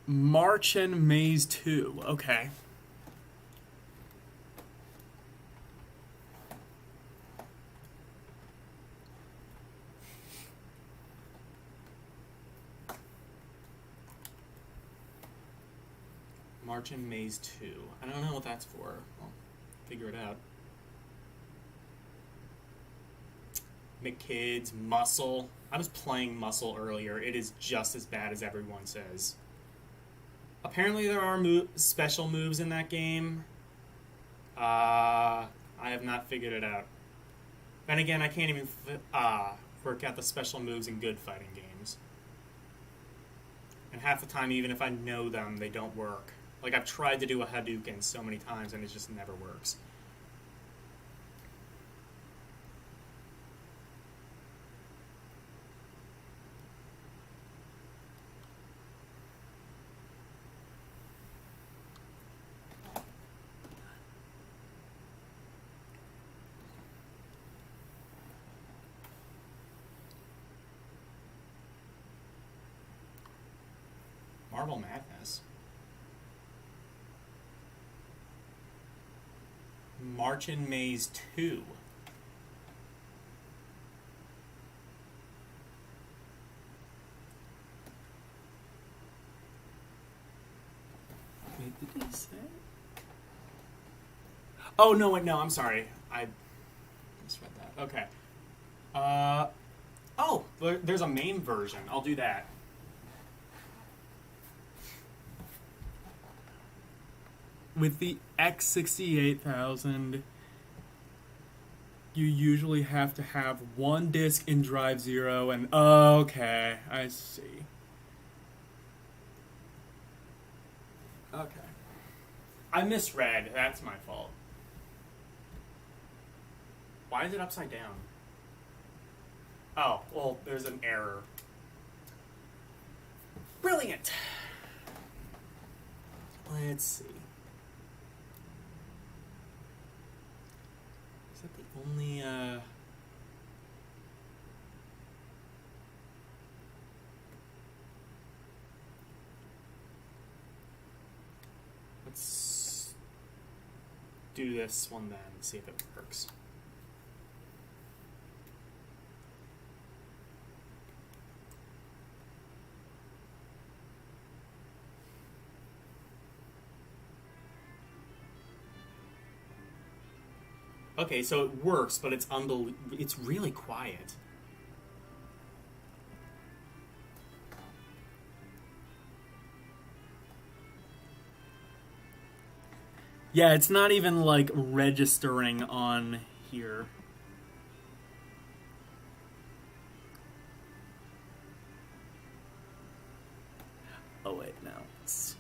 March and Maze 2. Okay. March and Maze 2. I don't know what that's for. I'll figure it out. McKids, Muscle. I was playing Muscle earlier. It is just as bad as everyone says. Apparently there are special moves in that game. I have not figured it out. Then again, I can't even work out the special moves in good fighting games. And half the time, even if I know them, they don't work. Like, I've tried to do a Hadouken so many times, and it just never works. Marble Madness. March and Maze 2. Wait, did he say? Oh, no, wait, no, I'm sorry. I misread that. Okay. Oh, there's a MAME version. I'll do that. With the X68000, you usually have to have one disc in Drive Zero, and okay, I see. Okay. I misread. That's my fault. Why is it upside down? Oh, well, there's an error. Brilliant. Let's see. Is that the only, Let's do this one then, see if it works. Okay, so it works, but it's it's really quiet. Yeah, it's not even, like, registering on here. Oh, wait, no. It's...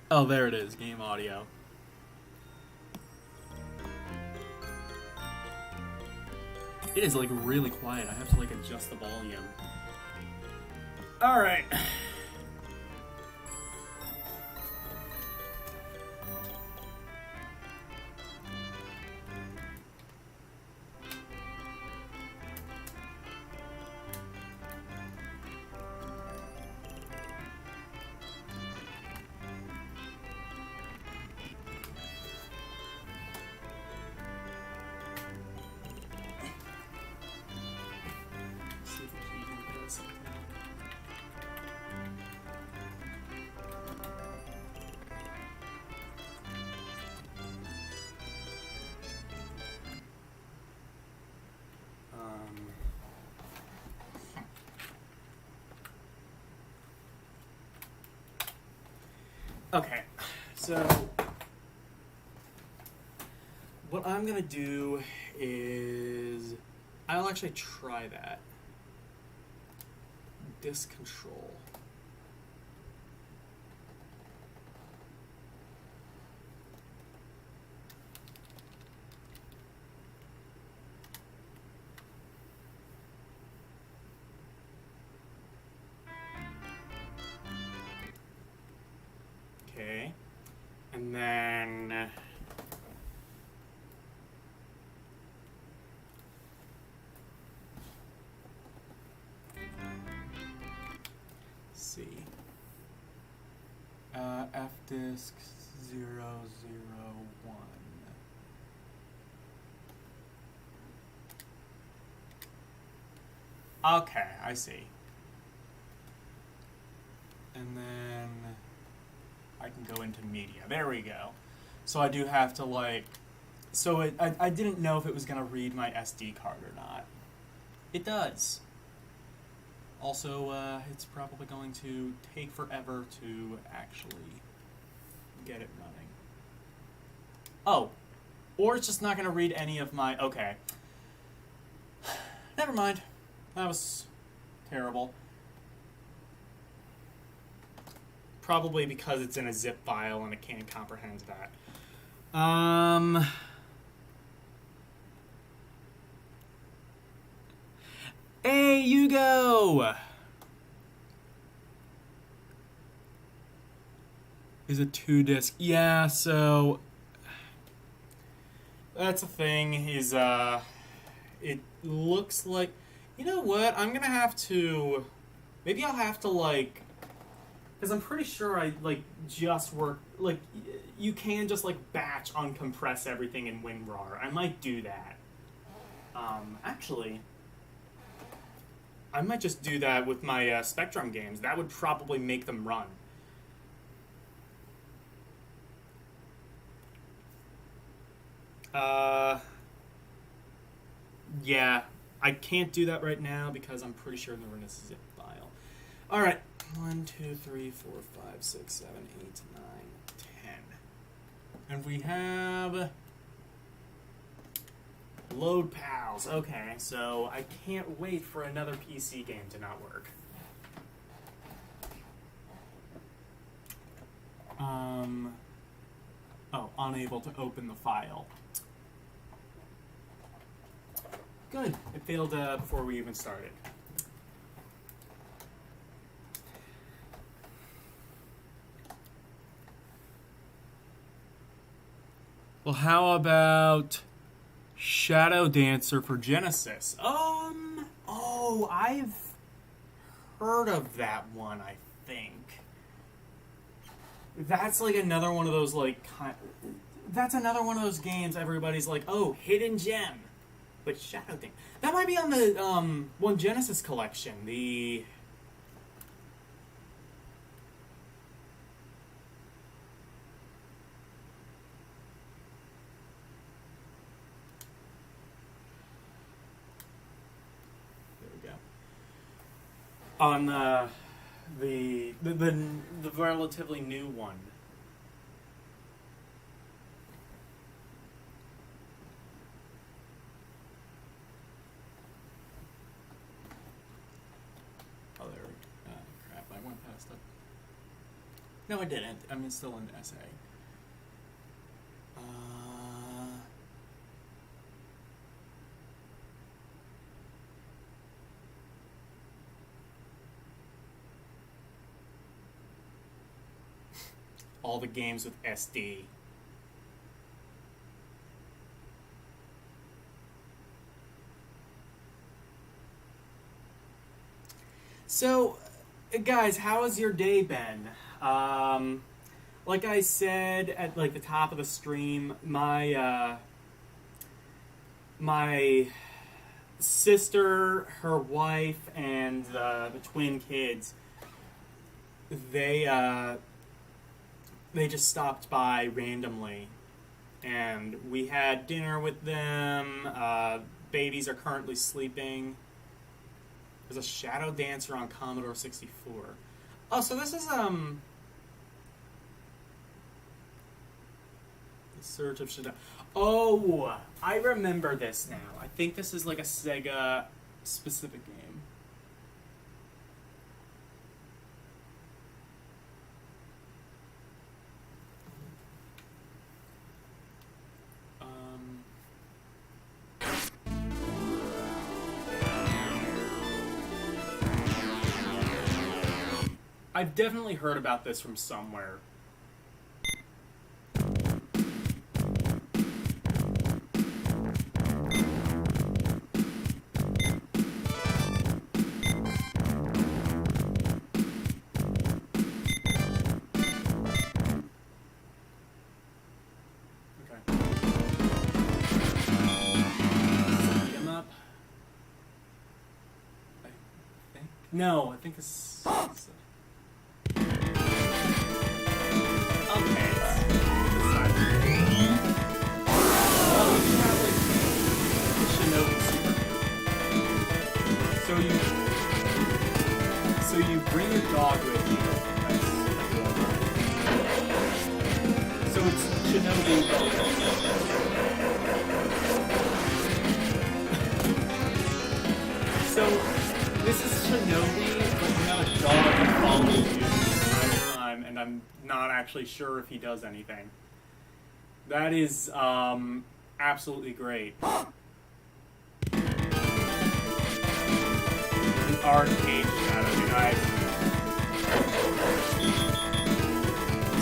Oh, there it is, game audio. It is, like, really quiet. I have to, like, adjust the volume. Alright. Okay, so what I'm gonna do is I'll actually try that. Disk control. Okay, and then let's see, F disk 001. Okay, I see. And then I can go into media. There we go. So I do have to, like... So I didn't know if it was going to read my SD card or not. It does. Also, it's probably going to take forever to actually get it running. Oh. Or it's just not going to read any of my... Okay. Never mind. That was terrible. Probably because it's in a zip file and it can't comprehend that. Hey, Hugo! Is a 2-disc. Yeah, so... That's the thing, is, it looks like... You know what? I'm gonna have to... Maybe I'll have to, like... Because I'm pretty sure I, like, just work... Like, you can just, like, batch uncompress everything in WinRAR. I might do that. Actually... I might just do that with my Spectrum games. That would probably make them run. Yeah. I can't do that right now because I'm pretty sure they're in a zip file. Alright. 1, 2, 3, 4, 5, 6, 7, 8, 9, 10. And we have... Load pals. Okay, so I can't wait for another PC game to not work. Oh, unable to open the file. Good. It failed before we even started. Well, how about Shadow Dancer for Genesis? Oh, I've heard of that one, I think. That's like another one of those, like, that's another one of those games everybody's like, oh, hidden gem. But Shadow Dancer. That might be on the, One Genesis collection, the... On the relatively new one. Oh, there we go. Crap, I went past it. No, I didn't. I'm still in the SA. All the games with SD. So, guys, how has your day been? Like I said at like the top of the stream, my my sister, her wife, and the twin kids, they just stopped by randomly, and we had dinner with them. Babies are currently sleeping. There's a Shadow Dancer on Commodore 64. Oh, so this is, The Surge of Shinobi. Oh, I remember this now. I think this is like a Sega specific game. I've definitely heard about this from somewhere. No, I think this. Okay. Oh, you have like Shinobi super. So you bring your dog with you. So it's Shinobi. So. This is Shinobi, but you have a dog that follows you the entire time, and I'm not actually sure if he does anything. That is, absolutely great. The arcade shadow, guys.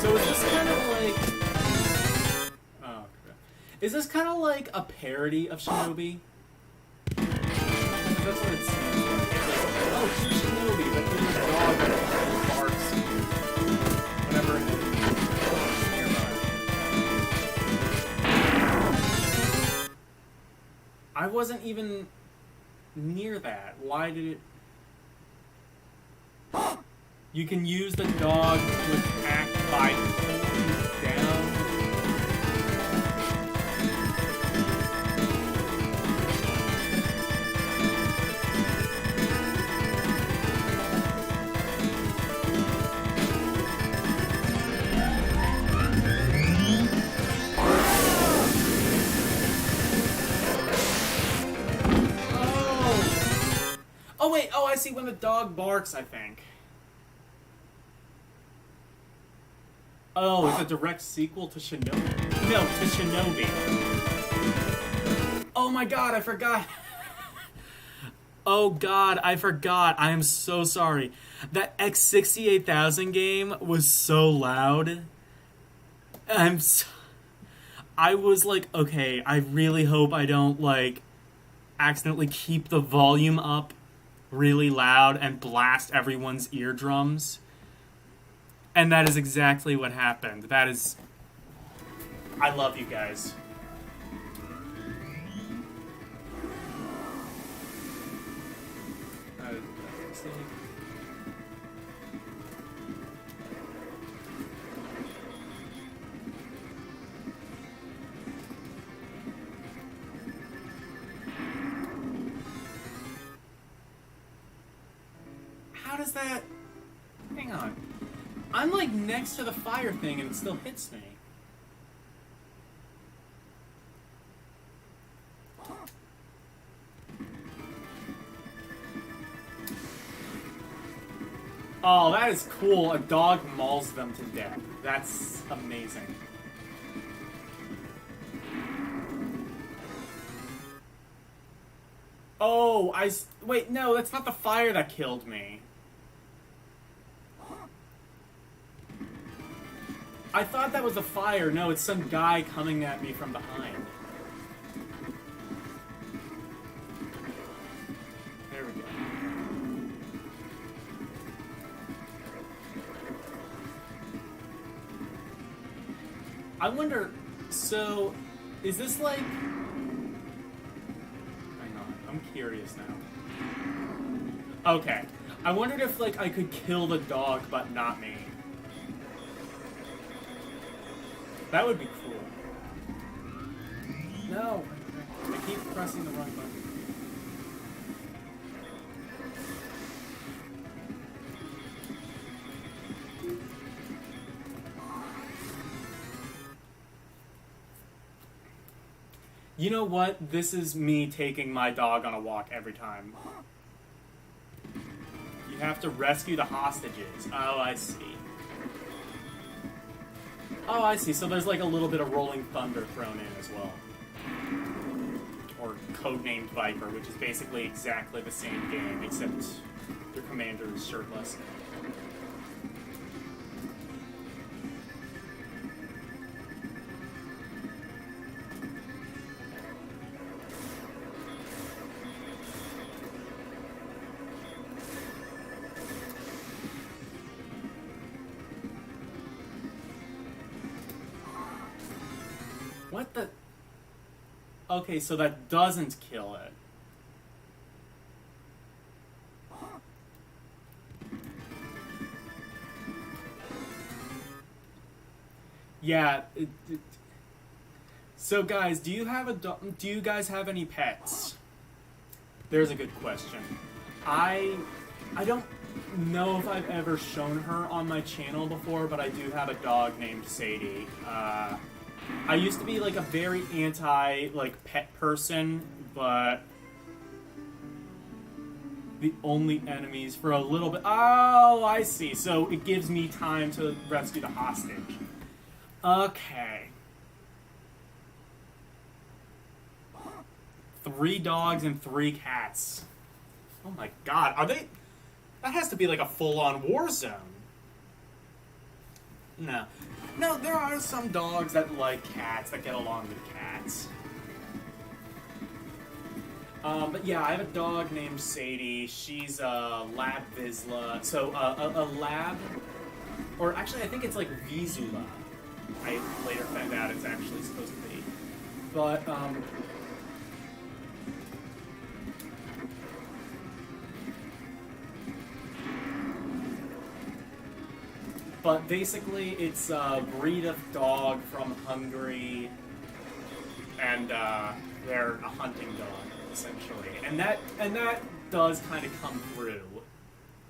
So is this kind of like... Oh, crap. Is this kind of like a parody of Shinobi? That's what it seems like. Oh, it's Shinobi, but here's a dog that barks whenever it is nearby. I wasn't even near that. Why did it... You can use the dog to attack by pulling down. Oh wait, oh I see when the dog barks, I think. Oh, it's a direct sequel to Shinobi. No, to Shinobi. Oh my god, I forgot. Oh god, I forgot. I am so sorry. That X68000 game was so loud. I was like, okay, I really hope I don't, like, accidentally keep the volume up really loud and blast everyone's eardrums. And that is exactly what happened. That is... I love you guys. How does that... Hang on. I'm like next to the fire thing and it still hits me. Oh, that is cool. A dog mauls them to death. That's amazing. Oh, wait, no, that's not the fire that killed me. I thought that was the fire. No, it's some guy coming at me from behind. There we go. I wonder, so, is this like... Hang on, I'm curious now. Okay. I wondered if, like, I could kill the dog, but not me. That would be cool. No! I keep pressing the wrong button. You know what? This is me taking my dog on a walk every time. You have to rescue the hostages. Oh, I see. Oh, I see. So there's like a little bit of Rolling Thunder thrown in as well. Or Codenamed Viper, which is basically exactly the same game, except your commander is shirtless. What the... Okay, so that doesn't kill it. Yeah. So, guys, do you guys have any pets? There's a good question. I don't know if I've ever shown her on my channel before, but I do have a dog named Sadie. I used to be like a very anti pet person, but the only enemies for a little bit. Oh, I see. So it gives me time to rescue the hostage. Okay. 3 dogs and 3 cats. Oh my god, are they? That has to be like a full-on war zone. No. No, there are some dogs that like cats, that get along with cats. But yeah, I have a dog named Sadie. She's a Lab Vizsla. So, a Lab... Or actually, I think it's like Vizsla. I later found out it's actually supposed to be. But, But basically, it's a breed of dog from Hungary, and they're a hunting dog, essentially. And that does kind of come through,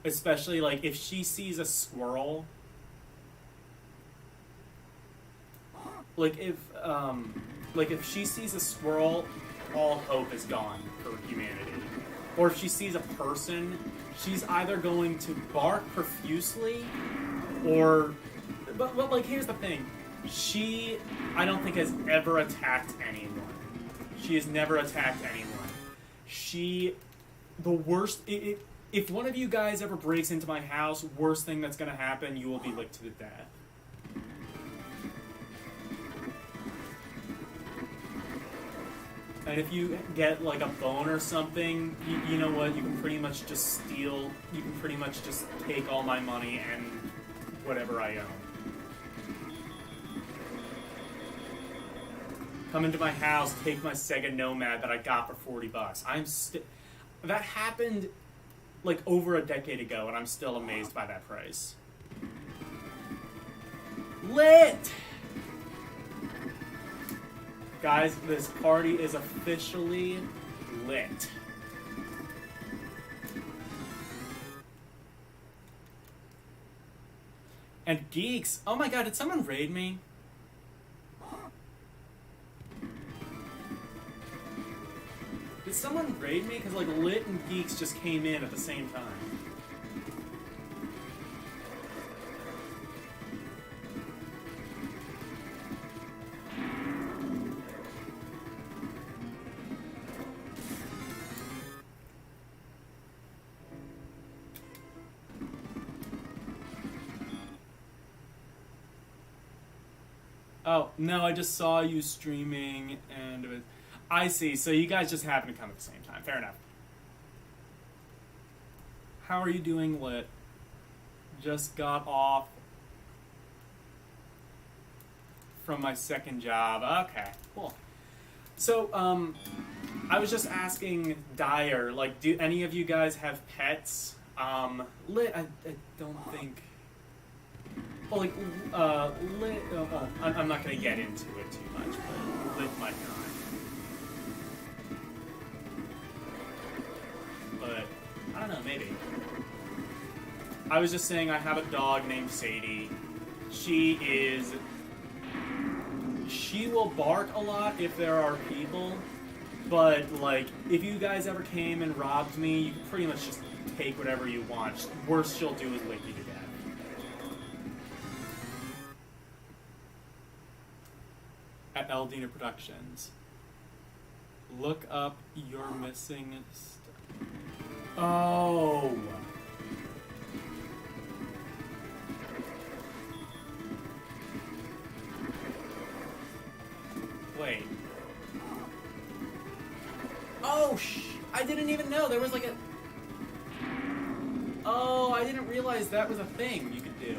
especially like if she sees a squirrel. Like if she sees a squirrel, all hope is gone for humanity. Or if she sees a person, she's either going to bark profusely. Or, but like, here's the thing. She, I don't think, has ever attacked anyone. She has never attacked anyone. The worst, if one of you guys ever breaks into my house, worst thing that's gonna happen, you will be licked to the death. And if you get, like, a bone or something, you know what, you can pretty much just steal, you can pretty much just take all my money and whatever I own. Come into my house, take my Sega Nomad that I got for $40. That happened like over a decade ago, and I'm still amazed by that price. Lit! Guys, this party is officially lit. And Geeks, oh my god, did someone raid me? Did someone raid me? Because like Lit and Geeks just came in at the same time. Oh, no, I just saw you streaming, and it was... I see, so you guys just happen to come at the same time. Fair enough. How are you doing, Lit? Just got off from my second job. Okay, cool. So, I was just asking Dyer, like, do any of you guys have pets? Lit, I don't think... Well, like, Lit... I'm not going to get into it too much, but Lit might not. But, I don't know, maybe. I was just saying I have a dog named Sadie. She she will bark a lot if there are people, but, like, if you guys ever came and robbed me, you can pretty much just take whatever you want. Worst she'll do is lick you to death. At Eldina Productions. Look up your missing stuff. Oh. Wait. Oh, I didn't even know there was like a... Oh, I didn't realize that was a thing you could do.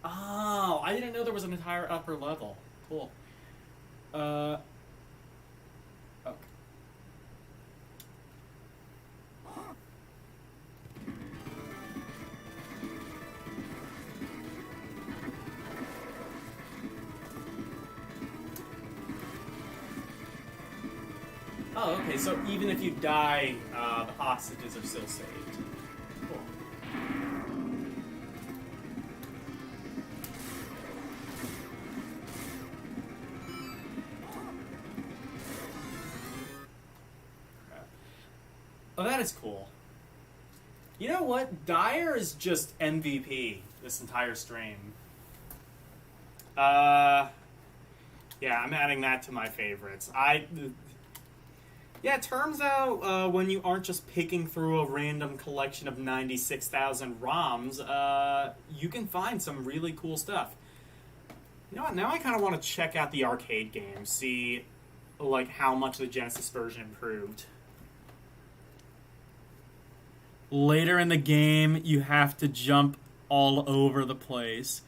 Oh, I didn't know there was an entire upper level. Cool. Okay. Oh, okay, so even if you die, the hostages are still saved. Cool. Oh, that is cool. You know what? Dyer is just MVP this entire stream. Yeah, I'm adding that to my favorites. Yeah, it turns out when you aren't just picking through a random collection of 96,000 ROMs, you can find some really cool stuff. You know what? Now I kind of want to check out the arcade game, see like how much the Genesis version improved. Later in the game, you have to jump all over the place,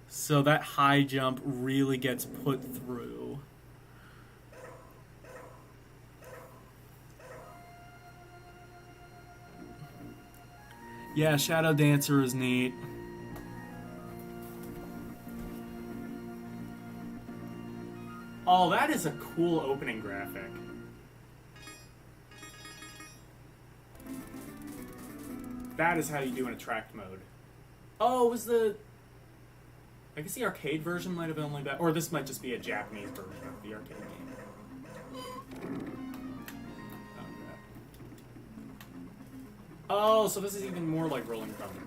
so that high jump really gets put through. Yeah, Shadow Dancer is neat. Oh, that is a cool opening graphic. That is how you do in attract mode. Oh, it was the... I guess the arcade version might have been only or this might just be a Japanese version of the arcade game. Oh, so this is even more like Rolling Thunder.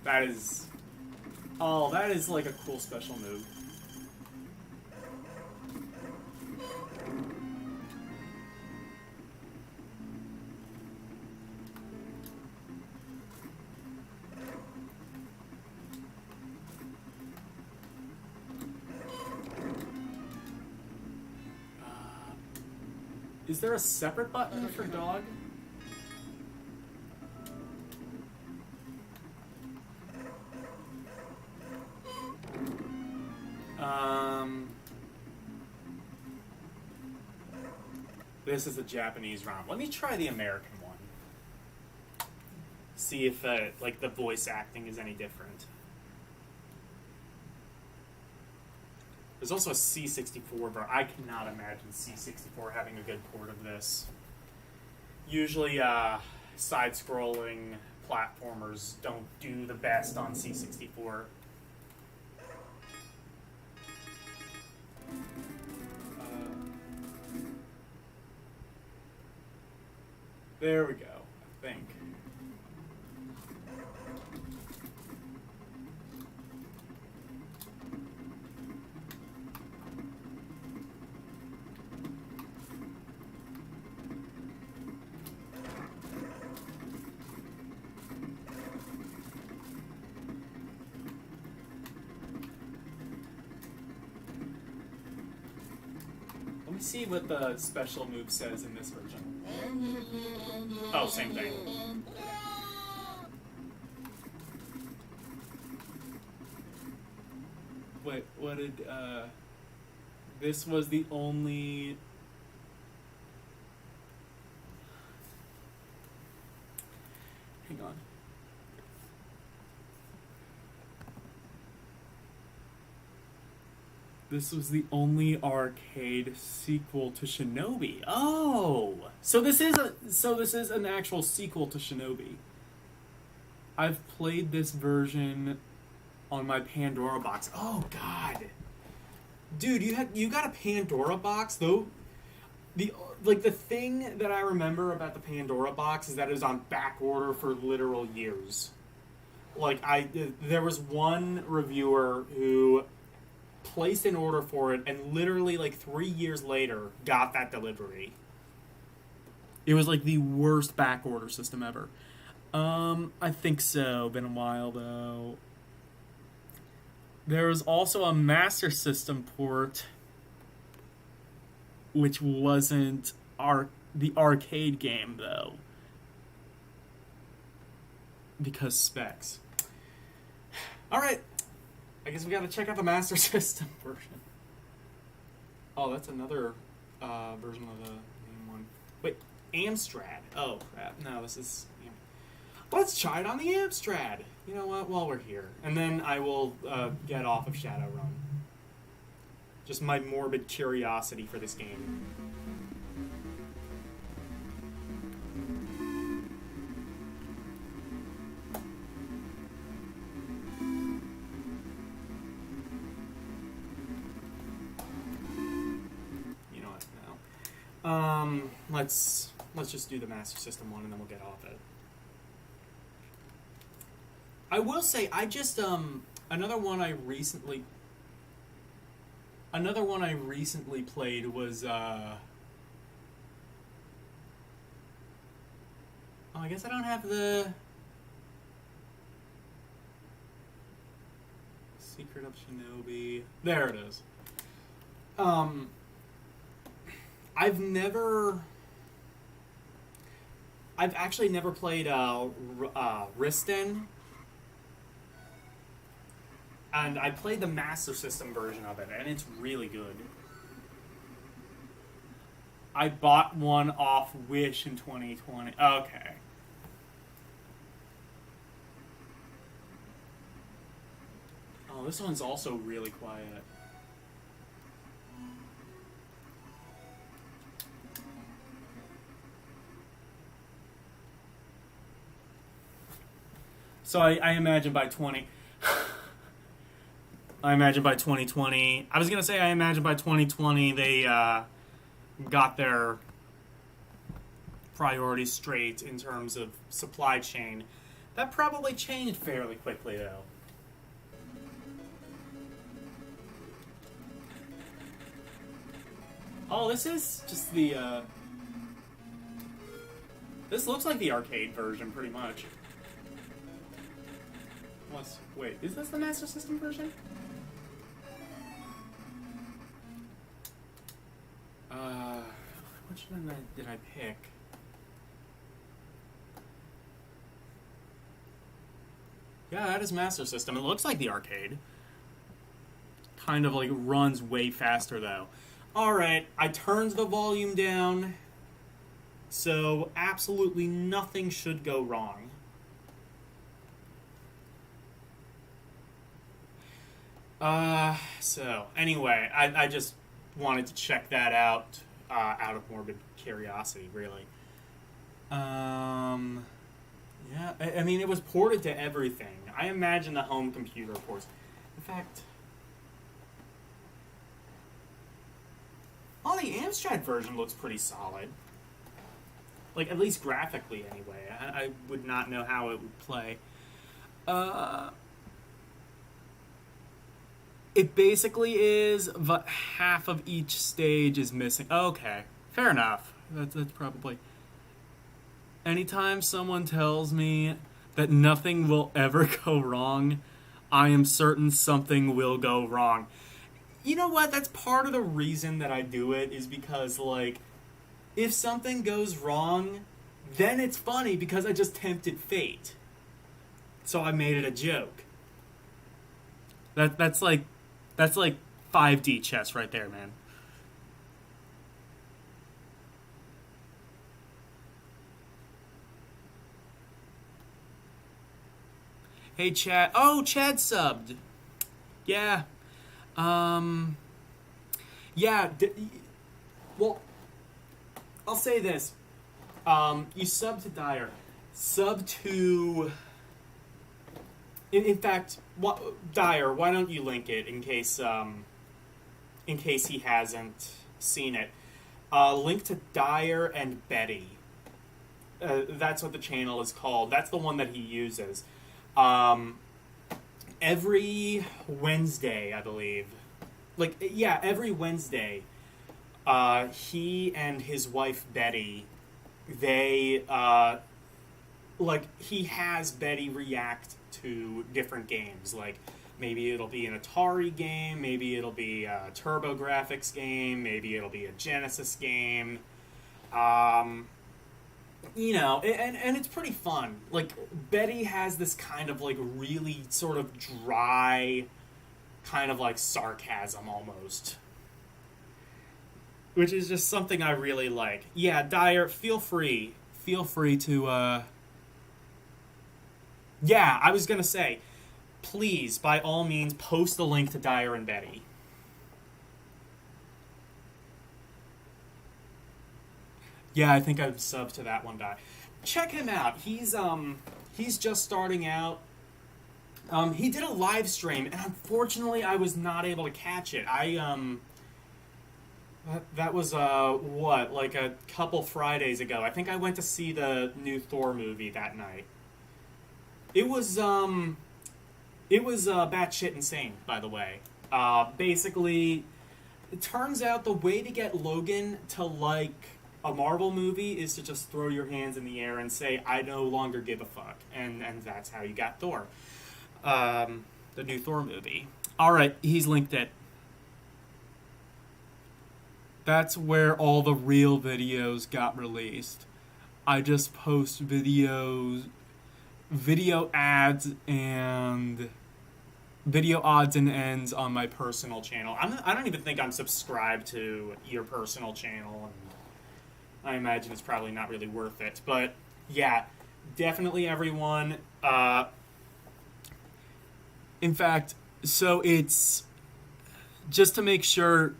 That is... Oh, that is like a cool special move. Is there a separate button for dog? This is a Japanese ROM. Let me try the American one. See if like the voice acting is any different. There's also a C64, but I cannot imagine C64 having a good port of this. Usually, side-scrolling platformers don't do the best on C64. There we go, I think. Let me see what the special move says in this version. Oh, same thing. Wait, what did, this was the only... Hang on. This was the only arcade sequel to Shinobi. Oh, so this is an actual sequel to Shinobi. I've played this version on my Pandora box. Oh God, dude, you got a Pandora box though. The thing that I remember about the Pandora box is that it was on back order for literal years. Like there was one reviewer who placed an order for it and literally like 3 years later got that delivery. It was like the worst back order system ever. I think so. Been a while though. There was also a Master System port, which wasn't the arcade game though, because specs. All right. I guess we gotta check out the Master System version. Oh, that's another version of the main one. Wait, Amstrad. Oh, crap. No, this is... Let's try it on the Amstrad. You know what? While we're here. And then I will get off of Shadowrun. Just my morbid curiosity for this game. Let's just do the Master System one and then we'll get off it. I will say I just another one I recently played was oh, I guess I don't have the Secret of Shinobi. There it is. I've actually never played Risten, and I played the Master System version of it, and it's really good. I bought one off Wish in 2020. Okay. Oh, this one's also really quiet. So I imagine by 2020, I was going to say I imagine by 2020 they got their priorities straight in terms of supply chain. That probably changed fairly quickly, though. Oh, this is just the... This looks like the arcade version, pretty much. Wait, is this the Master System version? Which one did I pick? Yeah, that is Master System. It looks like the arcade. Kind of like runs way faster though. Alright, I turned the volume down, so absolutely nothing should go wrong. So anyway, I just wanted to check that out of morbid curiosity, really. Yeah, I mean, it was ported to everything. I imagine the home computer ports. In fact, oh, the Amstrad version looks pretty solid. Like, at least graphically, anyway. I would not know how it would play. It basically is, but half of each stage is missing. Okay, fair enough. That's probably... Anytime someone tells me that nothing will ever go wrong, I am certain something will go wrong. You know what? That's part of the reason that I do it, is because, like, if something goes wrong, then it's funny because I just tempted fate. So I made it a joke. That's like 5D chess right there, man. Hey, Chad. Oh, Chad subbed. Yeah. Yeah, well, I'll say this. You sub to Dyer. Sub to... In fact, Dyer, why don't you link it in case he hasn't seen it. Link to Dyer and Betty. That's what the channel is called. That's the one that he uses. Every Wednesday, I believe. Every Wednesday, he and his wife Betty, they, he has Betty react to different games. Like, maybe it'll be an Atari game, maybe it'll be a TurboGrafx game, maybe it'll be a Genesis game. And it's pretty fun. Like, Betty has this kind of, really sort of dry, kind of, sarcasm almost. Which is just something I really like. Yeah, Dyer, feel free to, Yeah, I was gonna say, please, by all means, post the link to Dyer and Betty. Yeah, I think I've subbed to that one guy. Check him out. He's just starting out. He did a live stream, and unfortunately, I was not able to catch it. That was a couple Fridays ago. I think I went to see the new Thor movie that night. It was batshit insane, by the way. Basically, it turns out the way to get Logan to like a Marvel movie is to just throw your hands in the air and say, I no longer give a fuck. And that's how you got Thor. The new Thor movie. Alright, he's linked it. That's where all the real videos got released. I just post video ads and video odds and ends on my personal channel. I don't even think I'm subscribed to your personal channel, and I imagine it's probably not really worth it. But yeah, definitely everyone. In fact, so it's just to make sure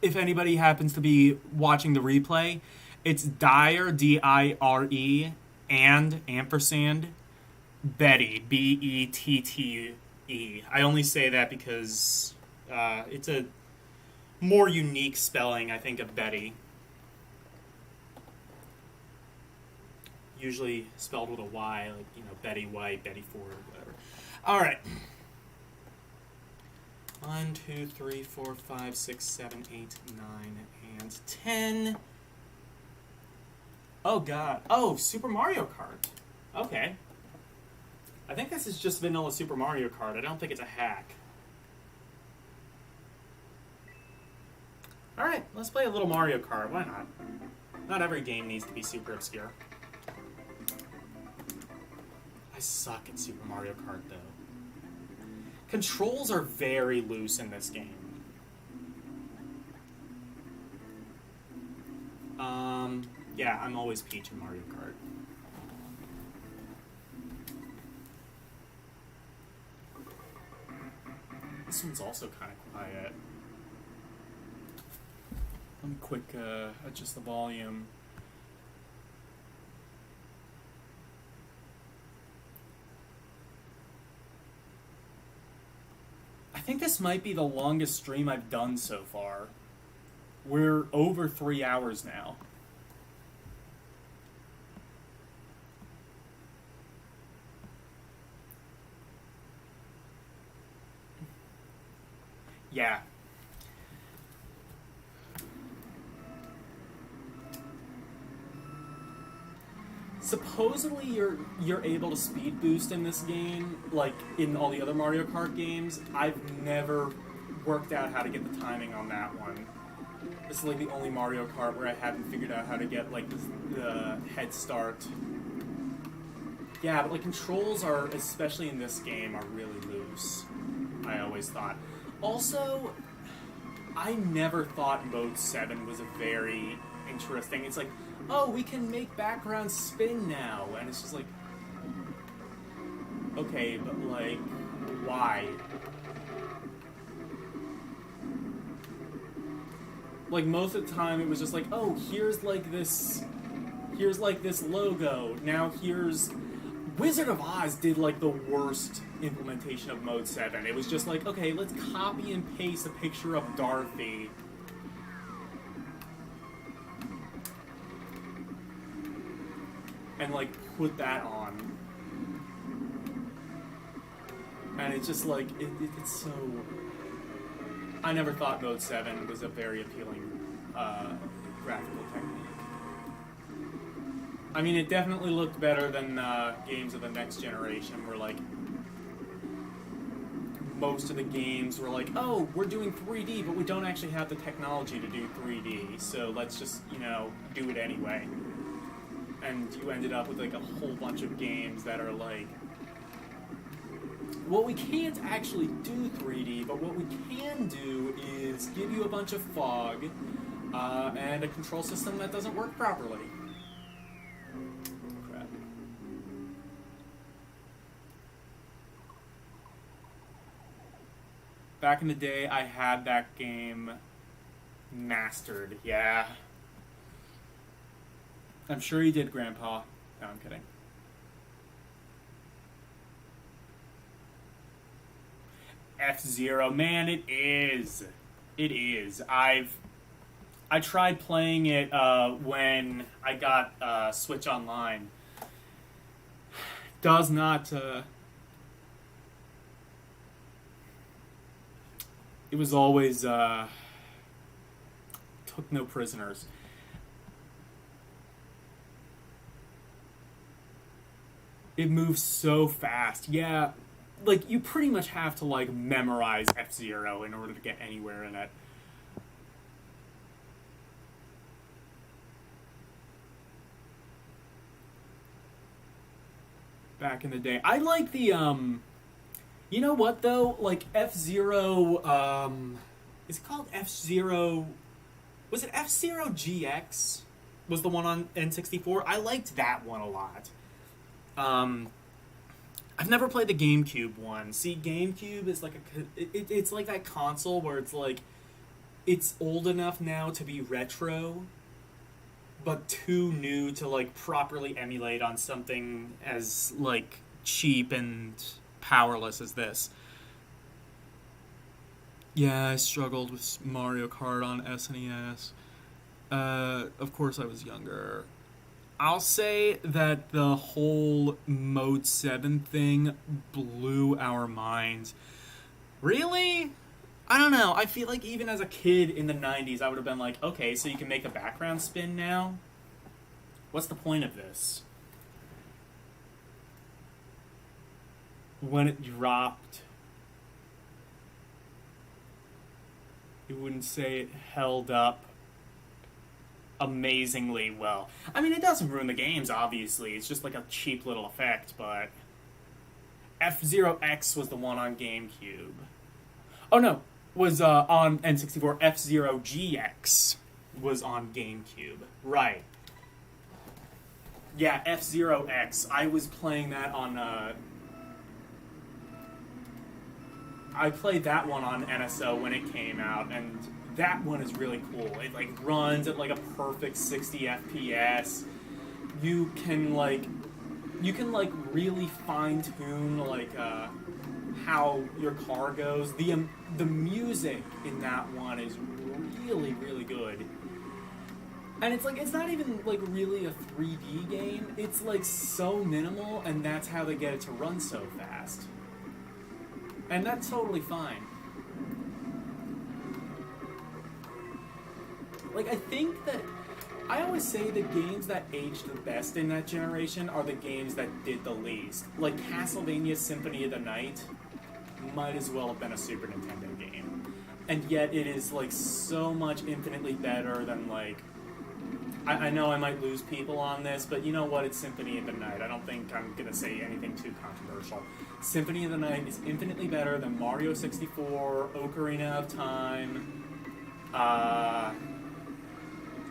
if anybody happens to be watching the replay, it's Dyer, D-I-R-E, and ampersand Betty, B-E-T-T-E. I only say that because it's a more unique spelling, I think, of Betty. Usually spelled with a Y, like, Betty White, Betty Ford, whatever. Alright. 1, 2, 3, 4, 5, 6, 7, 8, 9, and 10. Oh, God. Oh, Super Mario Kart. Okay. I think this is just vanilla Super Mario Kart. I don't think it's a hack. Alright, let's play a little Mario Kart. Why not? Not every game needs to be super obscure. I suck at Super Mario Kart, though. Controls are very loose in this game. Yeah, I'm always Peach in Mario Kart. This one's also kind of quiet. Let me quick adjust the volume. I think this might be the longest stream I've done so far. We're over 3 hours now. Yeah. Supposedly you're able to speed boost in this game, like in all the other Mario Kart games. I've never worked out how to get the timing on that one. This is like the only Mario Kart where I haven't figured out how to get like the head start. Yeah, but like controls are, especially in this game, are really loose. I always thought. Also, I never thought Mode 7 was a very interesting. It's like, oh, we can make background spin now, and it's just like, okay, but like, why? Like, most of the time, it was just like, oh, here's like this logo. Now here's... Wizard of Oz did, like, the worst implementation of Mode 7. It was just like, okay, let's copy and paste a picture of Dorothy. And, like, put that on. And it's just like, it's so... I never thought Mode 7 was a very appealing graphical technique. I mean, it definitely looked better than games of the next generation, where, like, most of the games were like, oh, we're doing 3D, but we don't actually have the technology to do 3D, so let's just, you know, do it anyway. And you ended up with, like, a whole bunch of games that are like, well, we can't actually do 3D, but what we can do is give you a bunch of fog and a control system that doesn't work properly. Crap. Back in the day, I had that game mastered, yeah. I'm sure you did, Grandpa. No, I'm kidding. F-Zero, man, it is. It is. I tried playing it when I got Switch Online. Does not. It was always took no prisoners. It moves so fast. Yeah. Like, you pretty much have to, like, memorize F-Zero in order to get anywhere in it. Back in the day. I like the, you know what, though? Like, F-Zero, is it called F-Zero... Was it F-Zero GX? Was the one on N64? I liked that one a lot. I've never played the GameCube one. See, GameCube is like it's like that console where it's like, it's old enough now to be retro, but too new to, like, properly emulate on something as, like, cheap and powerless as this. Yeah, I struggled with Mario Kart on SNES. Of course I was younger. I'll say that the whole Mode 7 thing blew our minds. Really? I don't know. I feel like even as a kid in the 90s, I would have been like, okay, so you can make a background spin now? What's the point of this? When it dropped, you wouldn't say it held up amazingly well. I mean, it doesn't ruin the games, obviously. It's just like a cheap little effect, but... F-Zero X was the one on GameCube. Oh, no. Was on N64. F-Zero GX was on GameCube. Right. Yeah, F-Zero X. I was playing that on... I played that one on NSO when it came out, and... that one is really cool. It, like, runs at, like, a perfect 60 FPS. You can really fine-tune, like, how your car goes. The music in that one is really, really good. And it's, like, it's not even, like, really a 3D game. It's, like, so minimal, and that's how they get it to run so fast. And that's totally fine. Like, I think that... I always say the games that aged the best in that generation are the games that did the least. Like, Castlevania Symphony of the Night might as well have been a Super Nintendo game. And yet it is, like, so much infinitely better than, like... I know I might lose people on this, but you know what? It's Symphony of the Night. I don't think I'm going to say anything too controversial. Symphony of the Night is infinitely better than Mario 64, Ocarina of Time,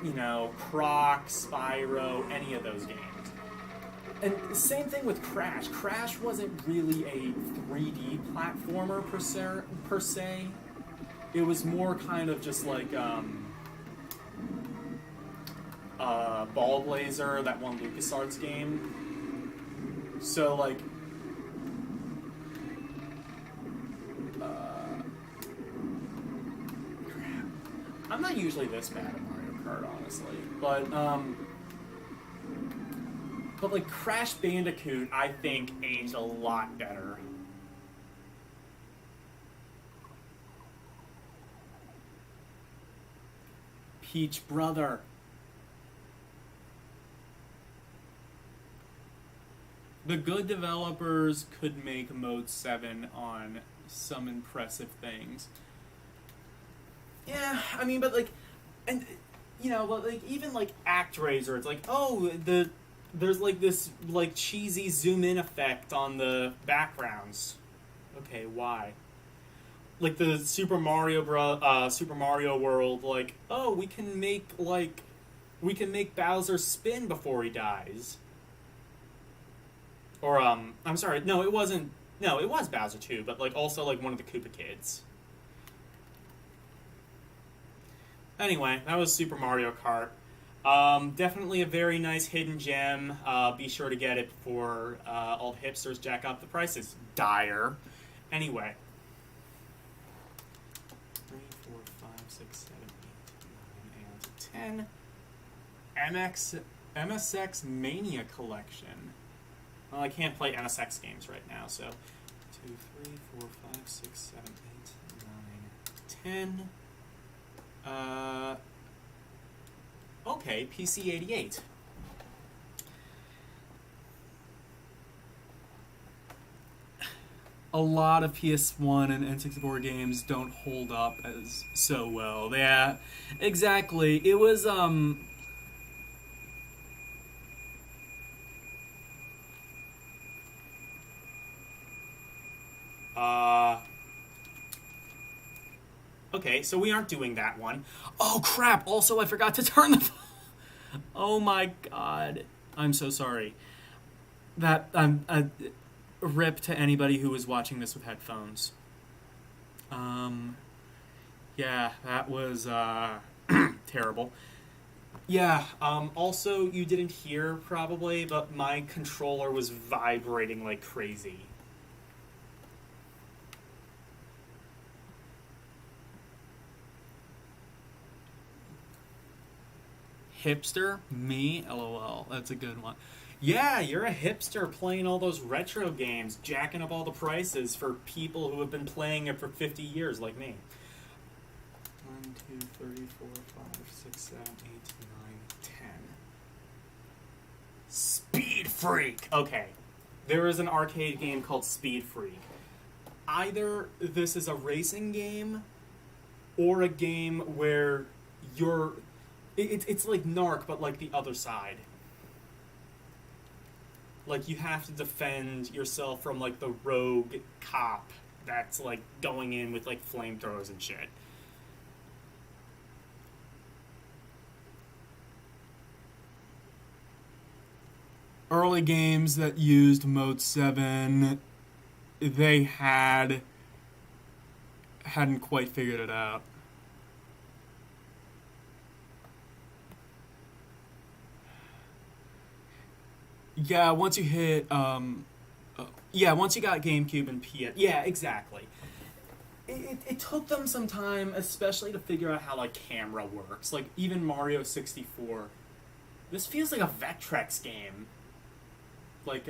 you know, Croc, Spyro, any of those games. And same thing with Crash. Crash wasn't really a 3D platformer per se. It was more kind of just like, Ball Blazer, that one LucasArts game. So, like, crap. I'm not usually this bad at Mario Kart, honestly, but like Crash Bandicoot, I think aged a lot better. Peach Brother. The good developers could make Mode 7 on some impressive things. Yeah, I mean, but like, and you know, like even like ActRaiser, it's like, oh, there's like this like cheesy zoom in effect on the backgrounds. Okay, why? Like the Super Mario World, like, oh, we can make Bowser spin before he dies. Or I'm sorry, no, it wasn't. No, it was Bowser too, but like also like one of the Koopa kids. Anyway, that was Super Mario Kart. Definitely a very nice hidden gem. Be sure to get it before all the hipsters jack up the prices. Dire. Anyway. 3, 4, 5, 6, 7, 8, 9, and 10. MSX Mania Collection. Well, I can't play MSX games right now, so 2, 3, 4, 5, 6, 7, 8, 9, 10. Okay, PC-88. A lot of PS1 and N64 games don't hold up as so well. Yeah, exactly. It was, okay, so we aren't doing that one. Oh, crap! Also, I forgot to turn the... Oh my god. I'm so sorry. That, rip to anybody who was watching this with headphones. Yeah, that was, terrible. Yeah, also, you didn't hear, probably, but my controller was vibrating like crazy. Hipster? Me? LOL. That's a good one. Yeah, you're a hipster playing all those retro games, jacking up all the prices for people who have been playing it for 50 years, like me. 1, 2, 3, 4, 5, 6, 7, 8, 9, 10. Speed Freak! Okay. There is an arcade game called Speed Freak. Either this is a racing game, or a game where you're... It's like Narc, but like the other side. Like, you have to defend yourself from, like, the rogue cop that's, like, going in with, like, flamethrowers and shit. Early games that used Mode 7, they hadn't quite figured it out. Yeah, once you hit, once you got GameCube and PS... Yeah, exactly. It took them some time, especially to figure out how, like, camera works. Like, even Mario 64. This feels like a Vectrex game. Like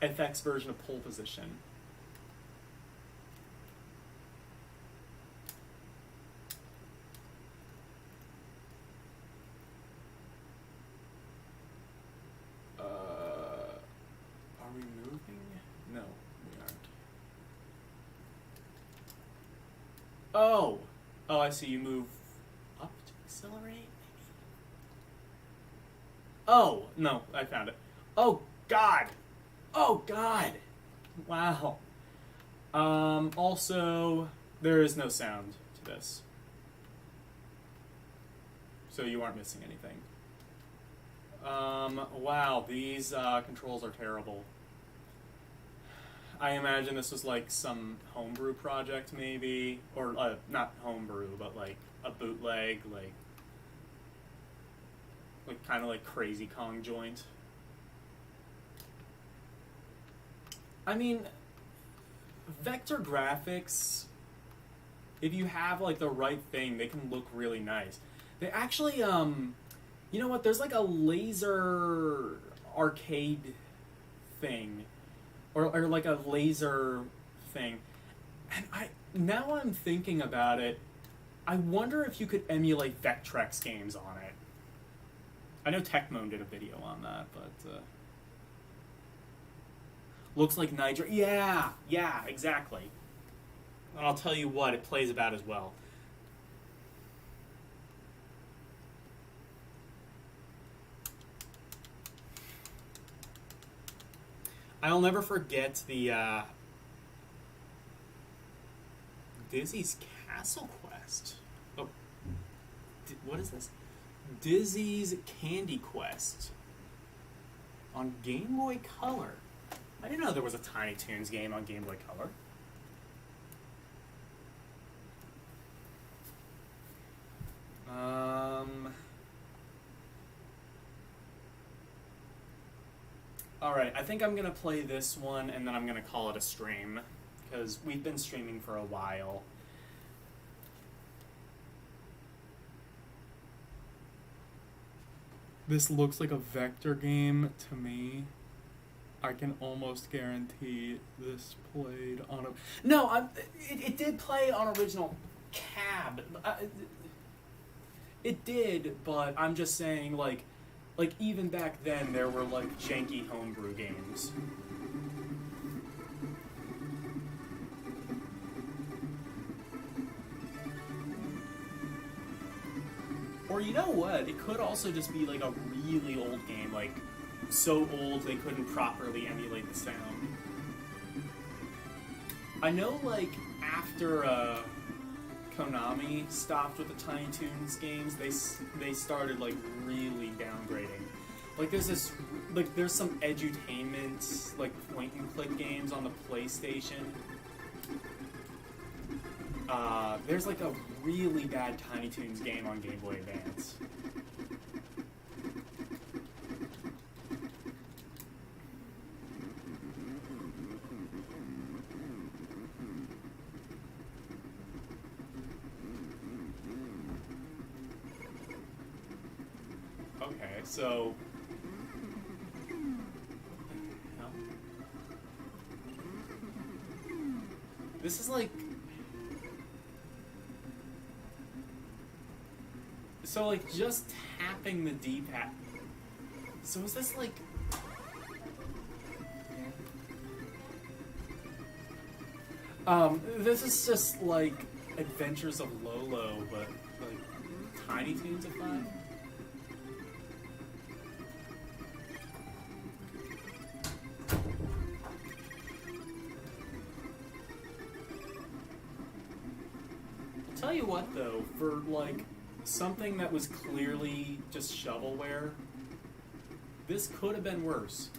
FX version of Pole Position. Are we moving? No, we aren't. Oh! Oh, I see. You move up to accelerate, maybe? Oh! No, I found it. Oh, God! Oh, God! Wow. Also, there is no sound to this. So you aren't missing anything. Wow, these controls are terrible. I imagine this was like some homebrew project, maybe, or not homebrew, but like a bootleg, like kind of like Crazy Kong joint. I mean, vector graphics, if you have like the right thing, they can look really nice. They actually, you know what? There's like a laser arcade thing, or like a laser thing, and now I'm thinking about it. I wonder if you could emulate Vectrex games on it. I know Tecmo did a video on that, but looks like Nitro. Yeah, exactly. And I'll tell you what, it plays about as well. I'll never forget the Dizzy's Castle Quest. Oh, what is this? Dizzy's Candy Quest on Game Boy Color. I didn't know there was a Tiny Toons game on Game Boy Color. Alright, I think I'm going to play this one and then I'm going to call it a stream, because we've been streaming for a while. This looks like a vector game to me. I can almost guarantee this played on a... No, it did play on original cab. It did, but I'm just saying, like even back then, there were, like, janky homebrew games. Or you know what? It could also just be, like, a really old game, like, so old they couldn't properly emulate the sound. I know, like, after, Konami stopped with the Tiny Toons games, they started like really downgrading. Like there's some edutainment, like point and click games on the PlayStation. There's like a really bad Tiny Toons game on Game Boy Advance. So, this is like, so like just tapping the D-pad. So is this like, this is just like Adventures of Lolo, but like Tiny Toons-ified? Tell you what though, for like something that was clearly just shovelware, this could have been worse.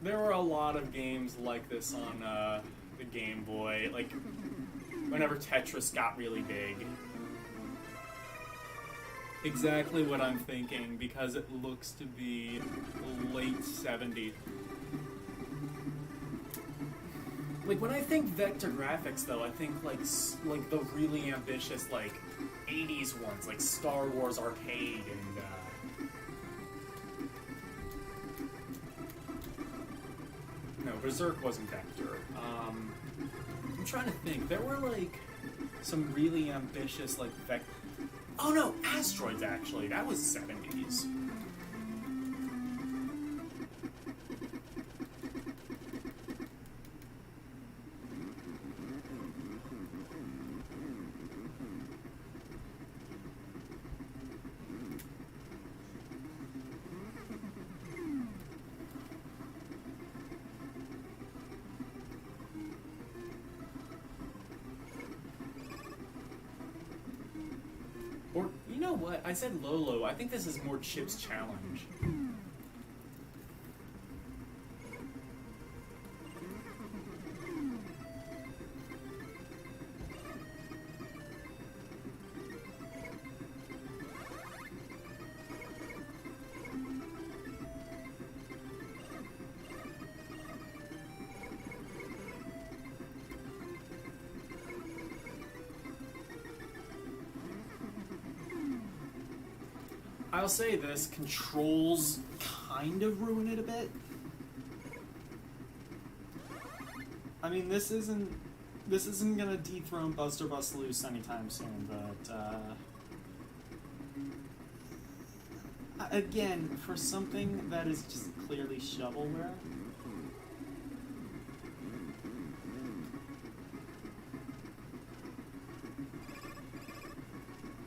There were a lot of games like this on the Game Boy, like whenever Tetris got really big. Exactly what I'm thinking, because it looks to be late 70s. Like, when I think vector graphics, though, I think, like the really ambitious, like, 80s ones, like Star Wars Arcade and, No, Berserk wasn't vector. I'm trying to think. There were, like, some really ambitious, like, Oh, no! Asteroids, actually. That was 70s. Or, you know what? I said Lolo. I think this is more Chip's Challenge. I'll say this, controls kind of ruin it a bit. I mean, this isn't gonna dethrone Buster Bust Loose anytime soon, but again, for something that is just clearly shovelware.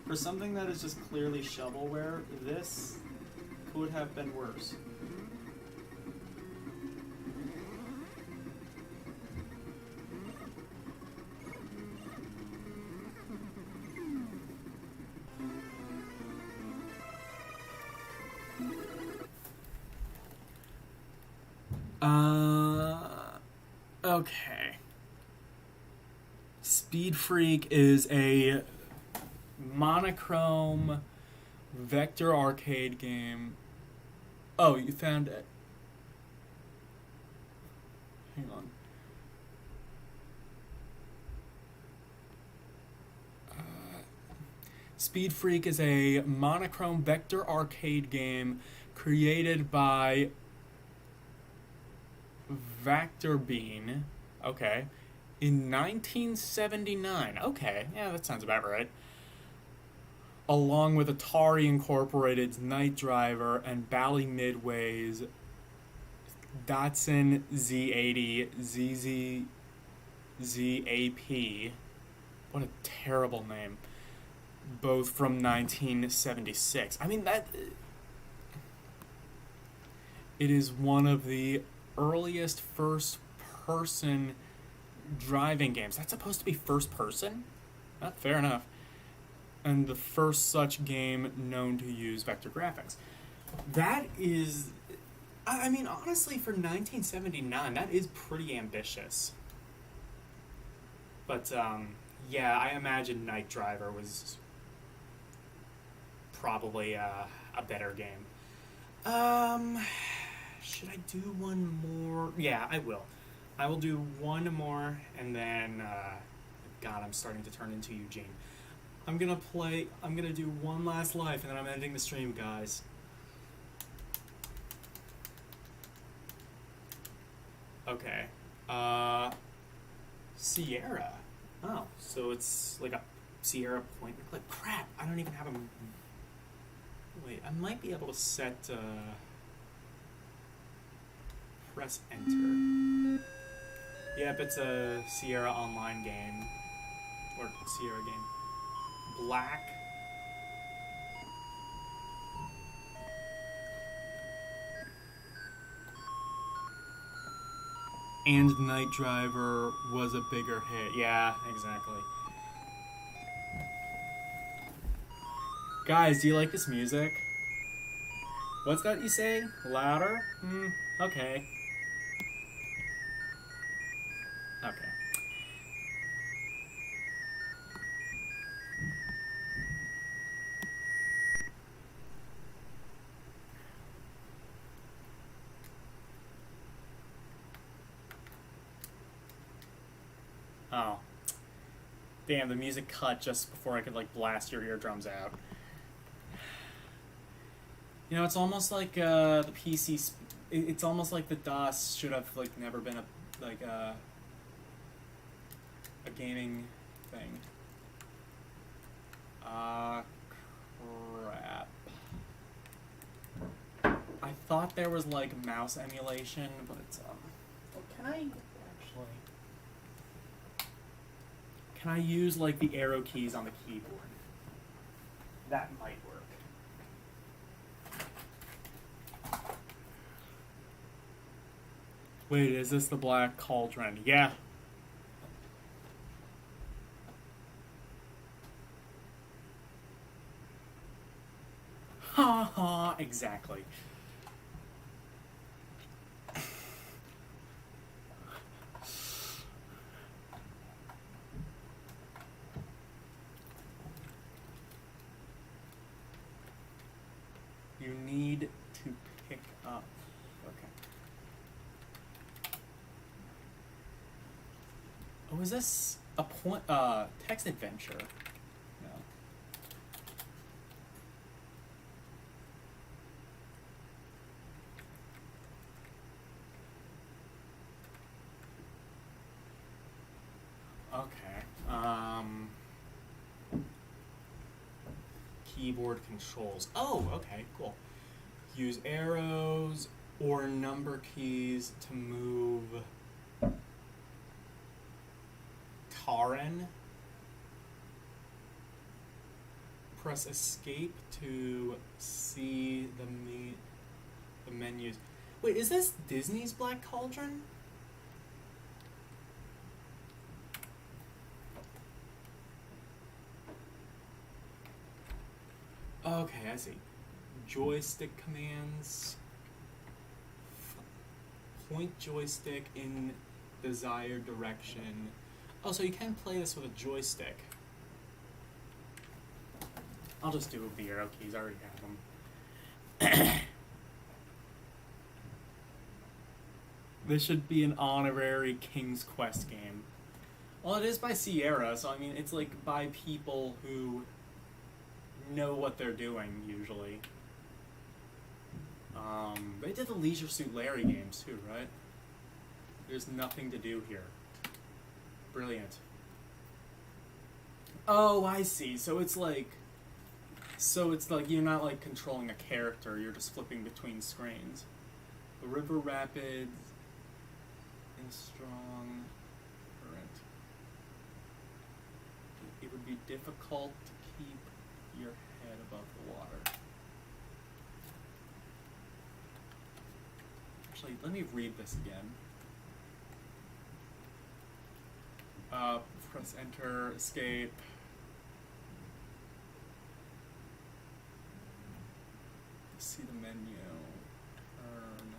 For something that is just clearly shovelware, this could have been worse. Okay. Speed Freak is a monochrome vector arcade game. Oh, you found it. Hang on. Speed Freak is a monochrome vector arcade game created by Vector Bean. Okay. In 1979. Okay, yeah, that sounds about right. Along with Atari Incorporated's Night Driver and Bally Midway's Datsun Z80 ZAP. What a terrible name. Both from 1976. I mean, that... It is one of the earliest first-person driving games. That's supposed to be first-person? Fair enough. And the first such game known to use vector graphics. That is... I mean, honestly, for 1979, that is pretty ambitious. But, yeah, I imagine Night Driver was probably a better game. Should I do one more? Yeah, I will. I will do one more, and then, God, I'm starting to turn into Eugene. I'm gonna do one last life, and then I'm ending the stream, guys. Okay. Sierra. Oh, so it's like a Sierra point and click. Crap, I don't even have a... Wait, I might be able to set, press enter. Yep, it's a Sierra online game. Or Sierra game. Black. And Night Driver was a bigger hit. Yeah, exactly. Guys, do you like this music? What's that you say? Louder? Okay. Okay. Oh. Damn, the music cut just before I could, like, blast your eardrums out. You know, it's almost like, the PC... It's almost like the DOS should have, like, never been a gaming thing. Crap. I thought there was, like, mouse emulation, but it's, oh, can I actually... Can I use, like, the arrow keys on the keyboard? That might work. Wait, is this the Black Cauldron? Yeah. Ha ha, exactly. You need to pick up. Okay. Oh, is this a text adventure? No. Okay. Keyboard controls. Oh, okay, cool. Use arrows or number keys to move Taran. Press escape to see the menus. Wait, is this Disney's Black Cauldron? Okay, I see. Joystick commands. Point joystick in desired direction. Oh, so you can play this with a joystick. I'll just do the arrow keys. I already have them. This should be an honorary King's Quest game. Well, it is by Sierra, so I mean, it's like by people who know what they're doing, usually. They did the Leisure Suit Larry games too, right? There's nothing to do here. Brilliant. Oh, I see. So it's like you're not like controlling a character, you're just flipping between screens. The River Rapids in strong current. It would be difficult to keep your head above the water. Actually, let me read this again. Press enter, escape. See the menu. Turn.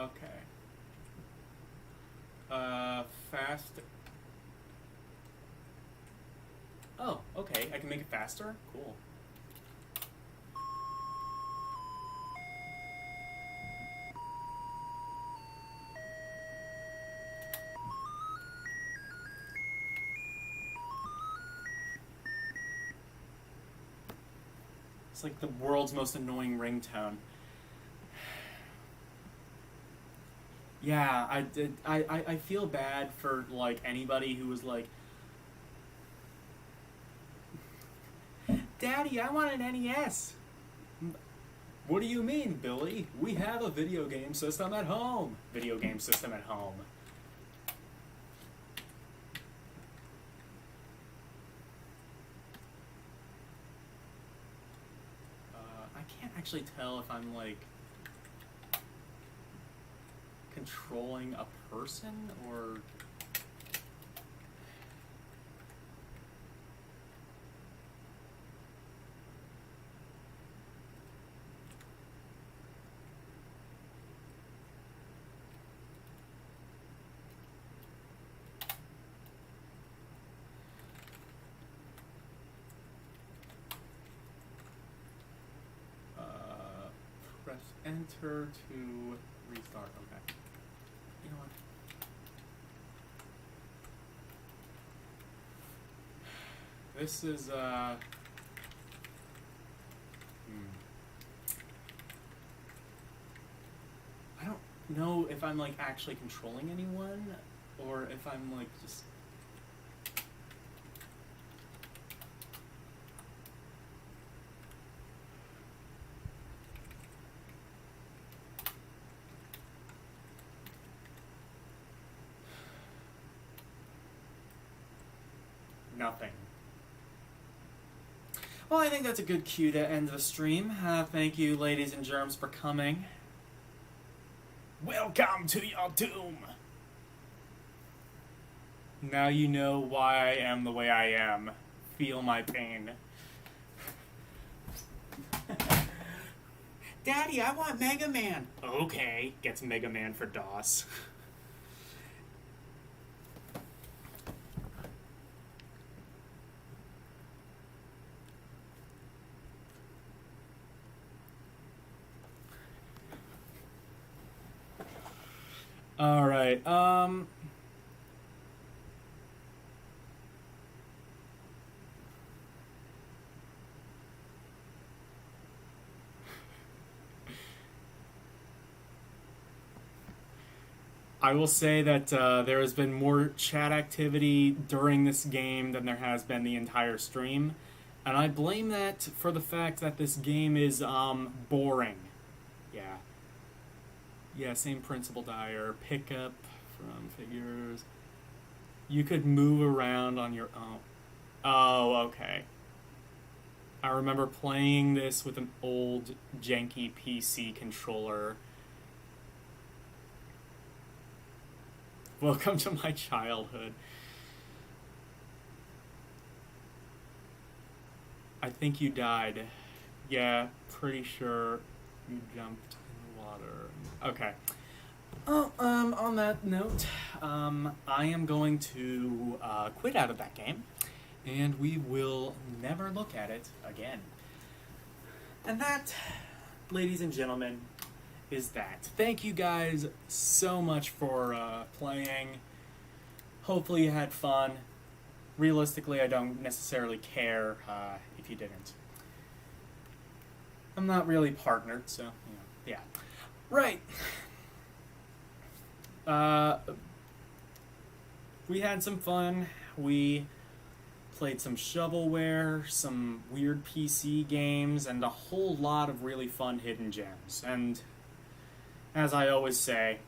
Okay. Okay. Fast. Oh, okay. I can make it faster? Cool. It's like the world's most annoying ringtone. Yeah, I feel bad for like anybody who was like, Daddy, I want an NES. What do you mean, Billy? We have a video game system at home. Video game system at home. I can't actually tell if I'm like controlling a person or press enter to restart. Okay. You know what? This is I don't know if I'm like actually controlling anyone or if I'm like just nothing. Well, I think that's a good cue to end the stream. Thank you, ladies and germs, for coming. Welcome to your doom! Now you know why I am the way I am. Feel my pain. Daddy, I want Mega Man! Okay, gets Mega Man for DOS. All right. I will say that there has been more chat activity during this game than there has been the entire stream. And I blame that for the fact that this game is boring. Yeah. Yeah, same principle dire. Pickup from figures. You could move around on your own. Oh, okay. I remember playing this with an old janky PC controller. Welcome to my childhood. I think you died. Yeah, pretty sure you jumped in the water. Okay. Oh, on that note, I am going to quit out of that game, and we will never look at it again. And that, ladies and gentlemen, is that. Thank you guys so much for playing. Hopefully you had fun. Realistically, I don't necessarily care if you didn't. I'm not really partnered, so, yeah. Right. We had some fun. We played some shovelware, some weird PC games, and a whole lot of really fun hidden gems. And as I always say,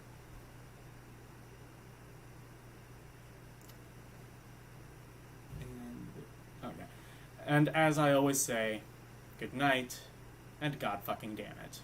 and as I always say, good night, and God fucking damn it.